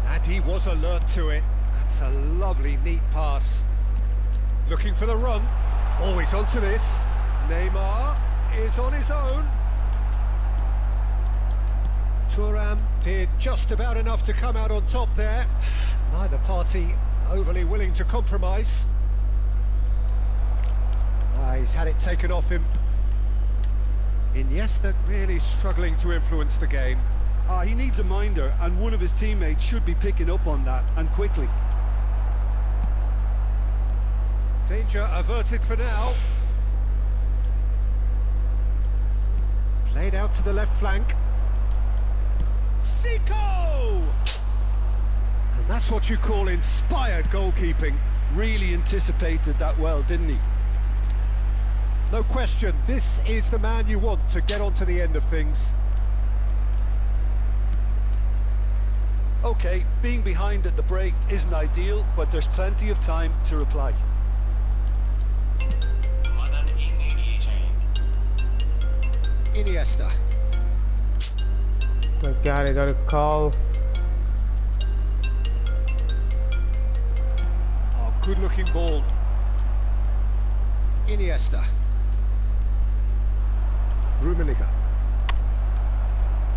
And he was alert to it. That's a lovely, neat pass. Looking for the run. Always onto this. Neymar is on his own. Thuram did just about enough to come out on top there. Neither party overly willing to compromise. He's had it taken off him. Iniesta really struggling to influence the game. He needs a minder, and one of his teammates should be picking up on that, and quickly. Danger averted for now. Played out to the left flank. Zico! And that's what you call inspired goalkeeping. Really anticipated that well, didn't he? No question, this is the man you want to get on to the end of things. Okay, being behind at the break isn't ideal, but there's plenty of time to reply. Iniesta. Oh God, I got a call. Oh, good-looking ball. Iniesta. Rummenigge.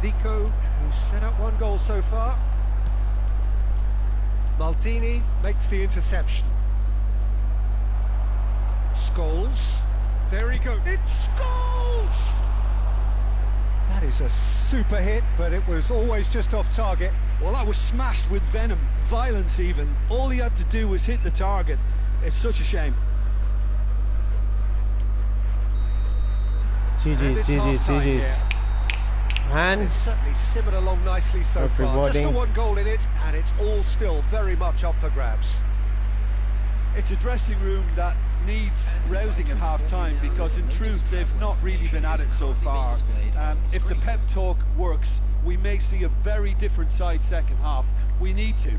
Zico, who's set up one goal so far. Maldini makes the interception. Scholes. There he goes. It's Scholes! That is a super hit, but it was always just off target. Well, that was smashed with venom, violence even. All he had to do was hit the target. It's such a shame. GG's. And it's certainly simmered along nicely so far. Just the one goal in it, and it's all still very much up for grabs. It's a dressing room that needs rousing at half-time, because in truth they've not really been at it so far. If the pep talk works, we may see a very different side second half. We need to.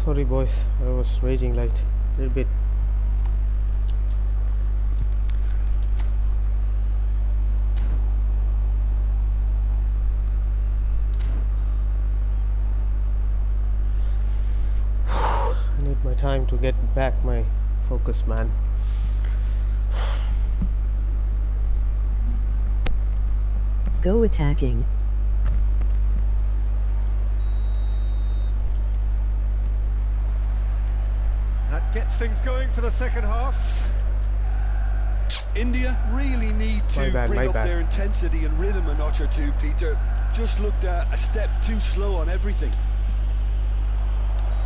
Sorry boys, I was raging late a little bit. I need my time to get back my focus, man. Go attacking. That gets things going for the second half. India really need to bring up their intensity and rhythm a notch or two, Peter. Just looked a step too slow on everything.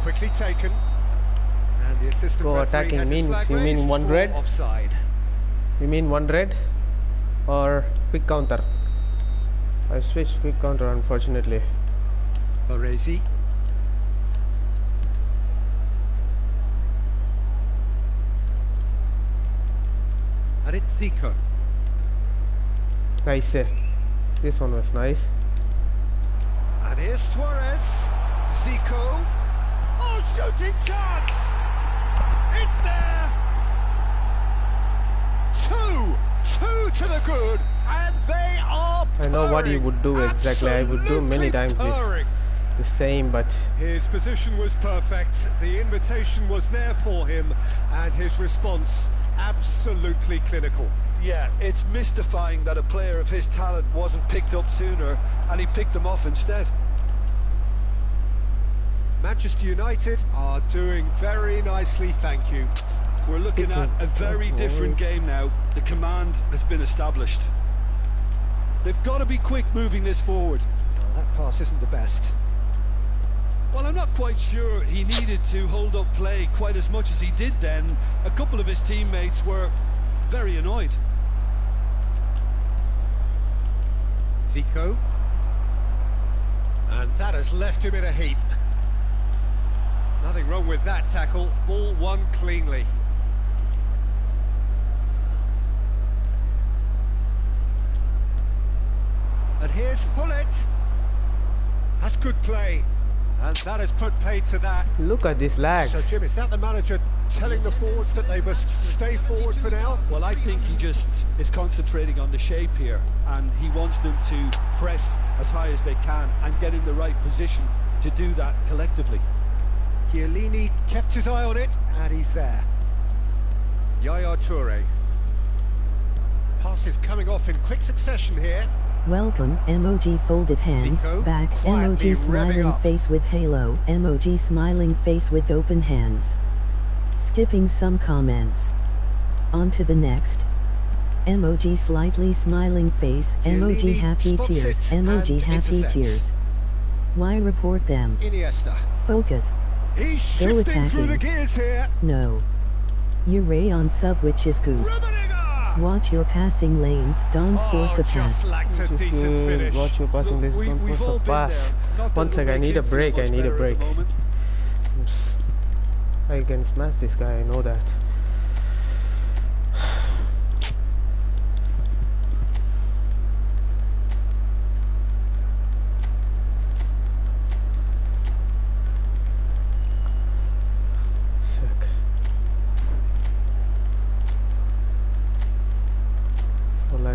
Quickly taken. And the assistant referee attacking means you mean one red? Offside. You mean one red? Or quick counter? I switched quick counter, unfortunately. Baresi. And it's Zico. Nice. This one was nice. And here's Suarez. Zico. Oh, shooting chance! It's there! Two to the good, and they are purring. I know what he would do exactly. I would do many times the same, but his position was perfect. The invitation was there for him, and his response absolutely clinical. Yeah, it's mystifying that a player of his talent wasn't picked up sooner, and he picked them off instead. Manchester United are doing very nicely, thank you. We're looking at a very different game now. The command has been established. They've got to be quick moving this forward. Well, that pass isn't the best. Well, I'm not quite sure he needed to hold up play quite as much as he did then. A couple of his teammates were very annoyed. Zico. And that has left him in a heap. Nothing wrong with that tackle. Ball won cleanly. And here's Hullet. That's good play. And that has put paid to that. Look at these lags. So, Jim, is that the manager telling the forwards that they must stay forward for now? Well, I think he just is concentrating on the shape here. And he wants them to press as high as they can and get in the right position to do that collectively. Chiellini kept his eye on it, and he's there. Yaya Toure. Passes coming off in quick succession here. Welcome, emoji folded hands, Zico, back, emoji smiling face with halo, emoji smiling face with open hands. Skipping some comments. On to the next. Emoji slightly smiling face, emoji happy tears, emoji happy tears. Why report them? Iniesta. Focus. He's shifting through the gears here. No. Ure on sub, which is good. Watch your passing lanes, don't force a pass. Watch your passing lanes, don't force a pass. One sec, I need a break, I need a break. I can smash this guy, I know that.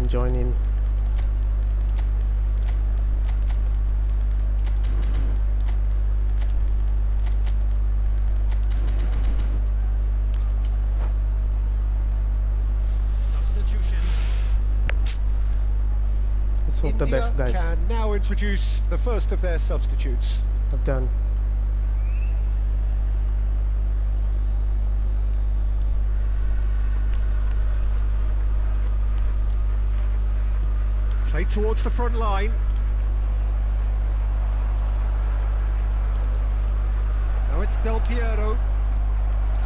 Join in. Let's hope the best, guys. Can now introduce the first of their substitutes. I've done. Play towards the front line. Now it's Del Piero.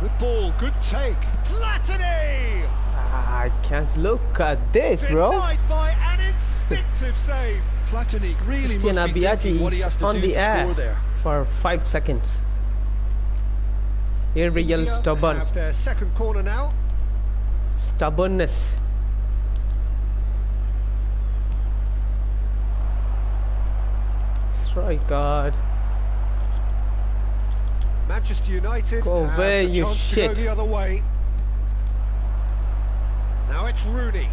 Good ball, good take. Platini! I can't look at this, bro. Denied by an instinctive save. Platini really Christian must be thinking what he has to on do the to score there. For 5 seconds. Here we yell stubborn. Have their second corner now. Stubbornness. Strike guard. Manchester United go away, have the you chance shit. to go the other way. Now it's Rooney.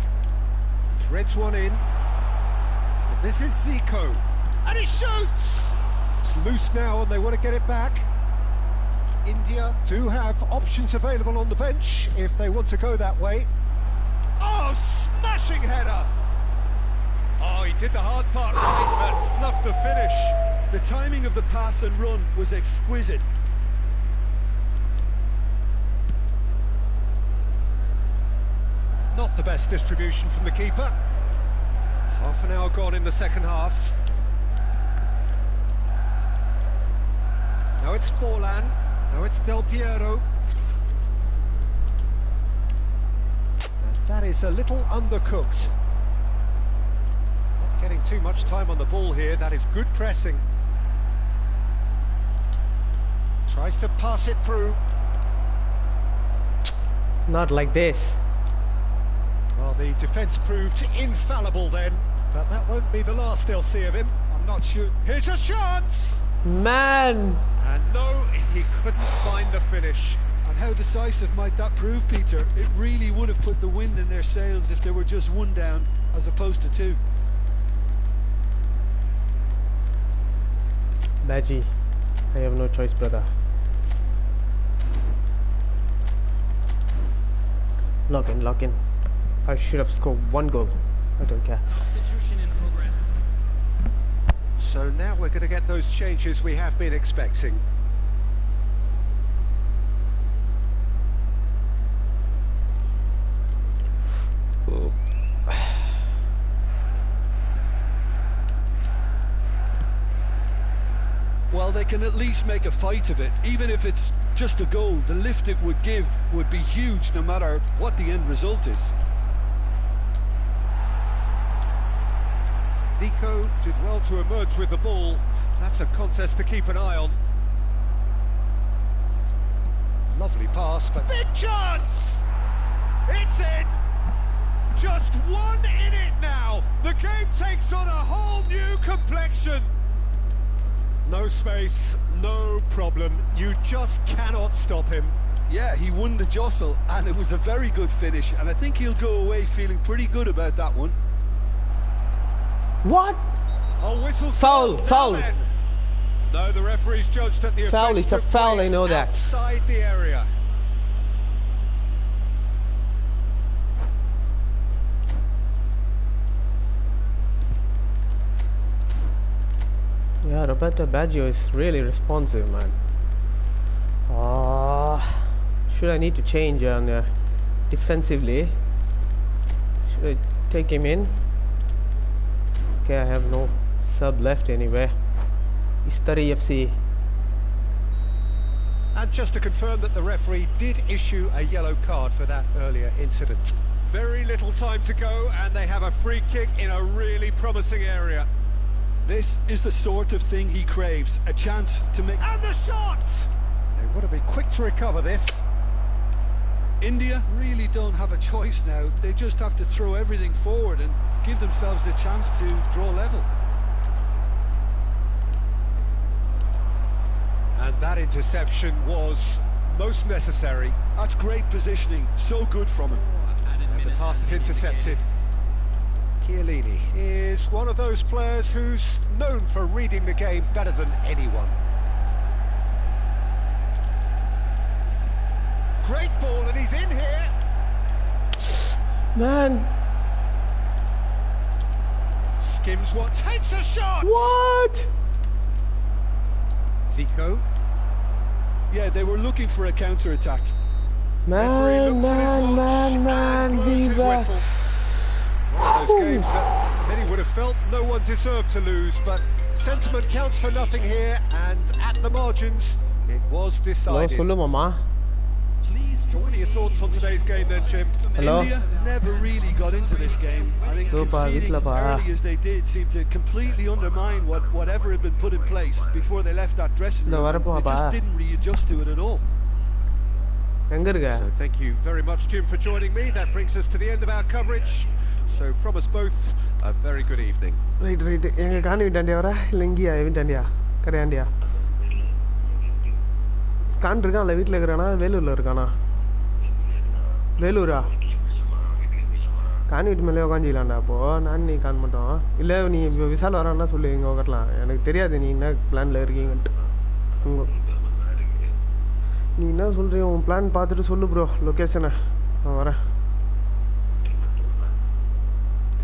Threads one in. And this is Zico. And he shoots! It's loose now and they want to get it back. India do have options available on the bench if they want to go that way. Oh, smashing header! Oh, he did the hard part right, but fluffed the finish. The timing of the pass and run was exquisite. Not the best distribution from the keeper. Half an hour gone in the second half. Now it's Forlan. Now it's Del Piero. And that is a little undercooked. Not getting too much time on the ball here. That is good pressing. Tries to pass it through. Not like this. Well, the defence proved infallible then, but that won't be the last they'll see of him. I'm not sure. Here's a chance! Man! And no, he couldn't find the finish. And how decisive might that prove, Peter? It really would have put the wind in their sails if there were just one down, as opposed to two. Badgie, I have no choice, brother. Lock in. I should have scored one goal. I don't care. Substitution in progress. So now we're going to get those changes we have been expecting. Oh. Well, they can at least make a fight of it. Even if it's just a goal, the lift it would give would be huge no matter what the end result is. Zico did well to emerge with the ball. That's a contest to keep an eye on. Lovely pass, but big chance! It's in! Just one in it now! The game takes on a whole new complexion! No space, no problem. You just cannot stop him. Yeah, he won the jostle, and it was a very good finish, and I think he'll go away feeling pretty good about that one. What? Oh, whistle. Foul. No, the referee's judged that the Foul, offence it's a took foul, place I know that. outside the area. Yeah, Roberto Baggio is really responsive, man. Should I need to change on defensively? Should I take him in? Okay, I have no sub left anyway. Istari FC. And just to confirm that the referee did issue a yellow card for that earlier incident. Very little time to go, and they have a free kick in a really promising area. This is the sort of thing he craves, a chance to make... And the shot! They want to be quick to recover this. India really don't have a choice now. They just have to throw everything forward and give themselves a chance to draw level. And that interception was most necessary. That's great positioning, so good from him. And the pass is intercepted. Chiellini is one of those players who's known for reading the game better than anyone. Great ball, and he's in here. Man. Skims one, takes a shot. What? Zico. Yeah, they were looking for a counter-attack. Man, Viva. One of those games that many would have felt no one deserved to lose, but sentiment counts for nothing here, and at the margins, it was decided. Hello, Mama. What are your thoughts on today's game then, Jim? Hello? India never really got into this game. I think conceding early as they did seemed to completely undermine whatever had been put in place before they left that dressing room. They just didn't readjust to it at all. So thank you very much, Jim, for joining me. That brings us to the end of our coverage. So from us both, a very good evening. Right. Enga kaanu vittandiya vara illa ingiya vittandiya kadayandiya kan irukana veetla irukana velurla irukana velura kan vittu mele ukanjilanda appo naan nee kan mattom illa nee visal varana sollu inga ukarlam enakku theriyadhu nee enna plan la irukeenga nee enna solriya un plan paathitu sollu bro location na vara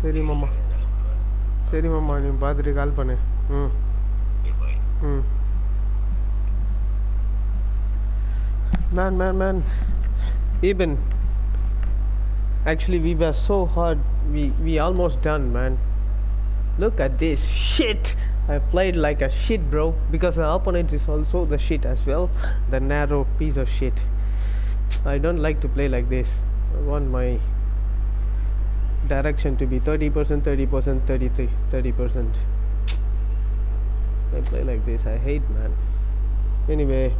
சரி மாமா நீ பார்த்துட்டு கால் பண்ணு man Eben Actually, we were so hard. We almost done, man. Look at this shit. I played like a shit, bro. Because the opponent is also the shit as well. The narrow piece of shit. I don't like to play like this. I want my direction to be 30%, 30%, 30%. I play like this. I hate, man. Anyway,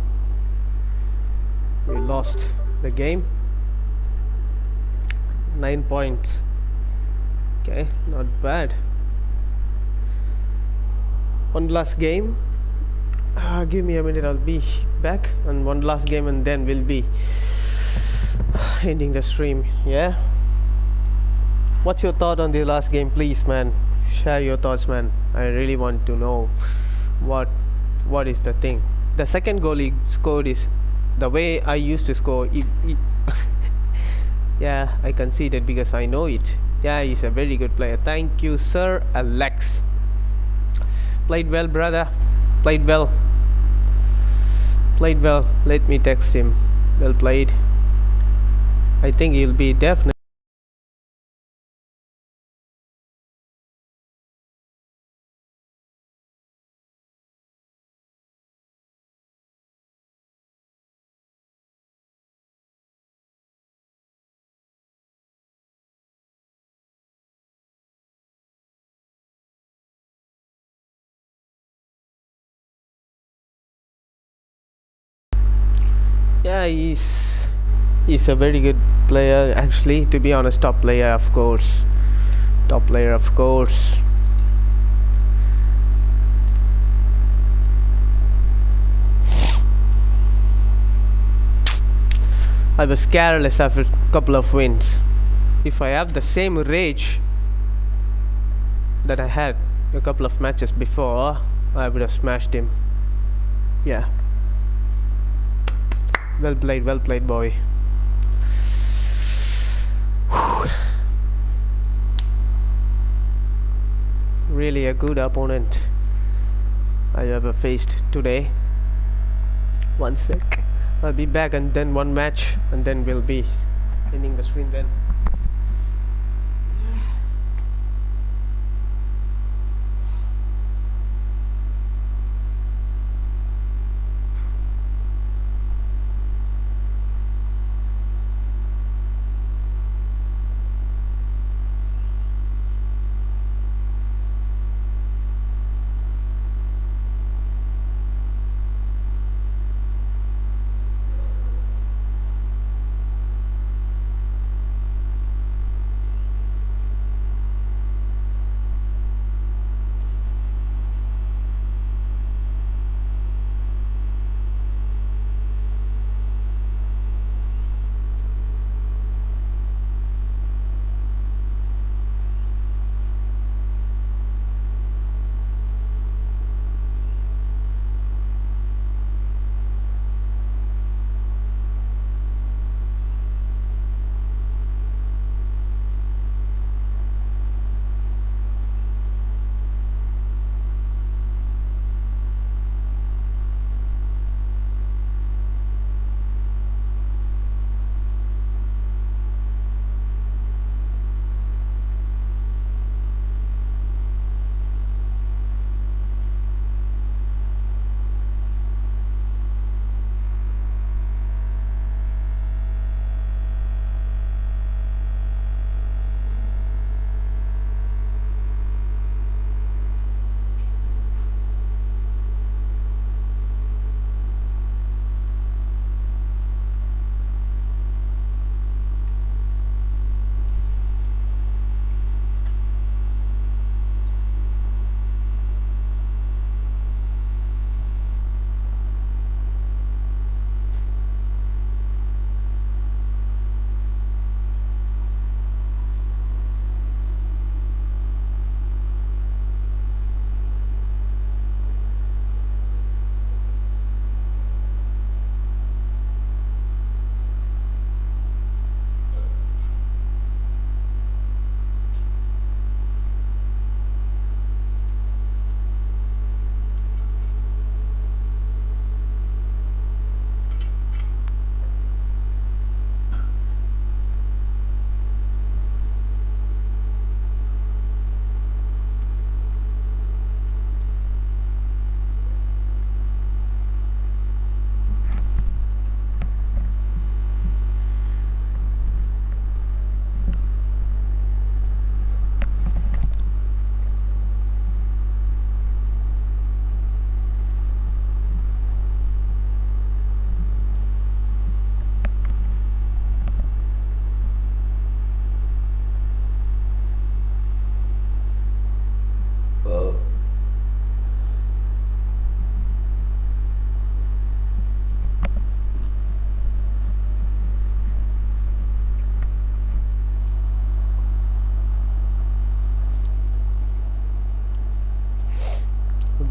we lost the game. 9 points. Okay, not bad. One last game. Give me a minute, I'll be back. And one last game, and then we'll be ending the stream. Yeah. What's your thought on the last game, please, man? Share your thoughts, man. I really want to know what is the thing. The second goal he scored is the way I used to score. Yeah, I conceded because I know it. Yeah, he's a very good player. Thank you, Sir Alex. Played well, brother. Played well. Played well. Let me text him. Well played. I think he'll be definitely. Yeah, he's a very good player, actually. To be honest, top player, of course. Top player, of course. I was careless after a couple of wins. If I have the same rage that I had a couple of matches before, I would have smashed him. Yeah. Well played, boy. Whew. Really a good opponent I ever faced today. One sec. I'll be back, and then one match, and then we'll be ending the stream then.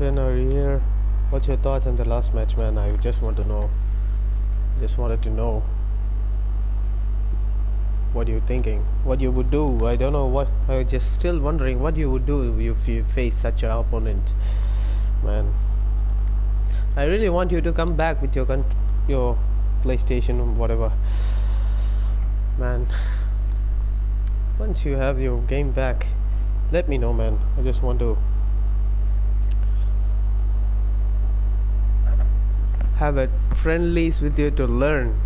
Ben are here. What's your thoughts on the last match, man? I just want to know. Just wanted to know what you're thinking, what you would do. I don't know what. I was just still wondering what you would do if you face such an opponent, man. I really want you to come back with your PlayStation or whatever, man. Once you have your game back, let me know, man. I just want to have a friendlies with you to learn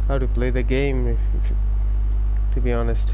how to play the game, to be honest.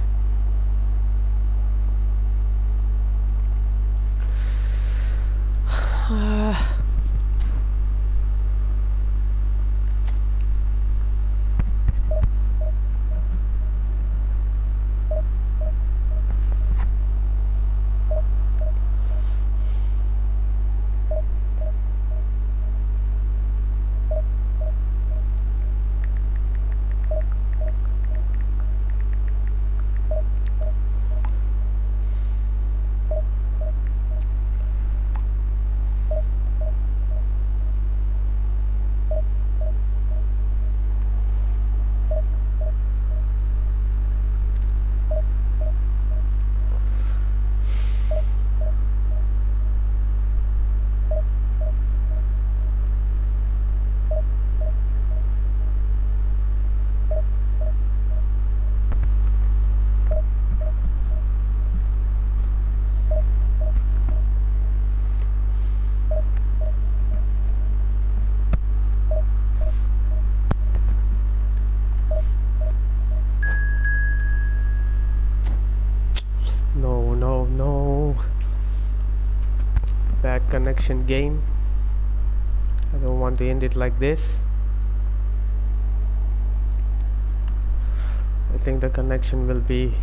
No. Bad connection game. I don't want to end it like this. I think the connection will be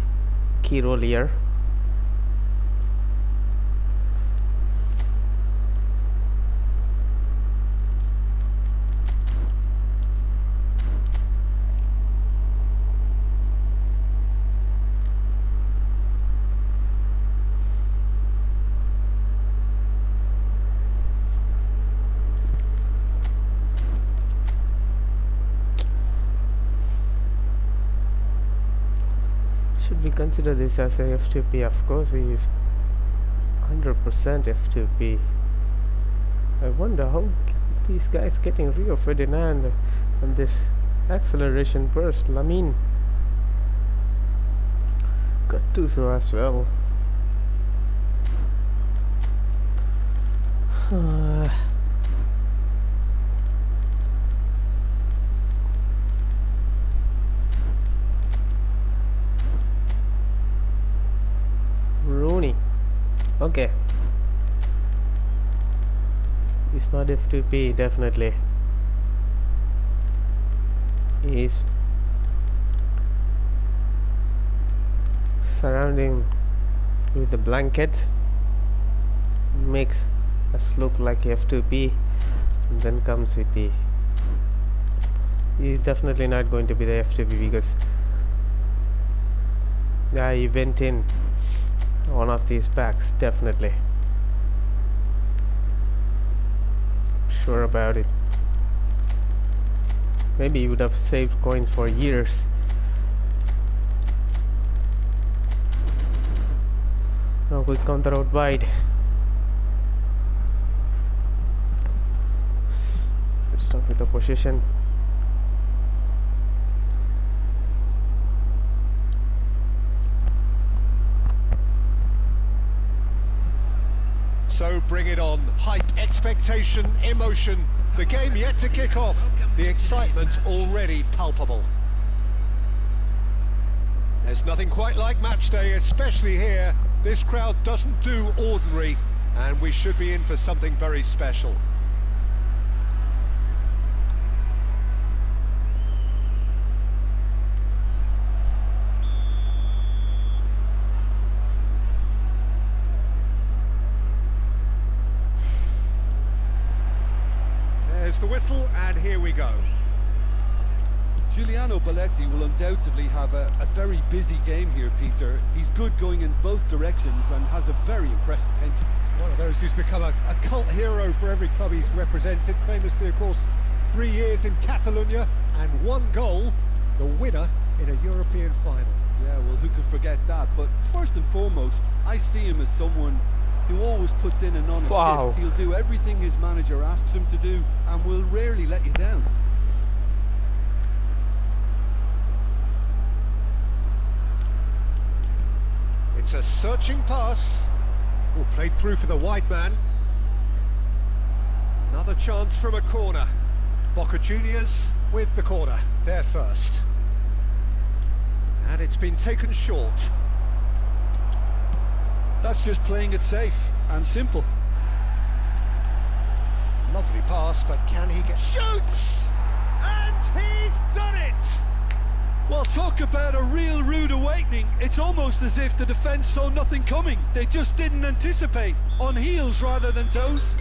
key role here. Should we consider this as a F2P? Of course, he is 100% F2P. I wonder how these guys getting Rio Ferdinand and this acceleration burst. Lamine Gattuso as well. Rooney. Okay. It's not F2P, definitely. He's surrounding with the blanket. Makes us look like F2P. And then comes with the... He's definitely not going to be the F2P because... Yeah, he went in one of these packs, definitely. Sure about it. Maybe you would have saved coins for years. Now quick counter out wide. Let's start with the position. So bring it on. Hype, expectation, emotion. The game yet to kick off. The excitement already palpable. There's nothing quite like match day, especially here. This crowd doesn't do ordinary, and we should be in for something very special. There's the whistle, and here we go. Giuliano Belletti will undoubtedly have a very busy game here, Peter. He's good going in both directions and has a very impressive engine. One of those who's become a cult hero for every club he's represented. Famously, of course, 3 years in Catalonia and 1 goal, the winner in a European final. Yeah, well, who could forget that? But first and foremost, I see him as someone who always puts in an honest shift. He'll do everything his manager asks him to do and will rarely let you down. It's a searching pass. Oh, played through for the wide man. Another chance from a corner. Boca Juniors with the corner. They're first. And it's been taken short. That's just playing it safe and simple. Lovely pass, but can he get... Shoots! And he's done it! Well, talk about a real rude awakening. It's almost as if the defence saw nothing coming. They just didn't anticipate. On heels rather than toes.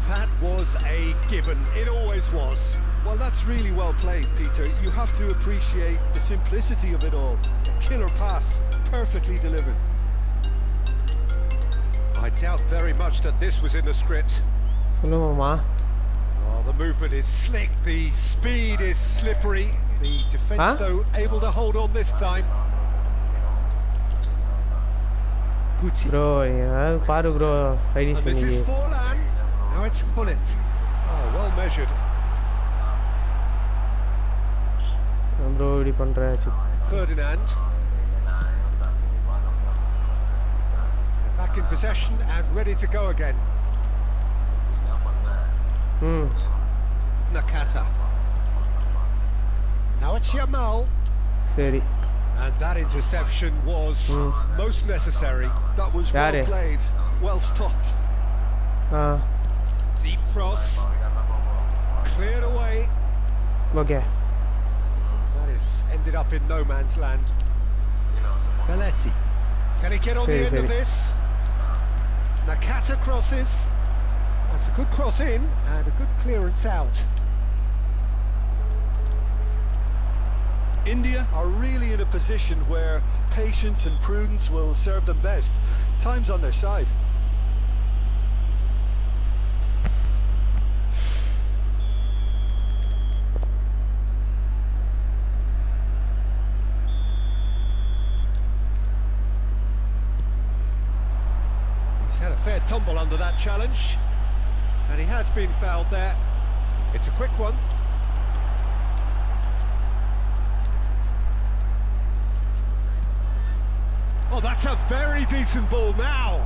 That was a given. It always was. Well, that's really well played, Peter. You have to appreciate the simplicity of it all. Killer pass, perfectly delivered. I doubt very much that this was in the script. Oh, the movement is slick, the speed is slippery. The defence, though, able to hold on this time. Guti. And this is Forlan. Now it's Bullet. Oh, well measured. Ferdinand. Back in possession and ready to go again. Nakata. Now it's Yamal. And that interception was most necessary. That was well played, well stopped. Deep cross. Cleared away. Okay. That is ended up in no man's land. Belletti. Can he get on the end of this? Nakata crosses. That's a good cross in and a good clearance out. India are really in a position where patience and prudence will serve them best. Time's on their side. He's had a fair tumble under that challenge, and he has been fouled there. It's a quick one. Oh, that's a very decent ball now.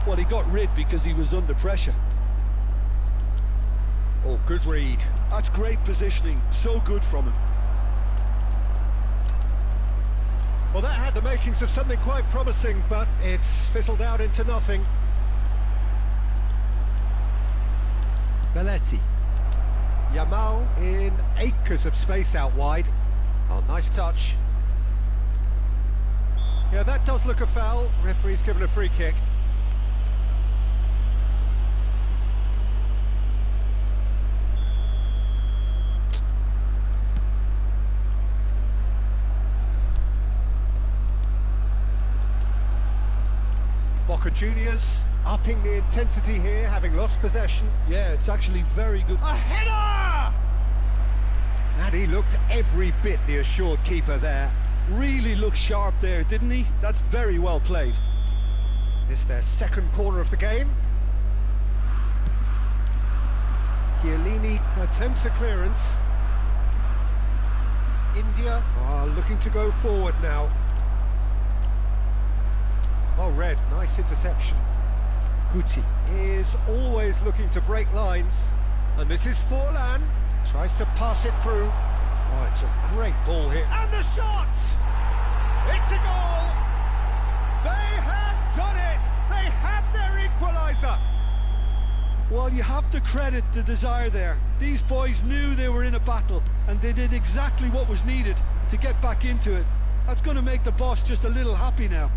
Well, he got rid because he was under pressure. Oh, good read. That's great positioning. So good from him. Well, that had the makings of something quite promising, but it's fizzled out into nothing. Belletti. Yamal in acres of space out wide. Oh, nice touch. Yeah, that does look a foul. Referee's given a free kick. Boca Juniors upping the intensity here, having lost possession. Yeah, it's actually very good. A header! And he looked every bit the assured keeper there. Really looked sharp there, didn't he? That's very well played. It's their second corner of the game. Chiellini attempts a clearance. India are looking to go forward now. Well read, nice interception. Guti is always looking to break lines. And this is Forlan. Tries to pass it through. Oh, it's a great ball here. And the shot! It's a goal! They have done it! They have their equaliser! Well, you have to credit the desire there. These boys knew they were in a battle, and they did exactly what was needed to get back into it. That's going to make the boss just a little happy now.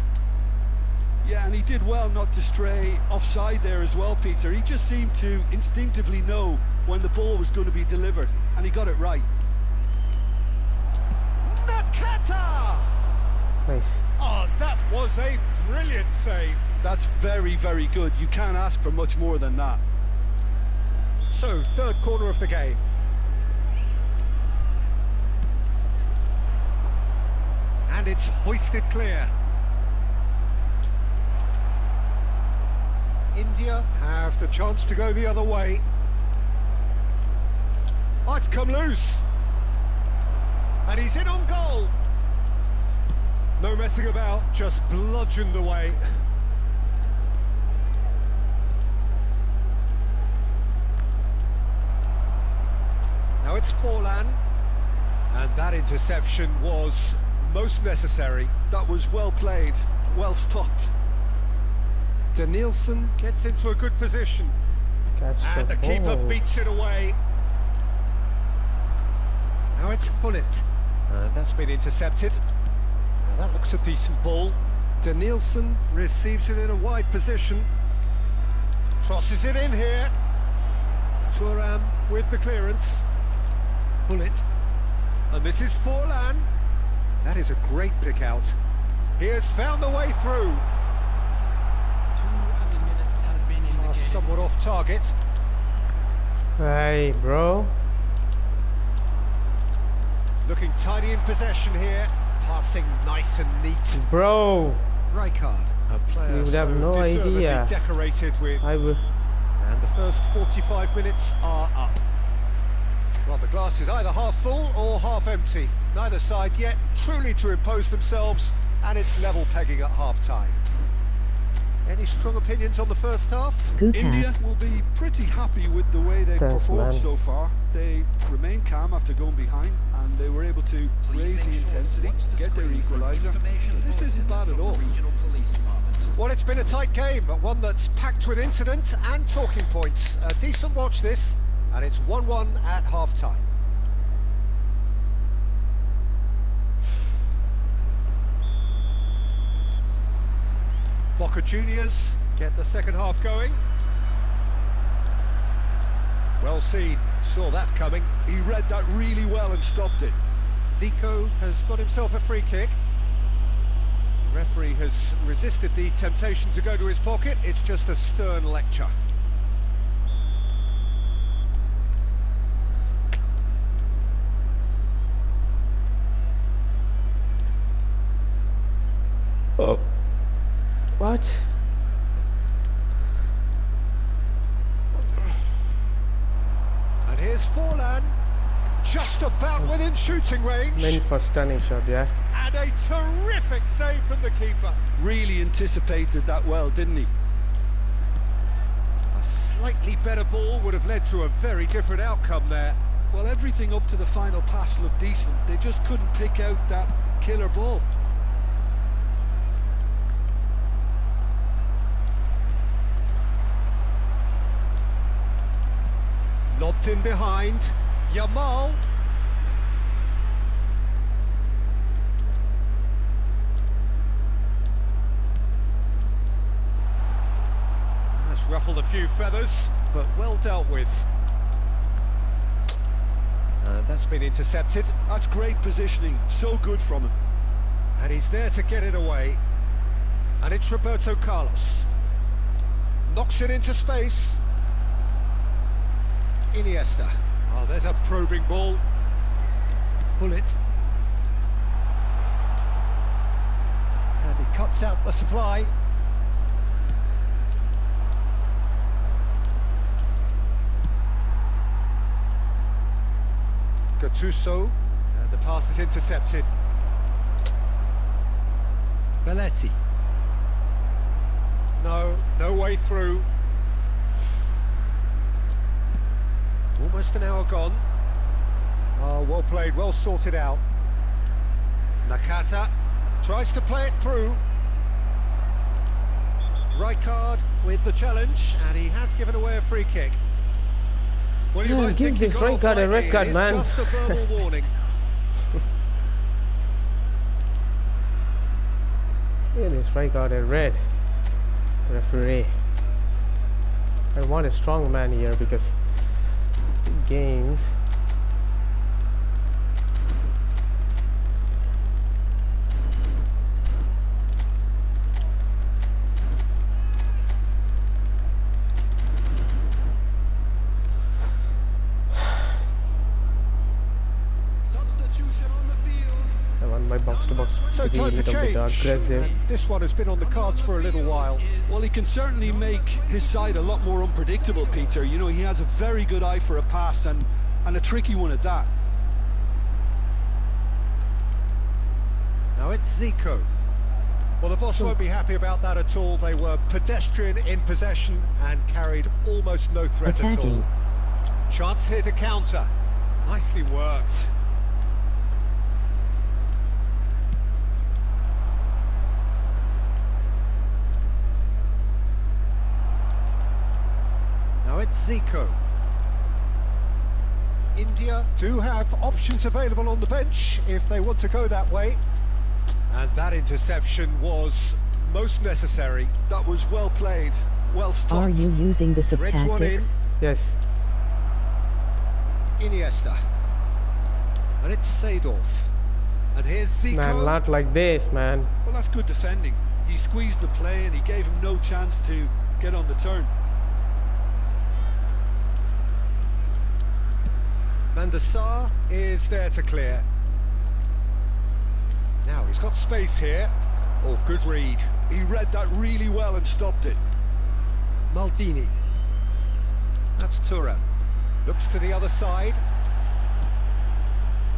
Yeah, and he did well not to stray offside there as well, Peter. He just seemed to instinctively know when the ball was going to be delivered, and he got it right. Nice. Oh, that was a brilliant save. That's very, very good. You can't ask for much more than that. So, third corner of the game. And it's hoisted clear. India have the chance to go the other way. Oh, it's come loose. And he's in on goal. No messing about, just bludgeoned away. Now it's Forlan. And that interception was most necessary. That was well played, well stopped. Danielson gets into a good position. And the keeper beats it away. Now it's Hullet. That's been intercepted. Now that looks a decent ball. Danielson receives it in a wide position. Crosses it in here. Thuram with the clearance. Hullet. And this is Forlan. That is a great pick out. He has found the way through. Somewhat off target. Hey, bro. Looking tidy in possession here. Passing nice and neat. Bro. Rijkaard, a player you would have no idea. Decorated with. And the first 45 minutes are up. Well, the glass is either half full or half empty. Neither side yet truly to impose themselves, and it's level pegging at half-time. Any strong opinions on the first half? India will be pretty happy with the way they've performed so far. They remain calm after going behind, and they were able to raise the intensity, get their equaliser. So this isn't bad at all. Well, it's been a tight game, but one that's packed with incident and talking points. A decent watch this, and it's 1-1 at half-time. Boca Juniors get the second half going. Well seen, saw that coming. He read that really well and stopped it. Zico has got himself a free kick. The referee has resisted the temptation to go to his pocket. It's just a stern lecture. Oh. What? And here's Forlan, just about within shooting range. Meant for stunning shot, yeah. And a terrific save from the keeper. Really anticipated that well, didn't he? A slightly better ball would have led to a very different outcome there. Well, everything up to the final pass looked decent. They just couldn't pick out that killer ball. Lobbed in behind, Yamal. That's ruffled a few feathers, but well dealt with. That's been intercepted. That's great positioning, so good from him. And he's there to get it away. And it's Roberto Carlos. Knocks it into space. Iniesta. Oh, there's a probing ball. Hullet. And he cuts out the supply. Gattuso. And the pass is intercepted. Belletti. No way through. Almost an hour gone. Oh, well played, well sorted out. Nakata tries to play it through. Rijkaard with the challenge, and he has given away a free kick. Well, you might give this Rijkaard a red card, man. Just a verbal warning. Give this Rijkaard a red. Referee. I want a strong man here because games. my box-to-box so to be a time for little bit change. aggressive. And this one has been on the cards for a little while. Well, he can certainly make his side a lot more unpredictable, Peter. You know, he has a very good eye for a pass and a tricky one at that. Now it's Zico. Well, the boss won't be happy about that at all. They were pedestrian in possession and carried almost no threat Attacking. at all. Chance here to counter. Nicely worked. Now it's Zico. India do have options available on the bench if they want to go that way. And that interception was most necessary. That was well played, well stopped. Are you using the Threads one in. tactics? Yes. Iniesta. And it's Seedorf. And here's Zico. Man, not like this, man. Well, that's good defending. He squeezed the play and he gave him no chance to get on the turn. Van der Sar is there to clear. Now he's got space here. Oh, good read. He read that really well and stopped it. Maldini. That's Thuram. Looks to the other side.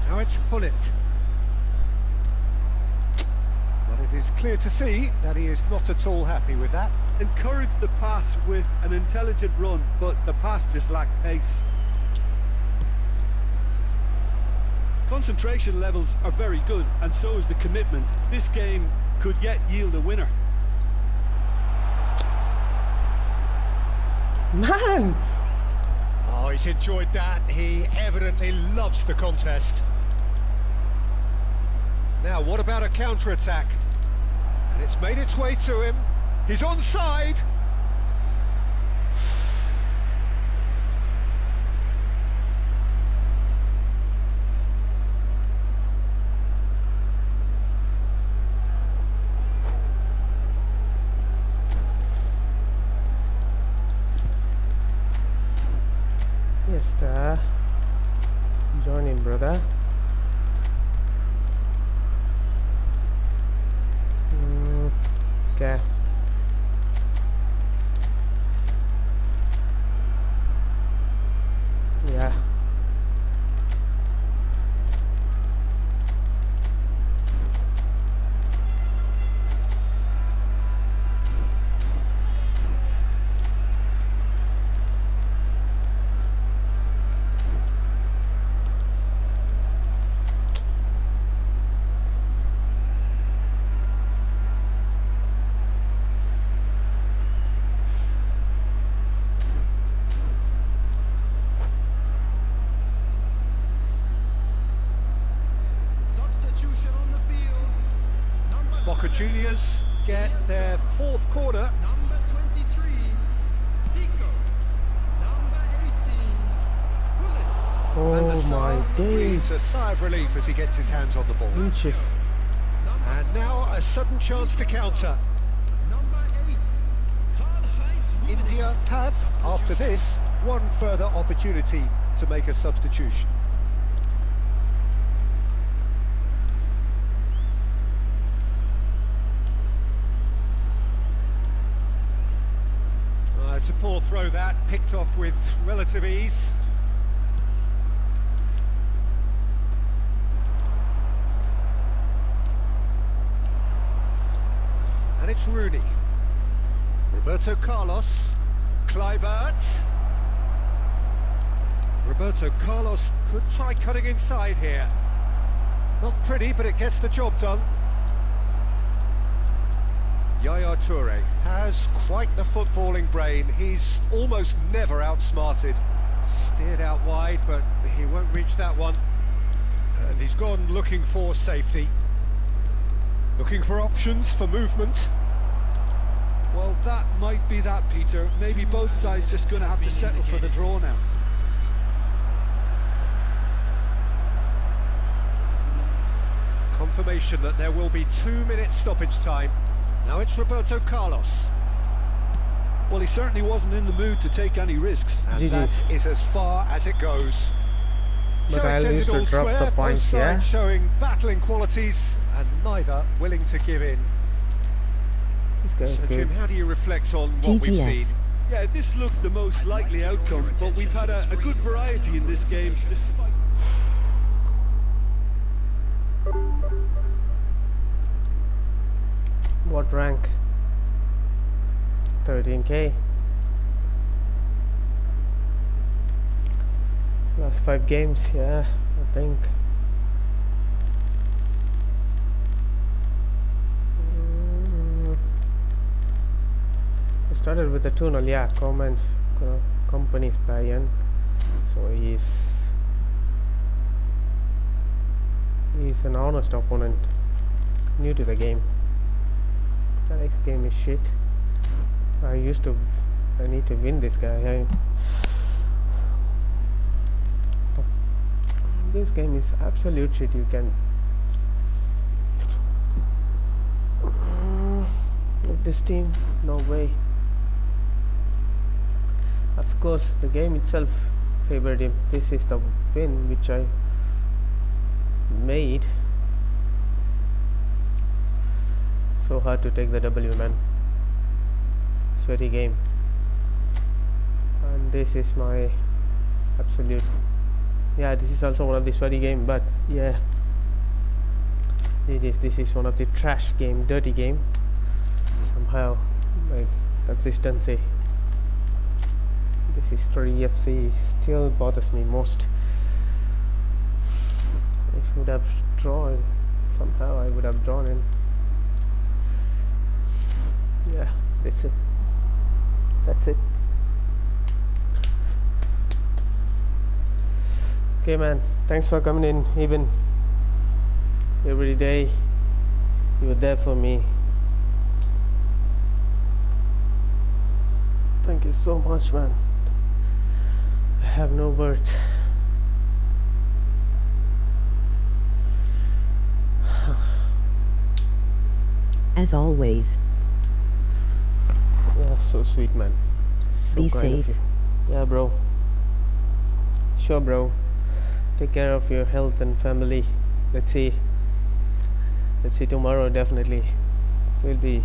Now it's Hullet. But it is clear to see that he is not at all happy with that. Encouraged the pass with an intelligent run, but the pass just lacked pace. Concentration levels are very good, and so is the commitment. This game could yet yield a winner. Man! Oh, he's enjoyed that. He evidently loves the contest. Now, what about a counter-attack? And it's made its way to him. He's onside. Yes, join in, brother. Okay. Yeah. Boca Juniors get their fourth corner. Number 23, Zico. Number 18, Hullet. And the Oh my Sar days. breathes a sigh of relief as he gets his hands on the ball. Inches. And now a sudden chance to counter. Number 8, Karl-Heinz Rummenigge. India have, after this, one further opportunity to make a substitution. It's a poor throw that, picked off with relative ease. And it's Rooney. Roberto Carlos. Kluivert. Roberto Carlos could try cutting inside here. Not pretty, but it gets the job done. Yaya Toure has quite the footballing brain. He's almost never outsmarted. Steered out wide, but he won't reach that one. And he's gone looking for safety. Looking for options for movement. Well, that might be that, Peter. Maybe both sides just going to have to settle for the draw now. Confirmation that there will be 2 minutes stoppage time. Now it's Roberto Carlos. Well, he certainly wasn't in the mood to take any risks. And GG's. that is as far as it goes. But I'll use to drop the points here. Showing battling qualities and neither willing to give in. This guy's so good. Jim, how do you reflect on what we've seen? Yeah, this looked the most likely outcome, but we've had a good variety in this game. What rank? 13k. Last 5 games, yeah, I think. I started with a 2-0, yeah, company's Brian. So he's an honest opponent, new to the game. The next game is shit. I need to win this guy. This game is absolute shit. You can with this team, no way. Of course, the game itself favored him. This is the win which I made. So hard to take the W, man. Sweaty game. And this is my absolute. Yeah, this is also one of the sweaty game, but yeah, this is one of the trash game, dirty game. Somehow, like consistency. This history FC still bothers me most. I should have drawn. Somehow I would have drawn in. Yeah, that's it. That's it. Okay, man, thanks for coming in. Even every day you were there for me. Thank you so much, man. I have no words. As always. Yeah, so sweet, man. So be safe. Yeah, bro. Sure, bro. Take care of your health and family. Let's see tomorrow. Definitely we'll be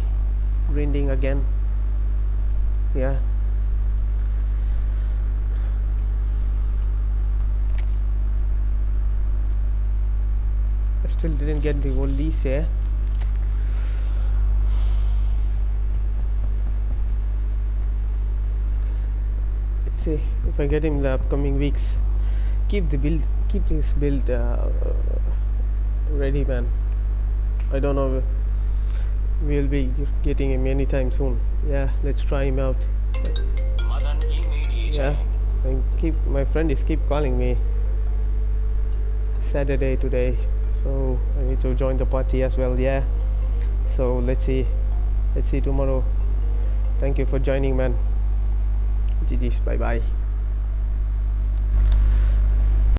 grinding again. Yeah, I still didn't get the whole lease here. Let's see if I get him the upcoming weeks. Keep this build ready, man. I don't know, we'll be getting him anytime soon. Yeah, let's try him out. Yeah, and my friend is keep calling me Saturday today, so I need to join the party as well. Yeah, so let's see tomorrow. Thank you for joining, man. GG's, bye bye.